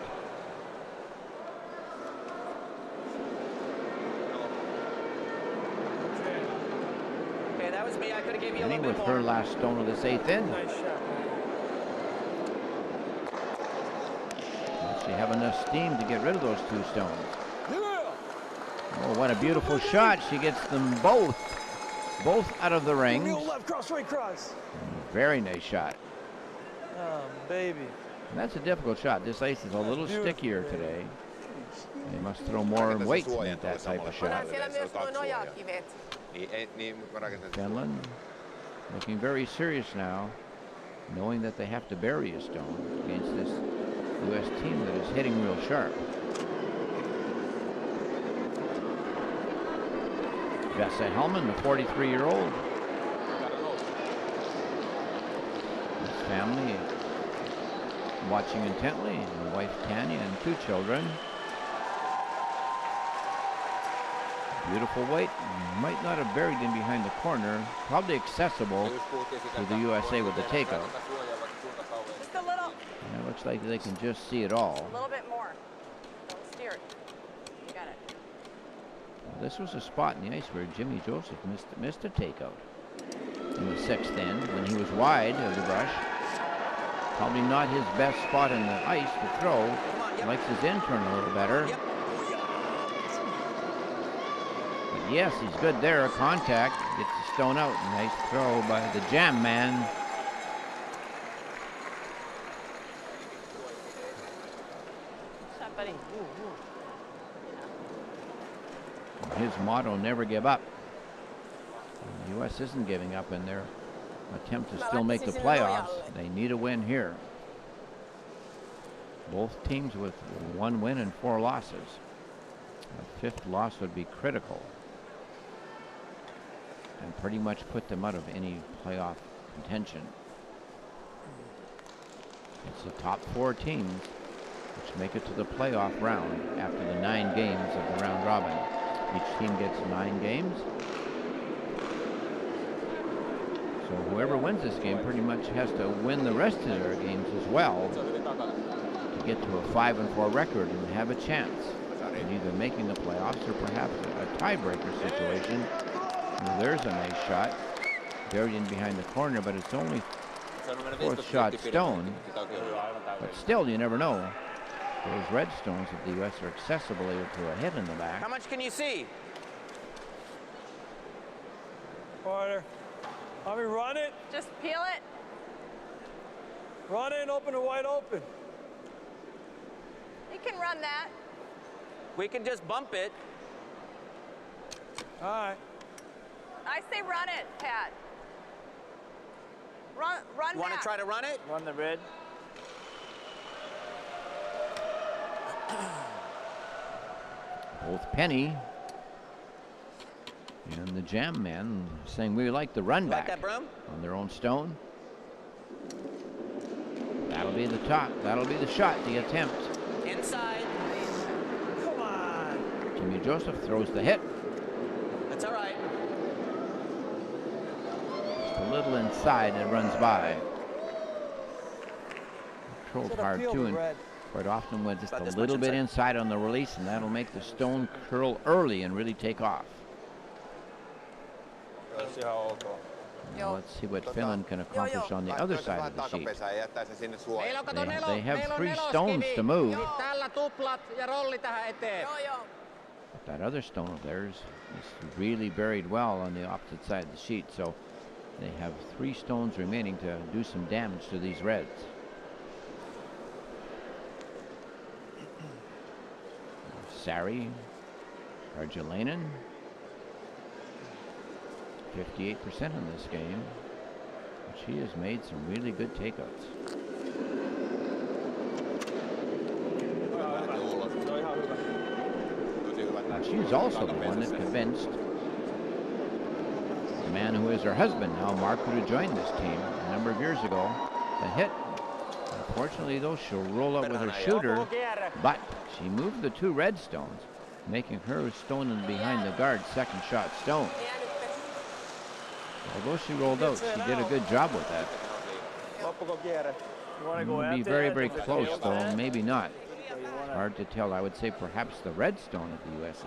Okay, that was me. I could have gave you a Penny little bit with more. her last stone of this 8th in. Does she have enough steam to get rid of those 2 stones? Oh, what a beautiful shot. She gets them both out of the rings. Left cross, right cross. Very nice shot. Oh, baby. And that's a difficult shot. This ice is a little stickier today. They must throw more weight to make that type of shot. Finland looking very serious now, knowing that they have to bury a stone against this U.S. team that is hitting real sharp. Vesa Hellman, the 43-year-old. His family watching intently, and wife Tanya and 2 children. Beautiful weight. Might not have buried him behind the corner. Probably accessible to the USA with the takeout. Just a little. And it looks like they can just see it all. A little bit more. Don't steer it. You got it. This was a spot in the ice where Jimmy Joseph missed a takeout in the 6th in when he was wide of the brush. Probably not his best spot in the ice to throw. Likes his in turn a little better. But yes, he's good there. Contact. Gets the stone out. Nice throw by the jam man. buddy. His motto, never give up. The U.S. isn't giving up in their attempt to still make the playoffs. They need a win here. Both teams with 1 win and 4 losses. A 5th loss would be critical and pretty much put them out of any playoff contention. It's the top 4 teams which make it to the playoff round after the 9 games of the round robin. Each team gets 9 games. So whoever wins this game pretty much has to win the rest of their games as well to get to a 5-4 record and have a chance of either making the playoffs or perhaps a tiebreaker situation. Now there's a nice shot buried in behind the corner, but it's only 4th shot stone. But still, you never know. Those red stones of the U.S. are accessible to a hit in the back. How much can you see? Carter, let me run it. Just peel it. Run it and open it wide open. You can run that. We can just bump it. All right. I say run it, Pat. Run You want to back. try to run it? Run the red. Both Penny and the Jam Man saying we like the run back Like that, Broom? on their own stone. That'll be the top. That'll be the shot, the attempt. Inside. Come on. Jimmy Joseph throws the hit. That's all right. Just a little inside and it runs by. Controlled Should've hard peeled too, the and red. quite often went just About a this little much bit inside. inside on the release, and that'll make the stone curl early and really take off. Now let's see what Finland can accomplish on the other side of the sheet. Takapesään ja jättää se sinne suojaan. They have 3 stones to move. Tällä tuplat ja rolli tähän eteen. But that other stone of theirs is really buried well on the opposite side of the sheet, so they have 3 stones remaining to do some damage to these reds. Sari Arjulainen, 58% in this game. She has made some really good takeouts. And she's also the one that convinced the man who is her husband now, Mark, who joined this team a number of years ago, to hit. Unfortunately, though, she'll roll up with her shooter, but she moved the 2 red stones, making her stone in behind the guard 2nd shot stone. Although she rolled out, she did a good job with that. You want to It go would after be very, that? very If it's close, real though. bad? Maybe not. So you wanna- Hard to tell. I would say perhaps the red stone of the U.S.'s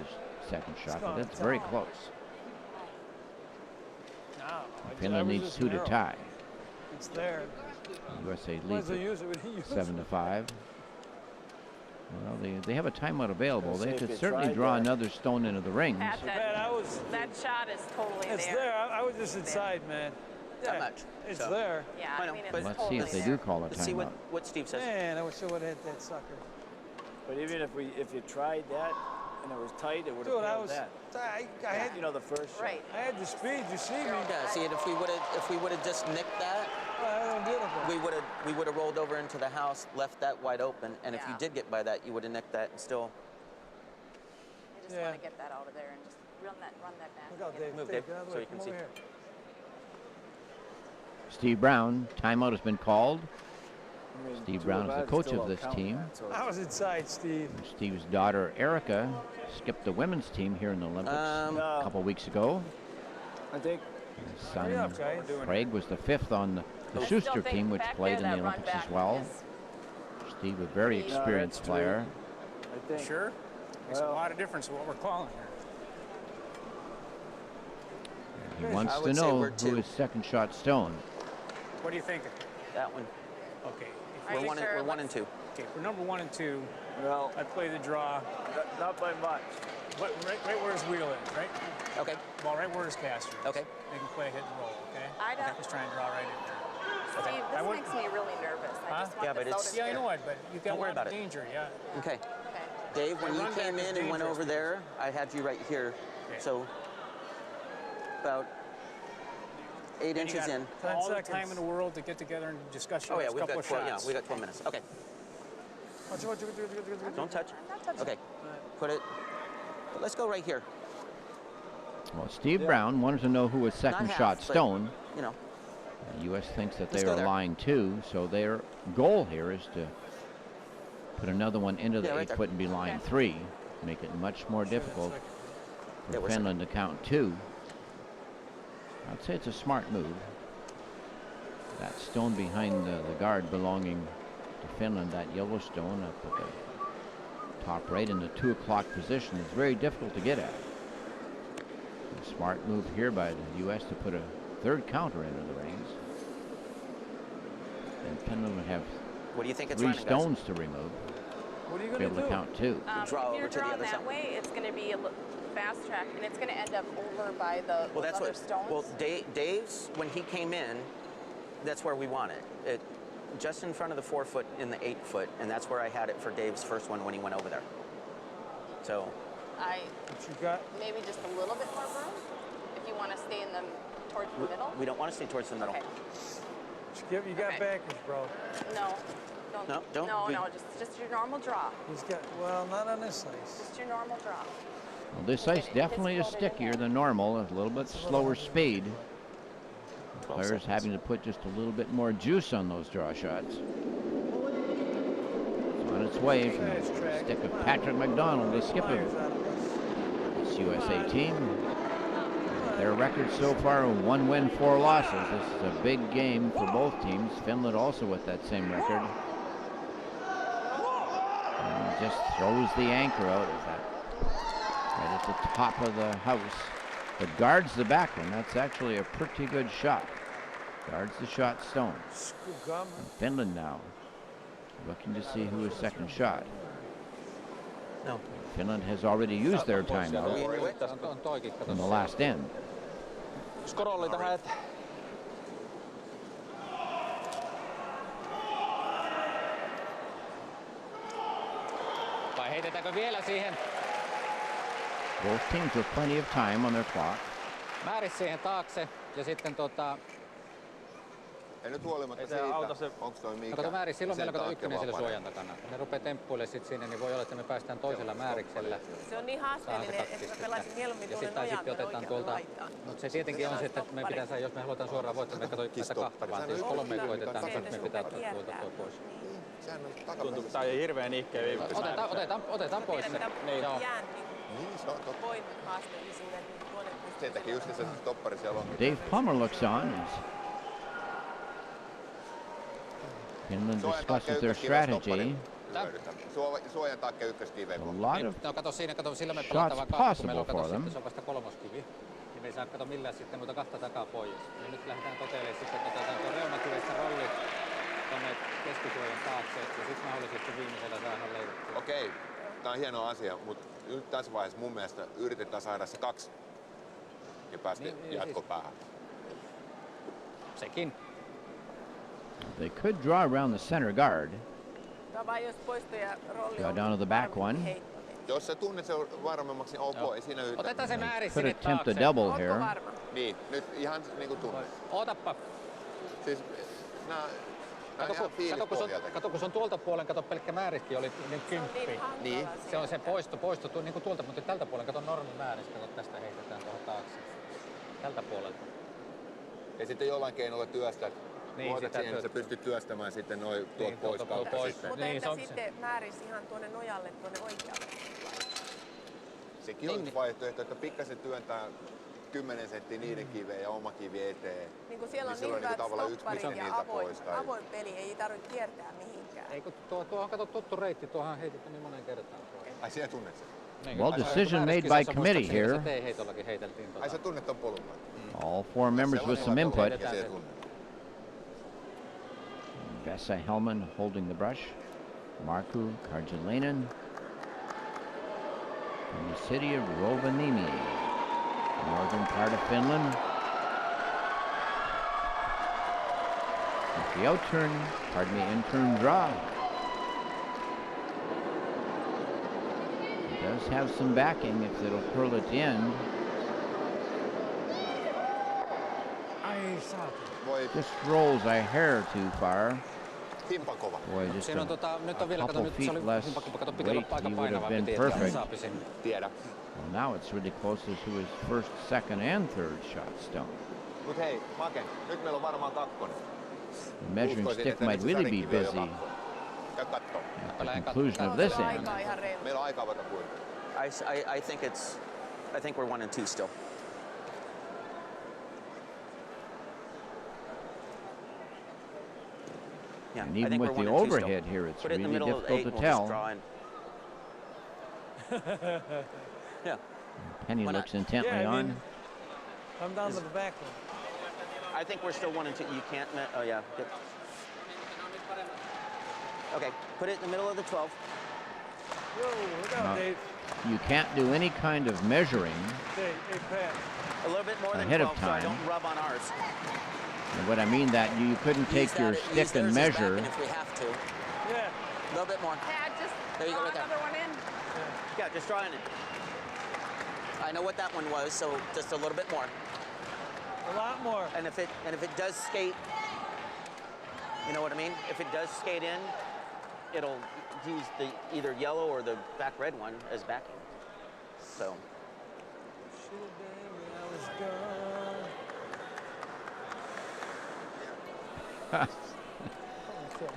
2nd shot, but that's very close. No. Finland needs 2 to tie. It's there. USA Might leads as well it use it. We didn't use 7-5. Well, they have a timeout available. Let's see They if could you certainly tried draw that. another stone into the ring. Pat, Man, I was. that shot is totally It's there. there. I was just inside, man. That much. It's So- there. Yeah, I I know, mean, but it's Let's totally see if they there. do call a Let's see timeout. what Steve says. Man, I wish I would have hit that sucker. But even if you tried that and it was tight, it would have Dude, I killed was. that. I had. You know, the first shot. Right. I had the speed. You see me? Yeah, see, and if we would have just nicked that, Beautiful. we would have rolled over into the house, left that wide open, and if you Yeah. did get by that, you would have nicked that and still. I just want to get that out of there and just run that back. Look out, and get Dave. Move, Dave, Dave, get out of the so way. you can Come see. over here. Steve Brown, timeout has been called. I mean, Steve 2 Brown is the us coach still of this don't count team. that, so I was inside, Steve. Steve's daughter, Erica, skipped the women's team here in the Olympics a couple weeks ago. I think His Hurry son, up, guys. Craig, was the 5th on the I still Schuster think team, which back played in there, the that run Olympics back as well. is- Steve, a very Yeah, experienced that's true. player. I think Sure. Makes Well- a lot of difference what we're calling here. He I wants to would say know we're who 2. is 2nd shot stone. What do you think? That one. Okay. Are you sure? We're 1 and 2. Okay, we're number 1 and 2. well, I play the draw. not by much. Right where his wheel is, right? Okay. Well, right where his caster is. Okay. They can play hit and roll, okay? I don't- Just try and draw right in there. Steve, I this would- makes me really nervous. I Huh? just want Yeah, but this out it's- of Yeah, I here. know it, but you got Don't worry a lot about of it. danger, yeah. Okay. Okay. Dave, when The you run came back is in and went dangerous. over there, I had you right here. Okay. So about 8 And you inches got in. all the time in the world to get together and discuss your Oh yeah, next we've couple got of 12, shots. we got 12 minutes. Okay. Don't touch. I'm not touching. Okay. Put it. But let's go right here. Well, Steve Brown wanted to know who was second half, shot but- stone. You know. The U.S. thinks that Let's they go are there. line 2, so their goal here is to put another one into the Yeah, right 8 there. foot and be line 3, make it much more difficult Yeah, for we're Finland to count 2. I'd say it's a smart move. That stone behind the guard belonging to Finland, that yellow stone up at the top right in the 2 o'clock position, is very difficult to get at. A smart move here by the U.S. to put a third counter into the rings. And Finland would have What do you think it's 3 running, guys? stones to remove. What are you To be going able to to do? count 2. Draw If you're over to the drawn other that side. way, it's going to be a fast track, and it's going to end up over by the Well, that's other what. stones. Well, Dave's when he came in, that's where we want it. It just in front of the 4 foot in the 8 foot, and that's where I had it for Dave's first one when he went over there. So What you got? Maybe just a little bit more room if you want to stay in the towards the middle. we don't want to stay towards the middle. Okay. You got Okay. backers, bro. No. Don't. No, don't. No, We- no. Just your normal draw. He's got, well, not on this ice. Just your normal draw. Well, this ice definitely is stickier than normal, a little bit slower speed. Players having to put just a little bit more juice on those draw shots. It's on its way from the stick of Patrick McDonald, the skipper. This USA team. Their record so far, 1 win, 4 losses. This is a big game for both teams. Finland also with that same record. And just throws the anchor out of that. Right at the top of the house. But guards the back one. That's actually a pretty good shot. Guards the shot stone. Finland now looking to see who is second shot. No. Finland has already used their timeout On toikin, kato in the siellä. last end. Skorolli tähän eteen. Vai heitetäänkö vielä siihen? Both teams with plenty of time on their clock. Määris siihen taakse ja sitten Ei nyt huolimatta Ei se siitä, auta se- onko toi mikä. kato määris, silloin meillä sen kato takia ykkönen vaan siellä parempi. suojan takana. Kun ne rupeaa temppuille sit sinne, niin voi olla, että me päästään toisella määriksellä. Se on niin haasteellinen, että mä pelasin mieluummin Ja tuonne sitten nojaan sitten otetaan oikealle tuolta, laitaan. mutta se tietenkin on se, että me pitää saada, jos me halutaan suoraan voittaa, me katsotaan näitä kahta vaan, jos 3 koitetaan, niin me pitää ottaa tuolta tuo pois. Sehän on Tuntuu, takaperässä. että tää on hirveän ihkeä viimeksi. Otetaan pois se. Niin. Joo. Jään Niin, se on totta. voimat haasteellisuuden niin tuonne Sen takia just se stoppari siellä on. Dave Plummer looks on as Finland discusses their strategy. Suojan takia ykköskiveen. A lot of No kato siinä, kato sillä me shots pelataan vaan kahta, kun meillä on possible kato for them. sitten, se on vasta kolmoskivi. Niin me ei saa kato millään sitten noita kahta takaa pois. Ja nyt lähdetään toteilemaan sitten, että otetaan tuo reunakivestä rolli tonne keskisuojan taakse ja sitten mahdollisesti viimeisellä saadaan leivottua. Okei, tää on hieno asia, mutta nyt tässä vaiheessa mun mielestä yritetään saada se 2 ja päästä Niin, jatkopäähän. Sekin. They could draw around the center guard. Tai vaan jos poisto ja rolli Draw on down to the back varmasti one. heitto. Jos sä tunnet sen varmemmaksi, niin ok, ei siinä yhtään. Otetaan se määrin Could sinne attempt a taakse. double Ootko here. varma? Niin, nyt ihan niinku tunnet. Ootappa. Siis nää on ihan fiilispohjalta. Kato, kun se on tuolta puolen, kato pelkkä määriskin oli niin Se on 10. niin hankala Niin. Se on se poisto niin kuin tuolta, mutta tältä puolen, kato normi määris, kato tästä heitetään tuohon taakse. Tältä puolelta. Ja sitten jollain keinolla työstät. Niin, Luotat sitä siihen, että sä pystyt työstämään sitten noi tuot Niin, pois tuolta kautta pois. sitten. Mutta Niin, entä se on sitten määris ihan tuonne nojalle, tuonne oikealle? Sekin on vaihtoehto, että pikkasen työntää 10 senttiä niiden kiveen ja oma kivi eteen. Niin kun siellä on silloin niin hyvät tavallaan yksi stopparit piste ja niiltä pois. avoin peli, ei tarvitse kiertää mihinkään. Ei kun tuo on kato tuttu reitti, tuohan on heitetty niin monen kertaan. Ai sinä tunnet sen? Niin, Well, decision made by committee here. Heitollakin heiteltiin Ai sä tunnet ton polun vai? All 4 members with some input. Ja se tunnet. Vesa Hellman holding the brush. Markku Karjalainen from the city of Rovaniemi, northern part of Finland. The out-turn, in-turn draw. It does have some backing if it'll curl at the end. Just rolls a hair too far. Boy, just a couple feet less weight, he would have been perfect. Well, now it's really close to his first, second, and third shot, Stone. The measuring stick might really be busy at the conclusion of this end. I think we're 1 and 2 still. Yeah, And even with the overhead here, it's really difficult to tell. Yeah. Penny looks intently on. I'm down to the back one. I think we're still 1 and 2. You can't. Oh yeah. Good. Okay. Put it in the middle of the 12. Yo, look out, Dave. You can't do any kind of measuring Hey, Pat. A little bit more than ahead 12, of time. so I don't rub on ours. And what I mean that you couldn't take your stick and measure. If we have to. Yeah. A little bit more. Dad, just There you go, draw right there. another one in. Yeah, just drawing it. I know what that one was, so just a little bit more. A lot more. And if it does skate, you know what I mean? If it does skate in, it'll use the either yellow or the back red one as backing. So.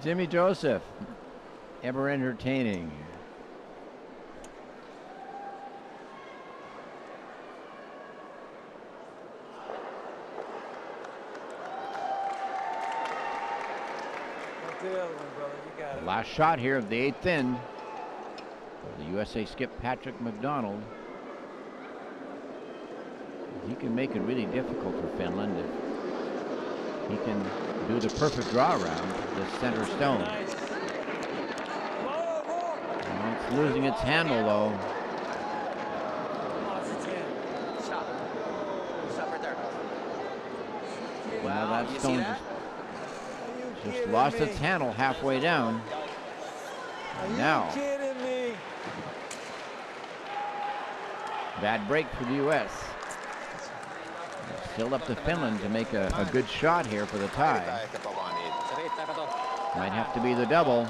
Jimmy Joseph, ever entertaining. The other one, brother. You got it. Last shot here of the 8th end. The USA skip Patrick McDonald. He can make it really difficult for Finland if he can do the perfect draw around the center stone. Well, it's losing its handle though. Stop. Stop right there. Well, that you stone see that? just lost its handle halfway down. And now, Kidding me? bad break for the U.S. Still up to Finland to make a good shot here for the tie. Might have to be the double.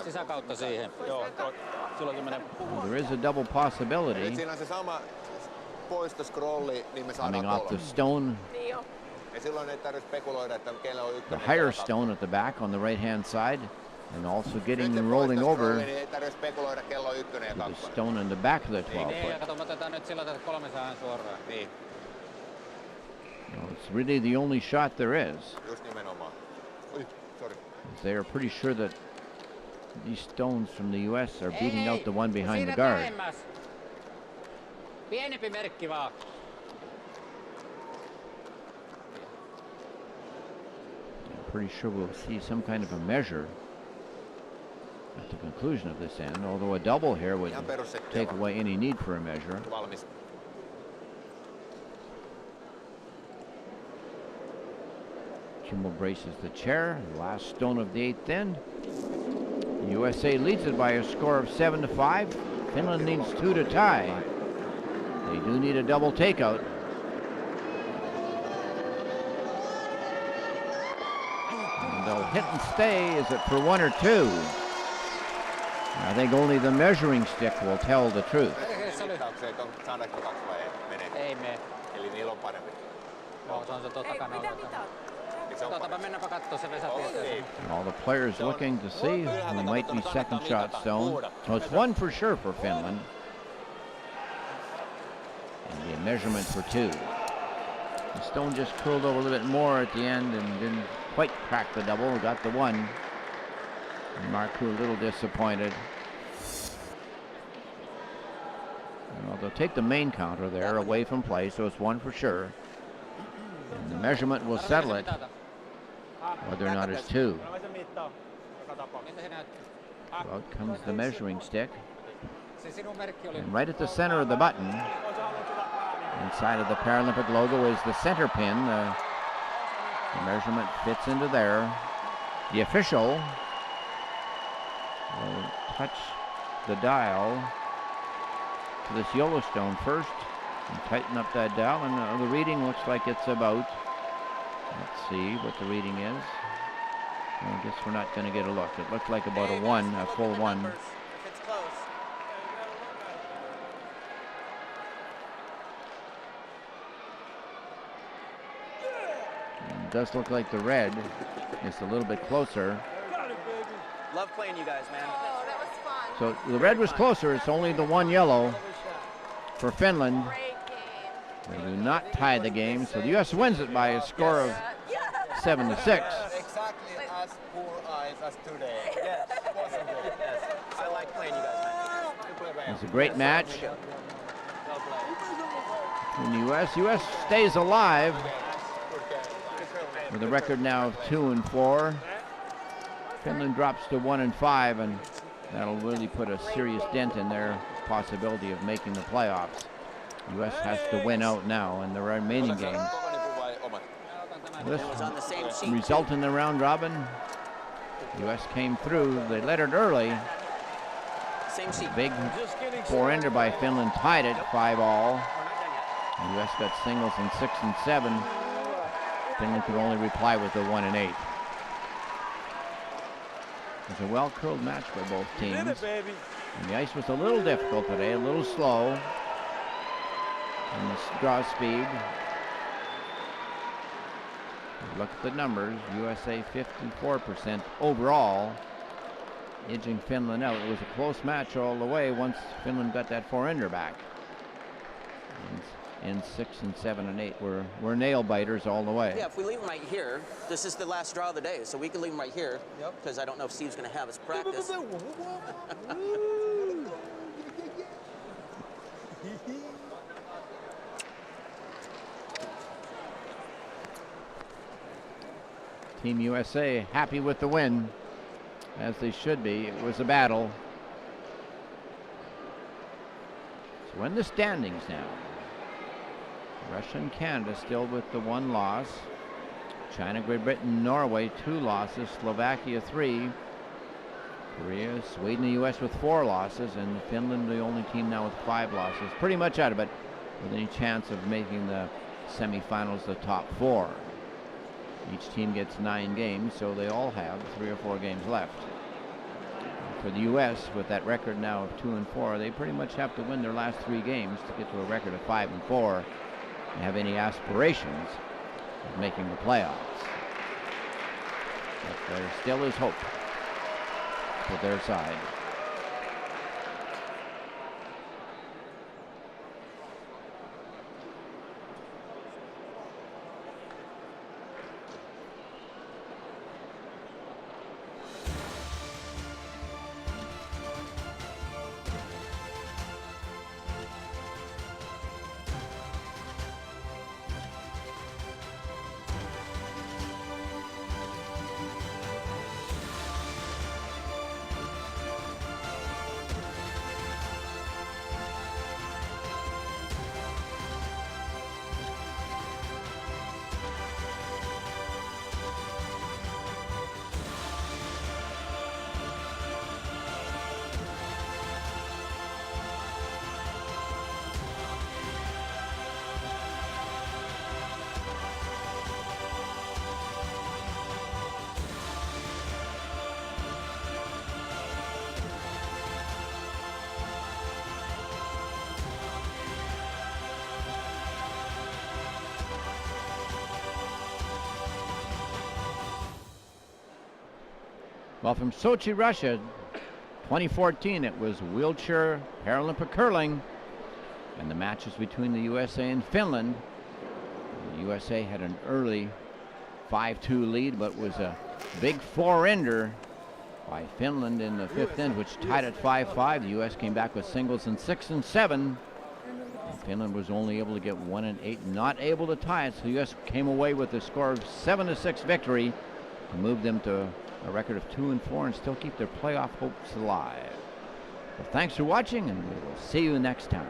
Sisäkautta siihen. Joo, silloin se menee. Well, there is a double possibility. Siinä on se sama poistoscrolli, niin me Coming saadaan off the 3. stone, Ja silloin ei tarvitse spekuloida, että kellä on the ykkönen. higher stone at the back on the right-hand side, and also getting and rolling over Niin ei tarvitse spekuloida, kello on ykkönen ja to the 2. stone in the back of the 12 Niin, ja foot. kato, me otetaan nyt sillä tavalla, että 3 saadaan suoraan. Niin, No, it's really the only shot there is. just nimenomaan. Oi, sorry. They are pretty sure that these stones from the U.S. are beating out the one behind the guard. Pienempi merkki vaan. I'm pretty sure we'll see some kind of a measure at the conclusion of this end, although a double here would take away any need for a measure. Valmis. Kimmel braces the chair. Last stone of the 8th end. The USA leads it by a score of 7-5. Finland needs 2 to tie. They do need a double takeout. And they'll hit and stay. Is it for 1 or 2? I think only the measuring stick will tell the truth. Ei mene. Eli niillä on parempi. Joo, se on se tuo takana. Otapa mennäpä kattoo se Vesa tietää. All the players looking to see who might be second shot stone. So it's 1 for sure for Finland. And the measurement for 2. The stone just curled over a little bit more at the end and didn't quite crack the double. Got the 1. And Markku a little disappointed. Well, they'll take the main counter there away from play, so it's 1 for sure. And the measurement will settle it, whether or not it's 2. Out comes the measuring stick. And right at the center of the button, Inside of the Paralympic logo is the center pin. The measurement fits into there. The official will touch the dial to this Yellowstone first and tighten up that dial, and the reading looks like it's about, let's see what the reading is. I guess we're not going to get a look. It looked like about a 1, a full 1. If it's close. It does look like the red is a little bit closer. Love playing you guys, man. Oh, that was fun. So the red was closer. It's only the 1 yellow for Finland. They do not tie the game, so the U.S. wins it by a score of 7-6. Exactly as poor eyes as today. Yes. Yes. I like playing you guys, man. It's a great match in the U.S. U.S. stays alive with a record now of 2-4. Finland drops to 1-5, and that'll really put a serious dent in their possibility of making the playoffs. U.S. has to win out now in the remaining games. This result in the round robin. U.S. came through. They led it early. Big 4-ender by Finland tied it 5-all. U.S. got singles in 6 and 7. Finland could only reply with a 1 and 8. It was a well-curled match by both teams. And the ice was a little difficult today, a little slow. And the draw speed. Look at the numbers. USA 54% overall, edging Finland out. It was a close match all the way once Finland got that 4-ender back. And 6 and 7 and 8 were nail biters all the way. Yeah, if we leave them right here, this is the last draw of the day, so we can leave them right here. Yep. Because I don't know if Steve's going to have his practice. Team USA happy with the win, as they should be. It was a battle. So in the standings now, Russia and Canada still with the 1 loss. China, Great Britain, Norway 2 losses. Slovakia 3. Korea, Sweden, the U.S. with 4 losses, and Finland the only team now with 5 losses. Pretty much out of it with any chance of making the semifinals, the top 4. Each team gets 9 games, so they all have 3 or 4 games left. For the U.S., with that record now of 2-4, they pretty much have to win their last 3 games to get to a record of 5-4 and have any aspirations of making the playoffs. But there still is hope for their side. Well, from Sochi, Russia, 2014, it was wheelchair Paralympic curling, and the matches between the USA and Finland. The USA had an early 5-2 lead, but was a big 4-ender by Finland in the 5th end, which tied at 5-5. The US came back with singles in 6 and 7. And Finland was only able to get 1 and 8, not able to tie it. So the US came away with a score of 7-6 victory to move them to a record of 2-4 and still keep their playoff hopes alive. Well, thanks for watching, and we will see you next time.